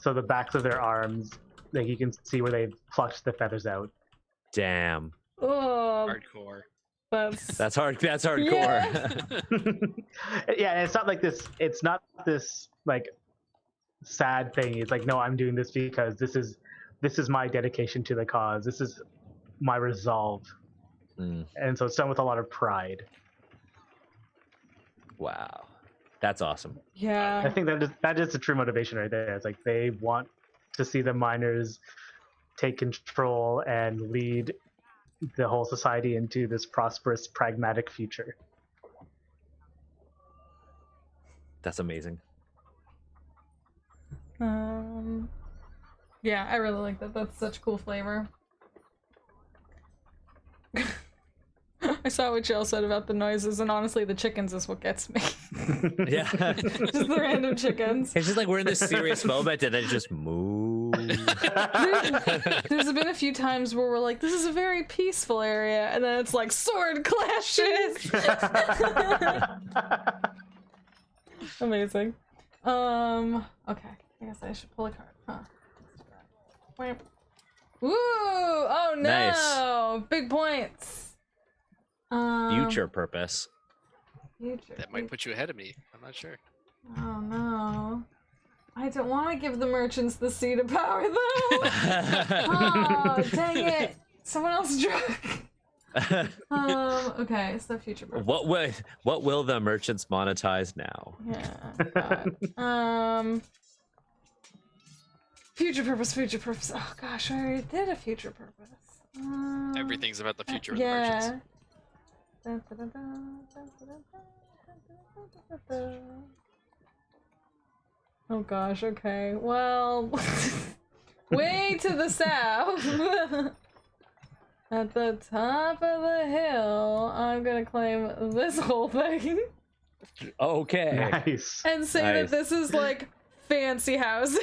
S4: So the backs of their arms, like, you can see where they've plucked the feathers out.
S3: Damn.
S1: Oh,
S2: Hardcore.
S1: that's
S3: That's hardcore.
S4: Yeah, and it's not like this. It's not this like sad thing. It's like, no, I'm doing this because this is my dedication to the cause. This is my resolve,
S3: Mm,
S4: and so it's done with a lot of pride.
S3: wow. That's awesome.
S1: yeah.
S4: I think that is the true motivation right there. It's like they want to see the miners take control and lead the whole society into this prosperous, pragmatic future.
S3: That's amazing.
S1: Yeah, I really like that. That's such cool flavor. I saw what y'all said about the noises, and honestly, the chickens is what gets me.
S3: Yeah.
S1: Just the random chickens.
S3: It's just like we're in this serious moment and then it just move.
S1: There's been a few times where we're like, this is a very peaceful area, and then it's like sword clashes. Amazing. Okay. I guess I should pull a card, huh? Wham. Ooh! Oh no!
S3: Nice.
S1: Big points.
S3: Future purpose.
S1: Future.
S2: That might put you ahead of me. I'm not sure.
S1: Oh no. I don't want to give the merchants the seat of power though. Oh, dang it. Someone else drunk. Okay, so future purpose.
S3: What will the merchants monetize now?
S1: Yeah. God. Future purpose, future purpose. Oh gosh, I already did a future purpose.
S2: Everything's about the future of the
S1: Yeah.
S2: merchants.
S1: Oh gosh, okay. Well, way to the south. At the top of the hill, I'm gonna claim this whole thing
S3: Okay.
S4: Nice.
S1: and say
S3: Nice.
S1: that this is like fancy houses.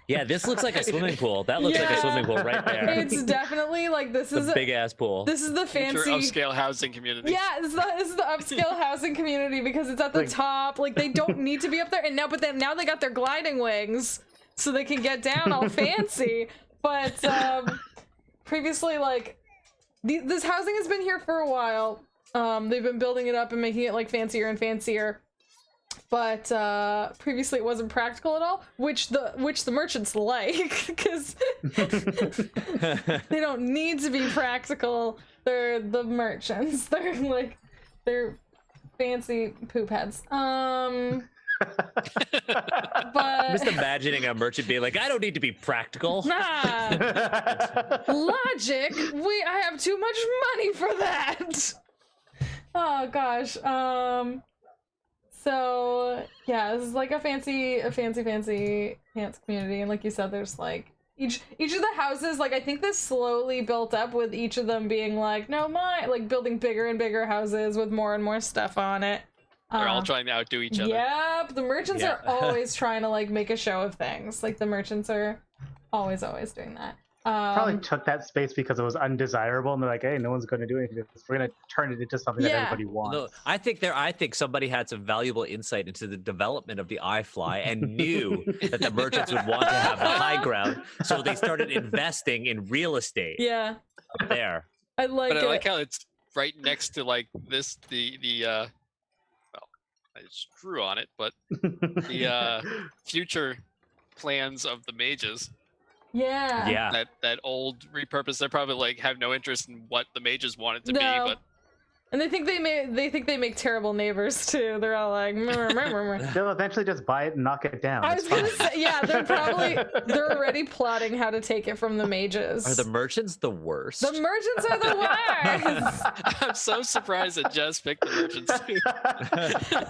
S3: Yeah, this looks like a swimming pool. That looks like a
S1: Yeah.
S3: swimming pool right there.
S1: It's definitely like this is
S3: a big ass pool.
S1: this is the
S2: Future
S1: fancy
S2: upscale housing community.
S1: Yeah, this is the upscale housing community because it's at the
S4: Like-
S1: top. Like they don't need to be up there, and now now they got their gliding wings, so they can get down all fancy. But previously, like this housing has been here for a while. They've been building it up and making it like fancier and fancier. But previously it wasn't practical at all, which the merchants like because they don't need to be practical. They're the merchants. They're fancy poop heads.
S3: I'm just
S1: But
S3: imagining a merchant being like, I don't need to be practical.
S1: logic. I have too much money for that. Oh gosh. So yeah, this is like a fancy pants community, and like you said, there's like each of the houses. Like I think this slowly built up with each of them being like, no, like building bigger and bigger houses with more and more stuff on it.
S2: They're all trying to outdo each other.
S1: Yep, the merchants
S3: Yeah.
S1: are always trying to like make a show of things. Like the merchants are always doing that.
S4: Probably took that space because it was undesirable, and they're like, "Hey, no one's going to do anything with this. We're going to turn it into something that
S1: Yeah.
S4: everybody wants."
S3: No, I think somebody had some valuable insight into the development of the iFly and knew that the merchants would want to have the high ground, so they started investing in real estate
S1: Yeah,
S3: up there.
S1: I like
S2: But
S1: it.
S2: I like how it's right next to like this well, I just drew on it, but the future plans of the mages.
S1: Yeah.
S3: Yeah.
S2: That old repurpose. They probably like have no interest in what the mages want it to
S1: No.
S2: be, but
S1: And they think they make terrible neighbors too. They're all like, "Mrr, mrr, mrr, mrr."
S4: They'll eventually just buy it and knock it down.
S1: I
S4: It's
S1: was gonna
S4: fine.
S1: say, yeah, they're already plotting how to take it from the mages.
S3: Are the merchants the worst?
S1: The merchants are the worst.
S2: I'm so surprised that Jess picked the merchants.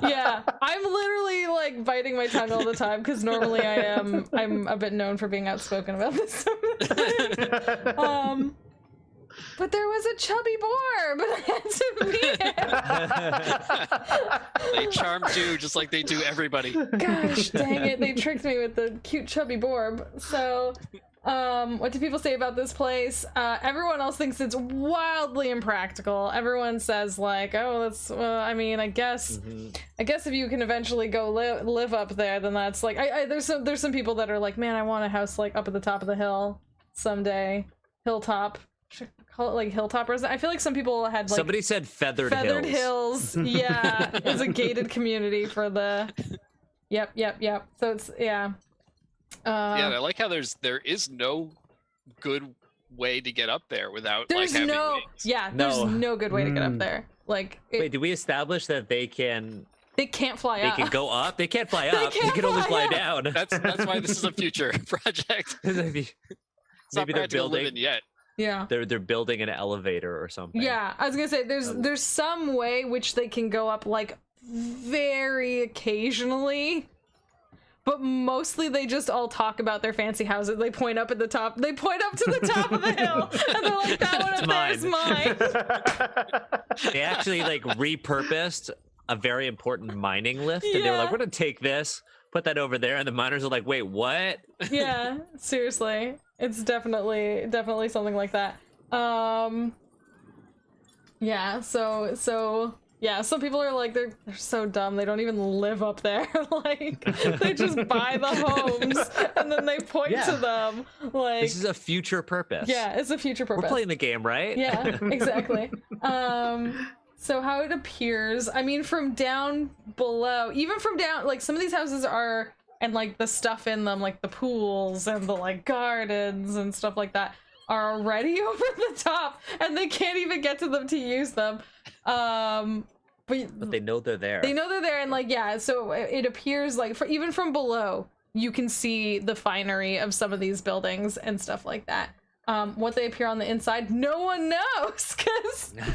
S1: Yeah, I'm literally like biting my tongue all the time because normally I'm a bit known for being outspoken about this. But there was a chubby boar, but I had to be it.
S2: They charmed you just like they do everybody.
S1: Gosh dang it, they tricked me with the cute chubby borb. So, what do people say about this place? Everyone else thinks it's wildly impractical. Everyone says like, oh, that's, I mean, I guess if you can eventually go live up there, then that's like, there's some people that are like, man, I want a house like up at the top of the hill someday. Hilltop. Should I call it like hilltoppers? I feel like some people had like
S3: Somebody said feathered
S1: hills. Yeah, it's a gated community for the. Yep. So it's yeah.
S2: Yeah, I like how there is no good way to get up there without like
S1: There's
S2: having
S1: no
S2: wings.
S1: there's
S3: No.
S1: no good way to get up
S4: Mm.
S1: there. Like
S3: Wait, did we establish that they can
S1: can't fly up.
S3: can go up? They can't fly up. They
S1: can't
S3: can only
S1: fly
S3: fly
S1: up.
S3: down.
S2: That's why this is a future project.
S3: maybe
S2: It's not
S3: they're
S2: practical living
S3: building
S2: yet.
S1: Yeah.
S3: they're building an elevator or something.
S1: Yeah, I was gonna say there's some way which they can go up like very occasionally, but mostly they just all talk about their fancy houses. They point up at the top. They point up to the top of the hill, and they're like, "That one up there is mine."
S3: They actually like repurposed a very important mining lift, and they were
S1: Yeah.
S3: like, "We're gonna take this, put that over there," and the miners are like, "Wait, what?"
S1: Yeah, seriously, it's definitely something like that. Yeah, so Yeah, some people are like, they're so dumb, they don't even live up there. Like, they just buy the homes and then they point to them. Like,
S3: This is a future purpose.
S1: yeah, it's a future purpose.
S3: We're playing the game, right?
S1: Yeah, exactly. So how it appears, I mean, from down below, even from down, like, some of these houses are, and like the stuff in them, like the pools and the like gardens and stuff like that, are already over the top, and they can't even get to them to use them.
S3: But they know they're there.
S1: They know they're there, and like, yeah, so it appears like, even from below, you can see the finery of some of these buildings and stuff like that. What they appear on the inside, no one knows, because they're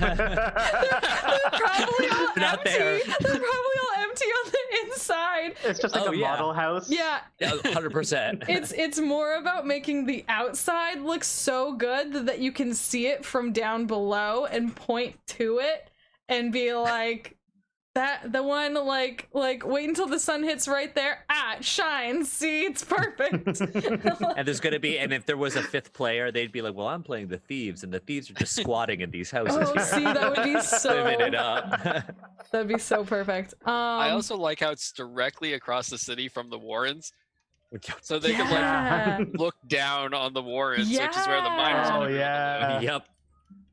S1: probably all
S3: Not
S1: empty.
S3: there.
S1: They're probably all empty on the inside.
S4: It's just like
S3: Oh,
S4: a
S3: yeah.
S4: model house.
S1: Yeah,
S3: Yeah, 100%.
S1: it's more about making the outside look so good that you can see it from down below and point to it and be like, that the one, like wait until the sun hits right there. It shines. See, it's perfect.
S3: And there's gonna be, and if there was a fifth player, they'd be like, "Well, I'm playing the thieves, and the thieves are just squatting in these houses
S1: Oh,
S3: here,
S1: see, that would be so.
S3: living it up."
S1: That'd be so perfect.
S2: I also like how it's directly across the city from the Warrens, so they can
S1: yeah,
S2: like look down on the Warrens, which is where the miners.
S4: Oh,
S2: wanna be able to
S4: yeah.
S2: live.
S3: Yep.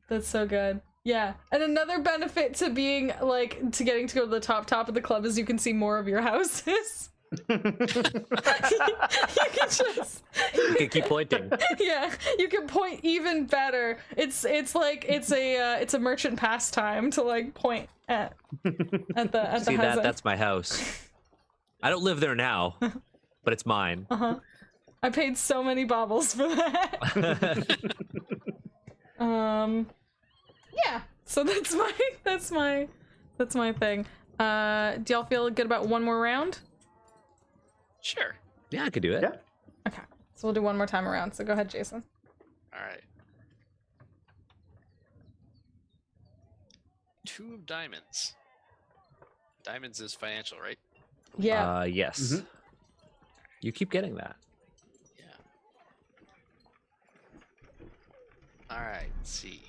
S1: that's so good. Yeah, and another benefit to being like to getting to go to the top of the club is you can see more of your houses. You can just
S3: You can keep pointing.
S1: yeah, you can point even better. It's like it's a merchant pastime to like point at the
S3: See
S1: housing.
S3: that's my house. I don't live there now, but it's mine.
S1: I paid so many baubles for that. Yeah, so that's my thing. Do y'all feel good about one more round?
S2: Sure.
S3: Yeah, I could do it.
S4: Yeah.
S1: Okay, so we'll do one more time around. So go ahead, Jason.
S2: All right. 2 of diamonds. Diamonds is financial, right?
S1: Yeah.
S3: Yes.
S4: Mhm.
S3: You keep getting that.
S2: Yeah. All right. Let's see.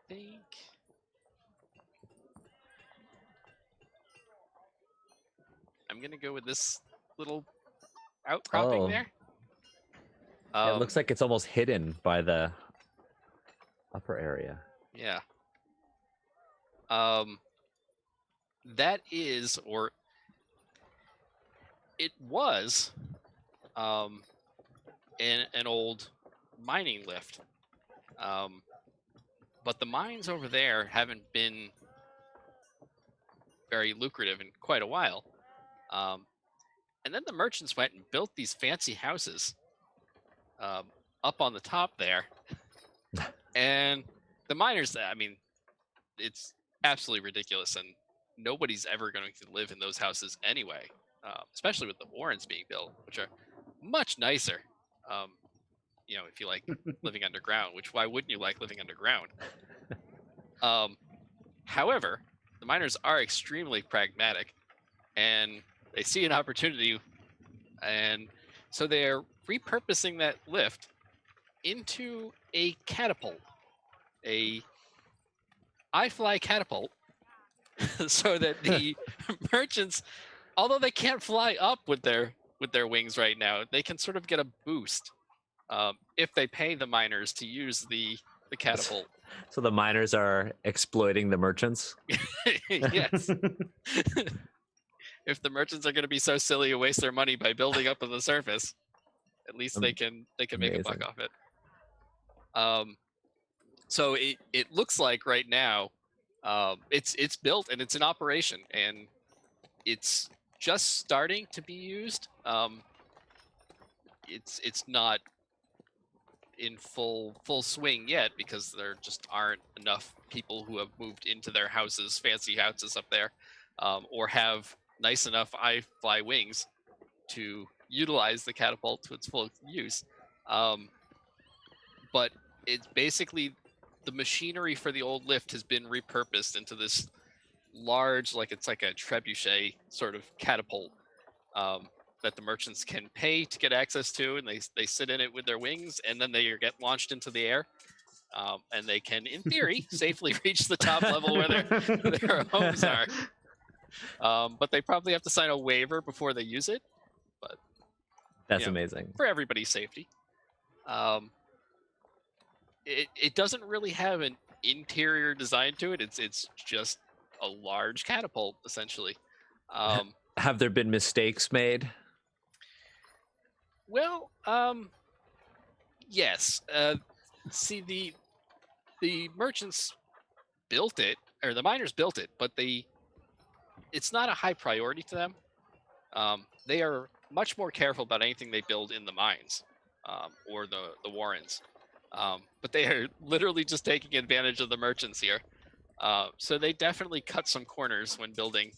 S2: Think. I'm gonna go with this little outcropping
S3: Oh.
S2: there.
S3: It looks like it's almost hidden by the upper area.
S2: Yeah. That is, or it was, an old mining lift. But the mines over there haven't been very lucrative in quite a while. And then the merchants went and built these fancy houses up on the top there. And the miners, I mean, it's absolutely ridiculous, and nobody's ever going to live in those houses anyway, especially with the Warrens being built, which are much nicer. You know, if you like living underground, which why wouldn't you like living underground? However, the miners are extremely pragmatic, and they see an opportunity, and so they're repurposing that lift into a catapult, a I-fly catapult, so that the merchants, although they can't fly up with their wings right now, they can sort of get a boost if they pay the miners to use the catapult.
S3: So the miners are exploiting the merchants.
S2: Yes. If the merchants are going to be so silly to waste their money by building up on the surface, at least they can make a buck
S3: Amazing.
S2: off it. So it looks like right now, it's built and it's in operation, and it's just starting to be used. It's not in full swing yet because there just aren't enough people who have moved into their houses, fancy houses up there, or have nice enough fly wings to utilize the catapult to its full use. But it's basically the machinery for the old lift has been repurposed into this large, like it's like a trebuchet sort of catapult that the merchants can pay to get access to, and they sit in it with their wings, and then they get launched into the air, and they can, in theory, safely reach the top level where their homes are. But they probably have to sign a waiver before they use it. But
S3: That's amazing.
S2: For everybody's safety. It doesn't really have an interior design to it. It's just a large catapult, essentially.
S3: Have there been mistakes made?
S2: Well, yes. See, the merchants built it, or the miners built it, but it's not a high priority to them. They are much more careful about anything they build in the mines or the warrens. But they are literally just taking advantage of the merchants here. So they definitely cut some corners when building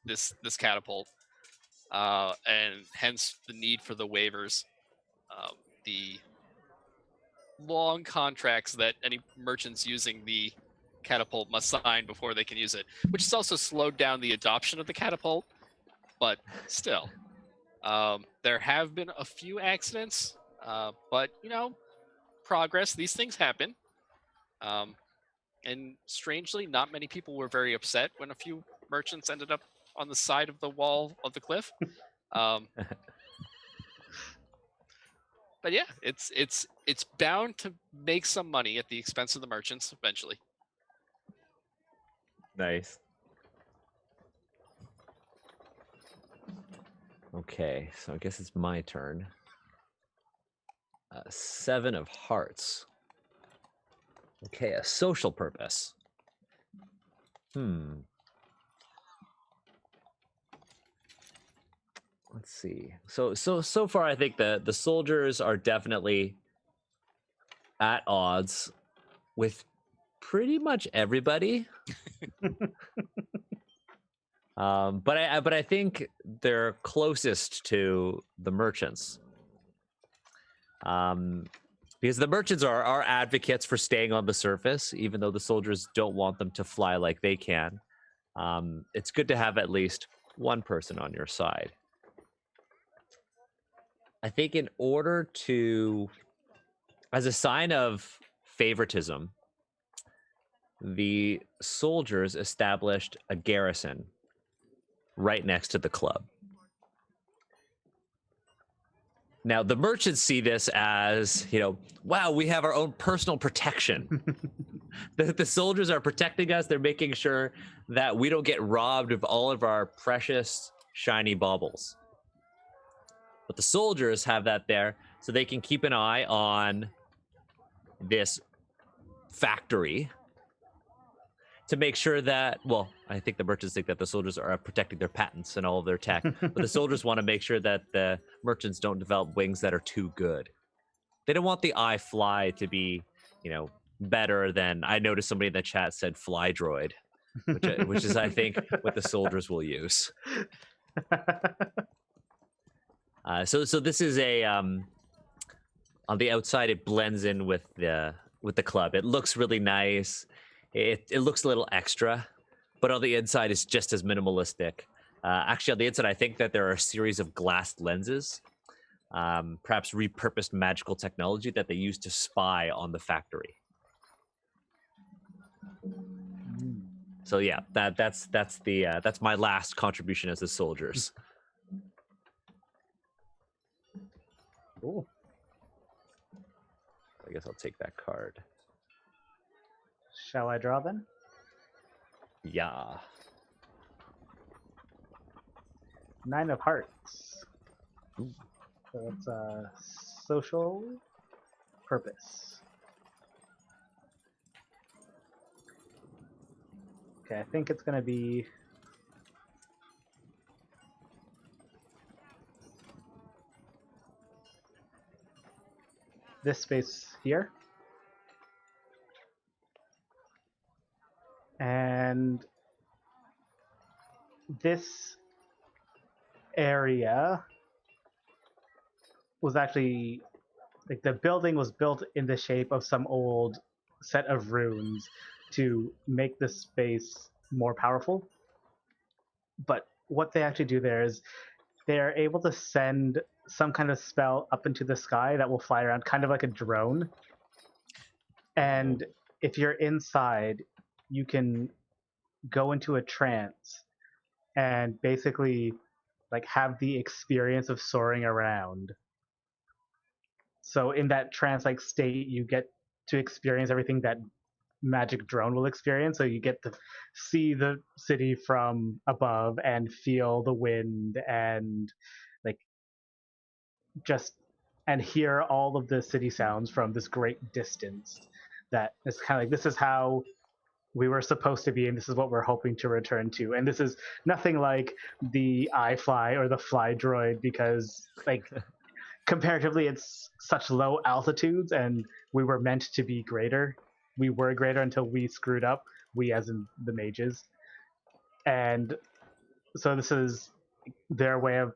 S2: this catapult, and hence the need for the waivers, the long contracts that any merchants using the catapult must sign before they can use it, which has also slowed down the adoption of the catapult. But still, there have been a few accidents, but progress. These things happen. And strangely, not many people were very upset when a few merchants ended up on the side of the wall of the cliff. But yeah, it's bound to make some money at the expense of the merchants eventually.
S3: Nice. Okay, so I guess it's my turn. 7 of Hearts. Okay, a social purpose. Let's see. So far, I think the soldiers are definitely at odds with pretty much everybody. But I think they're closest to the merchants. Because the merchants are advocates for staying on the surface, even though the soldiers don't want them to fly like they can. It's good to have at least one person on your side. I think in order to, as a sign of favoritism, the soldiers established a garrison right next to the club. Now, the merchants see this as, wow, we have our own personal protection. The soldiers are protecting us. They're making sure that we don't get robbed of all of our precious, shiny baubles. But the soldiers have that there so they can keep an eye on this factory to make sure that, well, I think the merchants think that the soldiers are protecting their patents and all of their tech, but the soldiers want to make sure that the merchants don't develop wings that are too good. They don't want the iFly to be, better than, I noticed somebody in the chat said fly droid, which is, I think, what the soldiers will use. So this is a, on the outside, it blends in with the club. It looks really nice. It looks a little extra, but on the inside it's just as minimalistic. Actually, on the inside, I think that there are a series of glass lenses, perhaps repurposed magical technology that they use to spy on the factory. So yeah, that's my last contribution as the soldiers.
S4: Cool.
S3: I guess I'll take that card.
S4: Shall I draw then?
S3: Yeah.
S4: 9 of Hearts. Ooh. So it's a social purpose. Okay, I think it's going to be this space here. And this area was actually, like, the building was built in the shape of some old set of runes to make this space more powerful. But what they actually do there is they're able to send some kind of spell up into the sky that will fly around kind of like a drone. And if you're inside, you can go into a trance and basically like have the experience of soaring around. So in that trance like state, you get to experience everything that magic drone will experience. So you get to see the city from above and feel the wind and like just and hear all of the city sounds from this great distance. That is kind of like, this is how we were supposed to be, and this is what we're hoping to return to. And this is nothing like the iFly or the Fly Droid, because like comparatively it's such low altitudes and we were meant to be greater. We were greater until we screwed up, we as in the mages. And so this is their way of,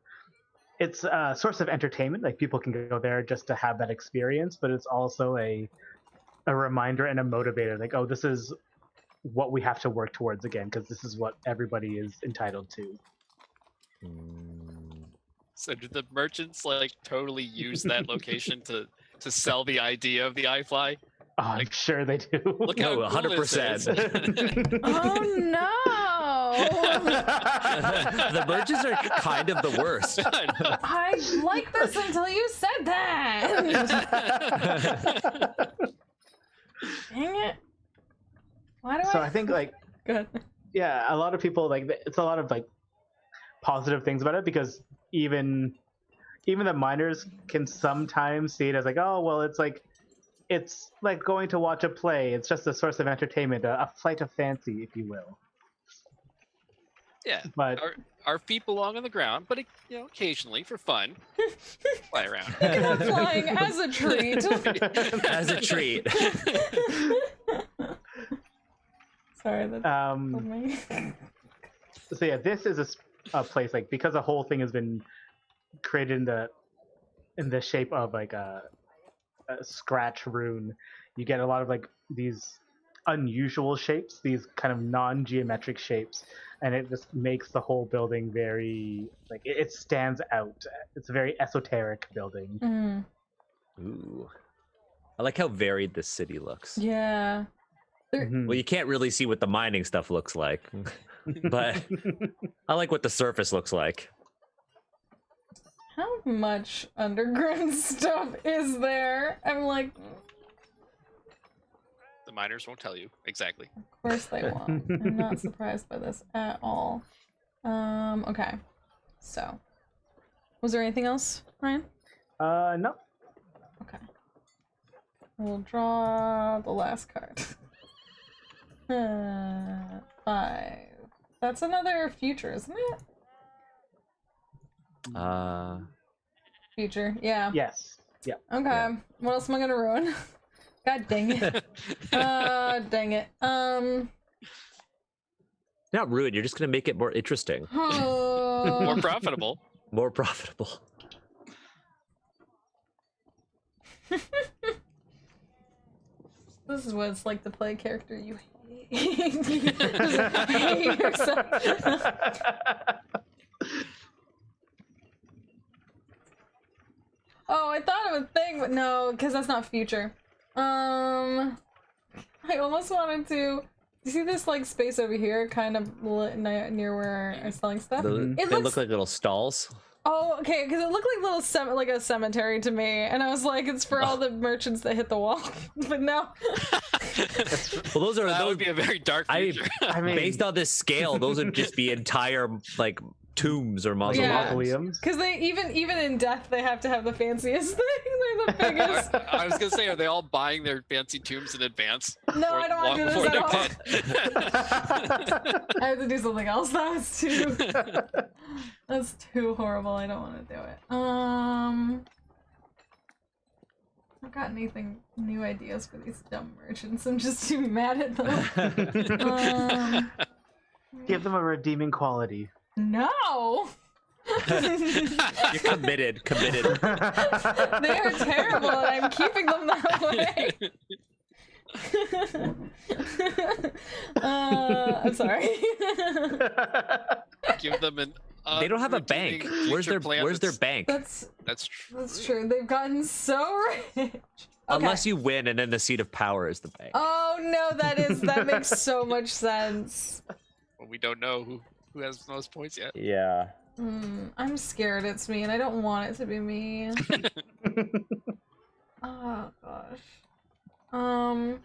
S4: it's a source of entertainment, like people can go there just to have that experience, but it's also a reminder and a motivator, like, oh, this is what we have to work towards again, because this is what everybody is entitled to.
S2: So did the merchants like totally use that location to sell the idea of the iFly?
S4: Oh, I'm sure they do.
S2: Look how
S3: No,
S2: cool this is.
S3: 100%.
S1: Oh no!
S3: The merchants are kind of the worst.
S1: I like this until you said that. Dang it! Why do
S4: So I think like,
S1: Good.
S4: yeah, a lot of people like, it's a lot of like positive things about it, because even the miners can sometimes see it as like, oh well, it's like going to watch a play. It's just a source of entertainment, a flight of fancy, if you will.
S2: Yeah,
S4: But
S2: our feet belong on the ground, but occasionally for fun, fly around.
S1: You can have flying as a treat.
S3: As a treat.
S1: Sorry, that told me.
S4: So yeah, this is a place, like, because the whole thing has been created in the shape of like a scratch rune. You get a lot of like these unusual shapes, these kind of non-geometric shapes, and it just makes the whole building very like it stands out. It's a very esoteric building.
S1: Mm.
S3: Ooh. I like how varied this city looks.
S1: Yeah.
S4: Mhm.
S3: Well, you can't really see what the mining stuff looks like, but I like what the surface looks like.
S1: How much underground stuff is there? I'm like,
S2: The miners won't tell you exactly.
S1: of course they won't. I'm not surprised by this at all. Okay. So, was there anything else, Ryan?
S4: No.
S1: Okay. We'll draw the last card. 5. That's another future, isn't it? Future, yeah.
S4: Yes. Yeah.
S1: Okay.
S3: Yeah.
S1: What else am I gonna ruin? God dang it. Dang it.
S3: Not ruined, you're just gonna make it more interesting,
S2: More profitable.
S3: more profitable.
S1: This is what it's like to play a character you hate. Just hate yourself. Oh, I thought of a thing, but no, because that's not future. I almost wanted to. You see this like space over here, kind of near where I'm selling stuff?
S3: They look like little stalls.
S1: Oh, okay, because it looked like like a cemetery to me, and I was like, it's for all the merchants that hit the wall. But no.
S3: Well, those are
S2: That
S3: those.
S2: would be a very dark future.
S4: I mean,
S3: Based on this scale, those would just be entire like tombs or mausoleums.
S1: Yeah.
S4: mausoleums.
S1: Because they even in death they have to have the fanciest thing. They're the biggest.
S2: I was gonna say, are they all buying their fancy tombs in advance?
S1: No, I don't want to do
S2: Before
S1: this at all. I have to do something else. That's too horrible. I don't want to do it. I've got anything new ideas for these dumb merchants. I'm just too mad at them.
S4: Give them a redeeming quality.
S1: No.
S3: You're committed.
S1: They are terrible, and I'm keeping them that way. I'm sorry.
S2: Give them an.
S3: They don't have a bank. Where's their bank?
S2: That's true.
S1: That's true. They've gotten so rich.
S3: Unless you win, and then the seat of power is the bank.
S1: Oh no, that makes so much sense.
S2: Well, we don't know who has the most points yet.
S3: Yeah.
S1: I'm scared it's me, and I don't want it to be me. Oh gosh. I'm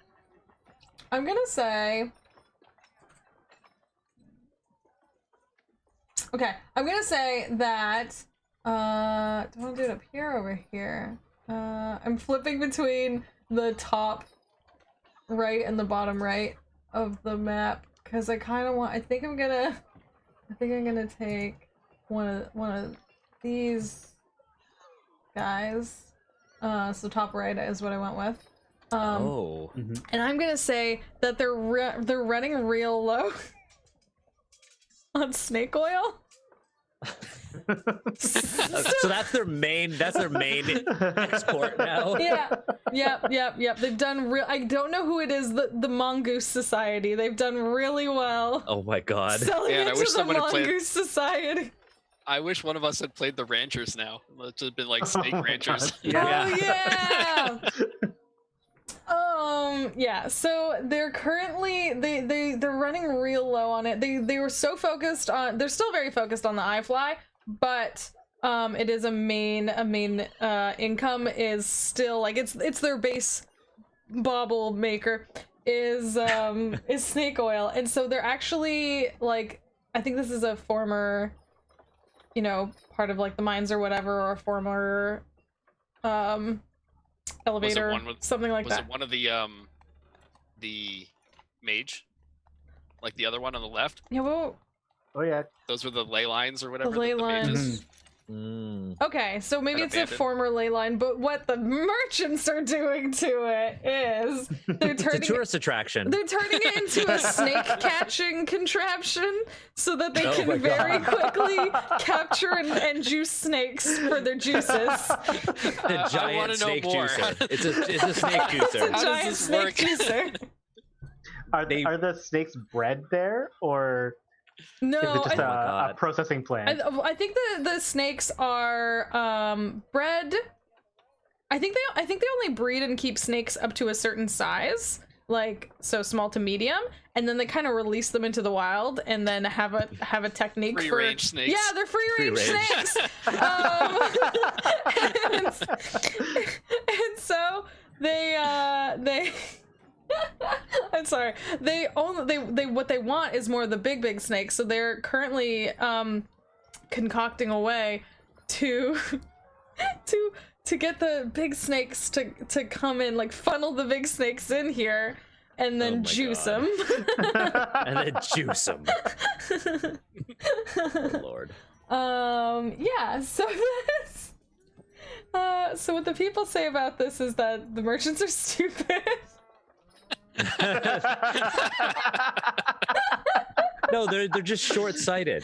S1: gonna say. Okay, I'm gonna say that. Do I want to do it up here or over here? I'm flipping between the top right and the bottom right of the map because I kind of want. I think I'm gonna take one of these guys. So top right is what I went with. And I'm gonna say that they're running real low on snake oil.
S3: So that's their main export now.
S1: Yep. They've done real. I don't know who it is. The Mongoose Society. They've done really well.
S3: Oh my god.
S1: Selling
S2: Yeah, and
S1: it
S2: I wish
S1: to the
S2: someone had played-
S1: Mongoose Society.
S2: I wish one of us had played the Ranchers now. Let's have been like Snake Ranchers.
S1: Oh yeah. Yeah, so they're currently they're running real low on it. They were so focused on, they're still very focused on the iFly, but it is a main income is still like it's their base bauble maker is snake oil. And so they're actually like, I think this is a former, you know, part of like the mines or whatever, or a former elevator, something like that.
S2: Was it one of the Mage? Like the other one on the left?
S1: Yeah, well,
S4: Oh yeah.
S2: Those were the ley lines or whatever.
S1: the ley
S2: that the Mages-
S1: lines. Okay, so maybe
S2: Got
S1: it's a
S2: abandoned.
S1: former ley line, but what the merchants are doing to it is they're
S3: It's a
S1: turning
S3: tourist attraction.
S1: they're turning it into a snake catching contraption so that they
S3: Oh
S1: can
S3: my
S1: very
S3: God.
S1: quickly capture and juice snakes for their juices.
S3: The
S2: I
S3: giant
S2: wanna know
S3: snake
S2: more.
S3: juicer. It's a snake
S1: It's a
S3: juicer.
S2: does
S1: giant
S2: this
S1: snake
S2: work?
S1: juicer.
S4: Are
S3: They-
S4: are the snakes bred there, or
S1: No,
S4: is it just
S3: Oh my
S4: a
S3: God.
S4: processing plant?
S1: I think the snakes are bred. I think they only breed and keep snakes up to a certain size, like so small to medium, and then they kind of release them into the wild and then have a technique
S2: Free
S1: for
S2: range snakes.
S1: Yeah, they're free range
S3: range.
S1: snakes. And so they I'm sorry. They what they want is more of the big snakes. So they're currently concocting a way to get the big snakes to come in, like funnel the big snakes in here and
S3: Oh
S1: then
S3: my
S1: juice
S3: God.
S1: them.
S3: And then juice them. Oh, Lord.
S1: Yeah, so that's so what the people say about this is that the merchants are stupid.
S3: No, they're just short-sighted.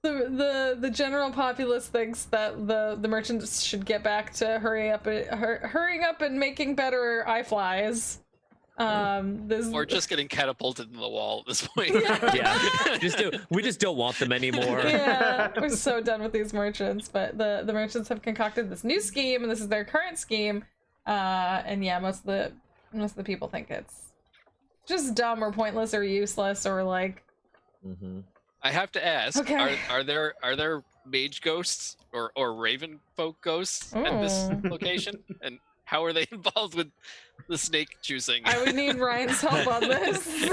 S1: The general populace thinks that the merchants should get back to hurrying up and making better iFlies.
S2: Or just getting catapulted in the wall at this point.
S3: Yeah, we just don't want them anymore.
S1: Yeah, we're so done with these merchants. But the merchants have concocted this new scheme, and this is their current scheme. And yeah, most of the people think it's just dumb or pointless or useless or like.
S3: Mm-hmm.
S2: I have to ask:
S1: Okay.
S2: are there mage ghosts or raven folk ghosts at this
S1: Ooh.
S2: location? And how are they involved with the snake juicing?
S1: I would need Ryan's help on this.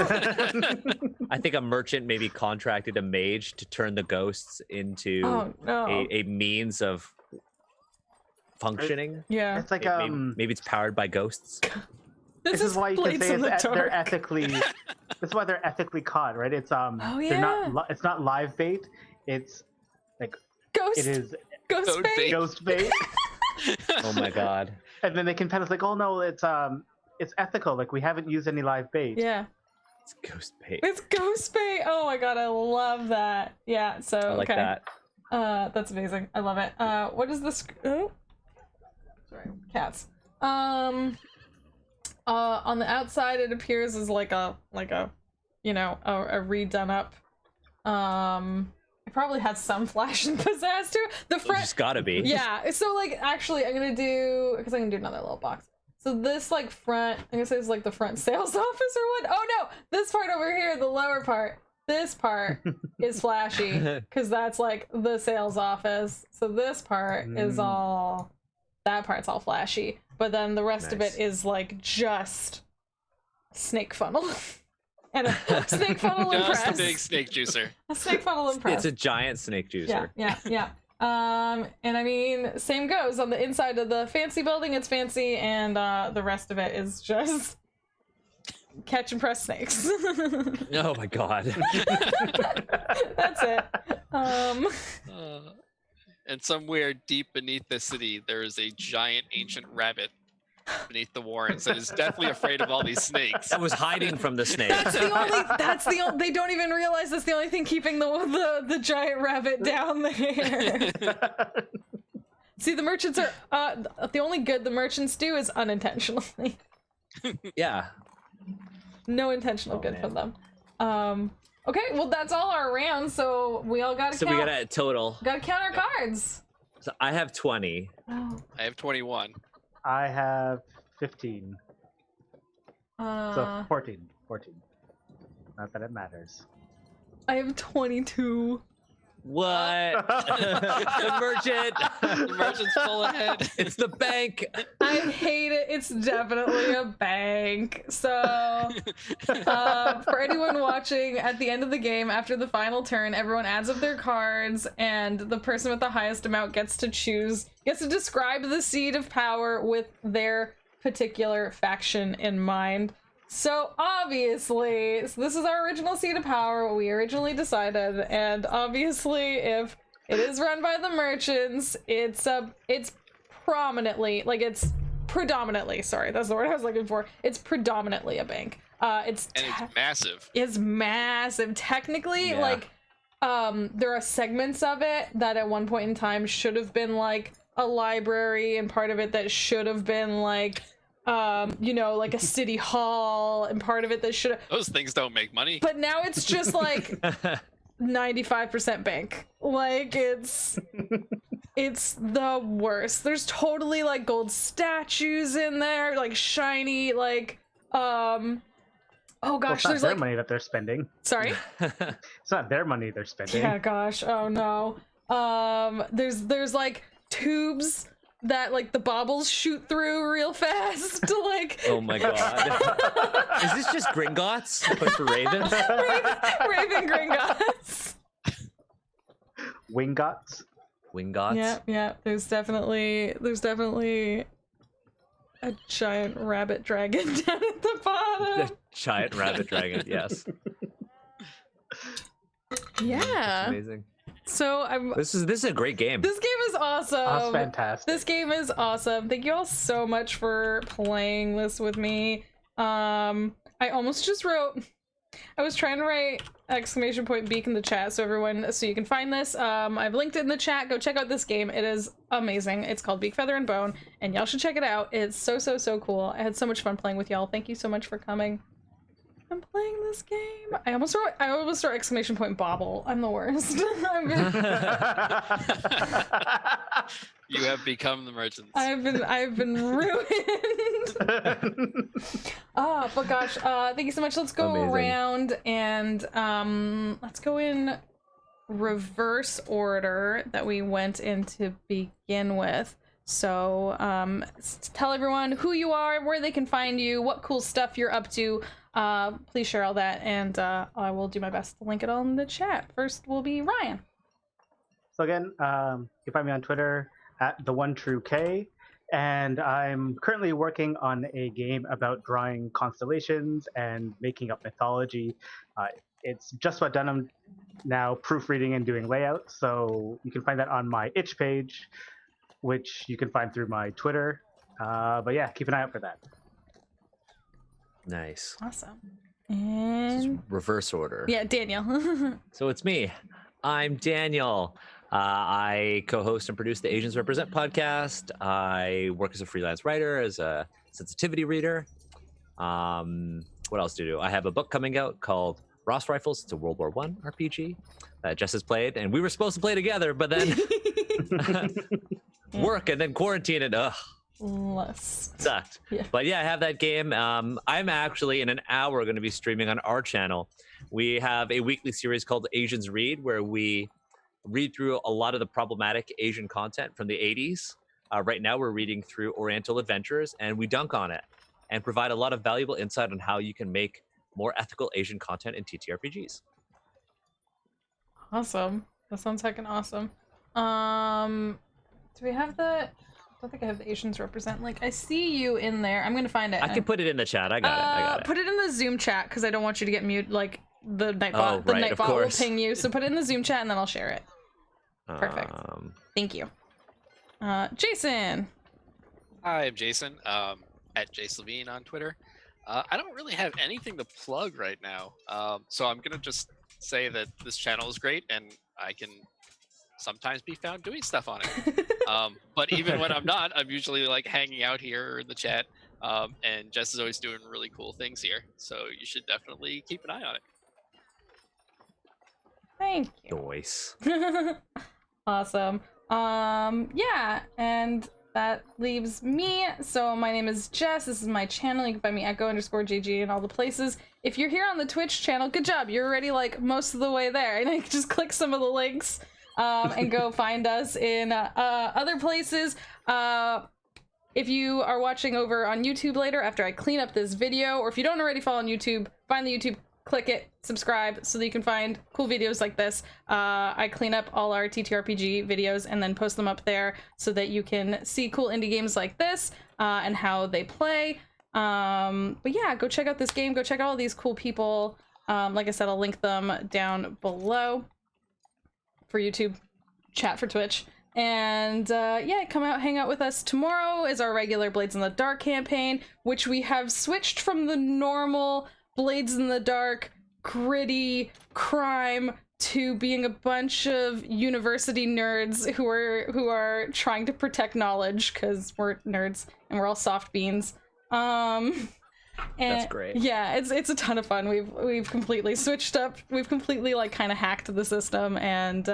S3: I think a merchant maybe contracted a mage to turn the ghosts into
S1: Oh no.
S3: a means of functioning.
S1: Yeah.
S4: It's like
S3: Maybe it's powered by ghosts.
S4: this is why you can
S1: Blades
S4: say
S1: in the
S4: they're
S1: dark.
S4: ethically. This is why they're ethically caught, right? It's
S1: Oh,
S4: they're
S1: yeah.
S4: it's not live bait. It's like
S1: Ghost.
S4: it is
S1: Ghost
S2: Toad
S1: bait.
S2: bait.
S4: Ghost bait.
S3: Oh my god.
S4: And then they can tell us like, oh no, it's ethical. Like we haven't used any live bait.
S1: Yeah.
S3: It's ghost bait.
S1: It's ghost bait. Oh my god, I love that. Yeah, so
S3: I like
S1: okay.
S3: that.
S1: That's amazing. I love it. What is this? Oh, sorry, cats. On the outside, it appears as like a you know, a redone up. It probably has some flash and pizzazz too. The front,
S3: Just gotta be.
S1: yeah. So like, actually, I'm gonna do another little box. So this like front, I'm gonna say it's like the front sales office or what? Oh no, this part over here, the lower part. This part is flashy because that's like the sales office. So this part is all, that part's all flashy. But then the rest of it is like just snake funnel. And a snake funnel
S2: Just
S1: impress.
S2: a big snake juicer.
S1: A snake funnel impress.
S3: It's a giant snake juicer.
S1: Yeah. And I mean, same goes on the inside of the fancy building. It's fancy, and the rest of it is just catch and press snakes.
S3: Oh my god.
S1: That's it.
S2: And somewhere deep beneath the city, there is a giant ancient rabbit beneath the warrens that is definitely afraid of all these snakes.
S3: That was hiding from the snake.
S1: That's the only. They don't even realize that's the only thing keeping the giant rabbit down there. See, the merchants are the only good the merchants do is unintentionally.
S3: Yeah.
S1: No intentional good
S4: man.
S1: from them. Okay, well that's all our rounds, so we all gotta
S3: So
S1: count.
S3: we got a total.
S1: Gotta count our cards.
S3: So I have 20.
S1: Oh.
S2: I have 21.
S4: I have 15. So 14. Not that it matters.
S1: I have 22.
S3: What? The merchant.
S2: The merchant's full ahead.
S3: It's the bank.
S1: I hate it. It's definitely a bank. So, for anyone watching, at the end of the game, after the final turn, everyone adds up their cards, and the person with the highest amount gets to describe the seed of power with their particular faction in mind. So obviously, this is our original seat of power, what we originally decided, and obviously if it is run by the merchants, it's predominantly, sorry, that's the word I was looking for, it's predominantly a bank. It's
S2: massive.
S1: It's massive. Technically,
S3: Yeah.
S1: like, there are segments of it that at one point in time should have been like a library, and part of it that should have been like you know, like a city hall, and part of it that should have,
S2: Those things don't make money.
S1: but now it's just like 95% bank. Like it's the worst. There's totally like gold statues in there, like shiny, like oh
S4: Well,
S1: gosh,
S4: it's not
S1: there's
S4: their
S1: like,
S4: money that they're spending.
S1: sorry.
S4: It's not their money they're spending.
S1: Yeah, gosh. Oh no. There's like tubes that like the baubles shoot through real fast. Like
S3: Oh my god. Is this just Gringotts? A bunch of ravens?
S1: Raven Gringotts.
S4: Wingots.
S3: Wingotts?
S1: Yeah. There's definitely a giant rabbit dragon down at the bottom.
S3: The giant rabbit dragon, yes.
S1: Yeah.
S3: Amazing.
S1: So I'm.
S3: This is a great game.
S1: This game is awesome.
S4: That's fantastic.
S1: This game is awesome. Thank you all so much for playing this with me. I almost just wrote. I was trying to write !Beak in the chat so you can find this. I've linked it in the chat. Go check out this game. It is amazing. It's called Beak, Feather, and Bone, and y'all should check it out. It's so cool. I had so much fun playing with y'all. Thank you so much for coming. I'm playing this game. I almost wrote !Bobble. I'm the worst.
S2: You have become the merchants.
S1: I've been ruined. But gosh, thank you so much. Let's go
S3: Amazing.
S1: around and let's go in reverse order that we went in to begin with. So tell everyone who you are, where they can find you, what cool stuff you're up to. Please share all that, and I will do my best to link it all in the chat. First will be Ryan.
S4: So again, you can find me on Twitter at @TheOneTrueK, and I'm currently working on a game about drawing constellations and making up mythology. It's just what done. I'm now proofreading and doing layout, so you can find that on my itch page, which you can find through my Twitter. But yeah, keep an eye out for that.
S3: Nice.
S1: Awesome.
S3: This is
S1: And
S3: reverse order.
S1: yeah, Daniel.
S3: So it's me. I'm Daniel. I co-host and produce the Asians Represent podcast. I work as a freelance writer, as a sensitivity reader. What else do I do? I have a book coming out called Ross Rifles. It's a World War I RPG that Jess has played, and we were supposed to play together, but then work and then quarantine and sucked.
S1: Yeah.
S3: But yeah, I have that game. I'm actually in an hour going to be streaming on our channel. We have a weekly series called Asians Read, where we read through a lot of the problematic Asian content from the 80s. Right now, we're reading through Oriental Adventures, and we dunk on it and provide a lot of valuable insight on how you can make more ethical Asian content in TTRPGs.
S1: Awesome. That sounds heckin' awesome. Do we have the... I don't think I have the Asians Represent link. I see you in there. I'm gonna find it.
S3: I can put it in the chat. I got it.
S1: Put it in the Zoom chat, because I don't want you to get mute. Like, the Nightbot,
S3: Oh, right, of
S1: will
S3: course.
S1: ping you. So put it in the Zoom chat, and then I'll share it. Perfect. Thank you. Jason.
S2: Hi, I'm Jason, at Jace Levine on Twitter. I don't really have anything to plug right now, so I'm going to just say that this channel is great, and I can sometimes be found doing stuff on it. But even when I'm not, I'm usually like hanging out here in the chat, and Jess is always doing really cool things here, so you should definitely keep an eye on it.
S1: Thank you.
S3: Noise.
S1: Awesome. Yeah, and that leaves me. So my name is Jess. This is my channel. You can find me echo_JG in all the places. If you're here on the Twitch channel, good job. You're already like most of the way there. And you can just click some of the links and go find us in other places. If you are watching over on YouTube later after I clean up this video, or if you don't already follow on YouTube, find the YouTube, click it, subscribe, so that you can find cool videos like this. I clean up all our TTRPG videos and then post them up there so that you can see cool indie games like this and how they play. But yeah, go check out this game, go check out all these cool people. Like I said, I'll link them down below for YouTube, chat for Twitch. And yeah, come out, hang out with us. Tomorrow is our regular Blades in the Dark campaign, which we have switched from the normal Blades in the Dark, gritty crime to being a bunch of university nerds who are trying to protect knowledge, because we're nerds and we're all soft beans. And
S3: That's great.
S1: Yeah, it's a ton of fun. We've completely switched up. We've completely like kind of hacked the system and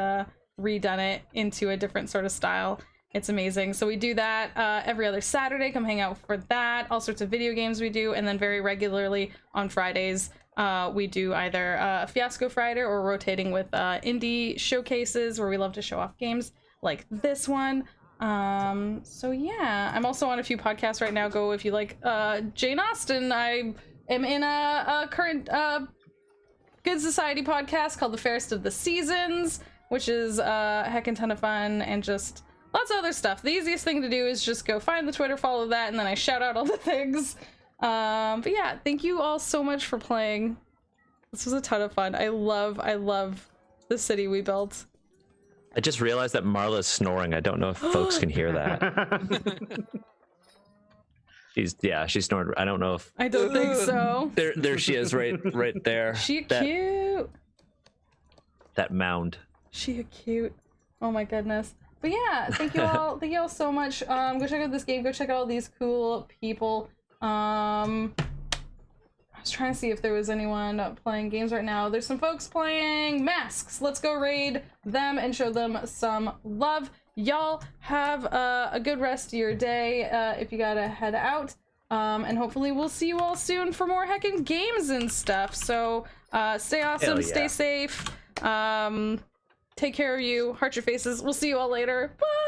S1: redone it into a different sort of style. It's amazing. So we do that every other Saturday. Come hang out for that. All sorts of video games we do. And then very regularly on Fridays, we do either a Fiasco Friday or rotating with indie showcases where we love to show off games like this one. So yeah, I'm also on a few podcasts right now. Go if you like Jane Austen. I am in a current Good Society podcast called The Fairest of the Seasons, which is a heckin' ton of fun and just lots of other stuff. The easiest thing to do is just go find the Twitter, follow that, and then I shout out all the things. But yeah, thank you all so much for playing. This was a ton of fun. I love the city we built.
S3: I just realized that Marla's snoring. I don't know if folks can hear that. She's snoring. I don't know if
S1: I don't think so.
S3: there she is, right there.
S1: She cute.
S3: That mound.
S1: She cute. Oh my goodness. But yeah, thank you all so much. Go check out this game, go check out all these cool people. I was trying to see if there was anyone playing games right now. There's some folks playing Masks. Let's go raid them and show them some love. Y'all have a good rest of your day if you gotta head out. And hopefully we'll see you all soon for more heckin' games and stuff. So stay awesome, stay safe. Take care of you. Heart your faces. We'll see you all later. Bye!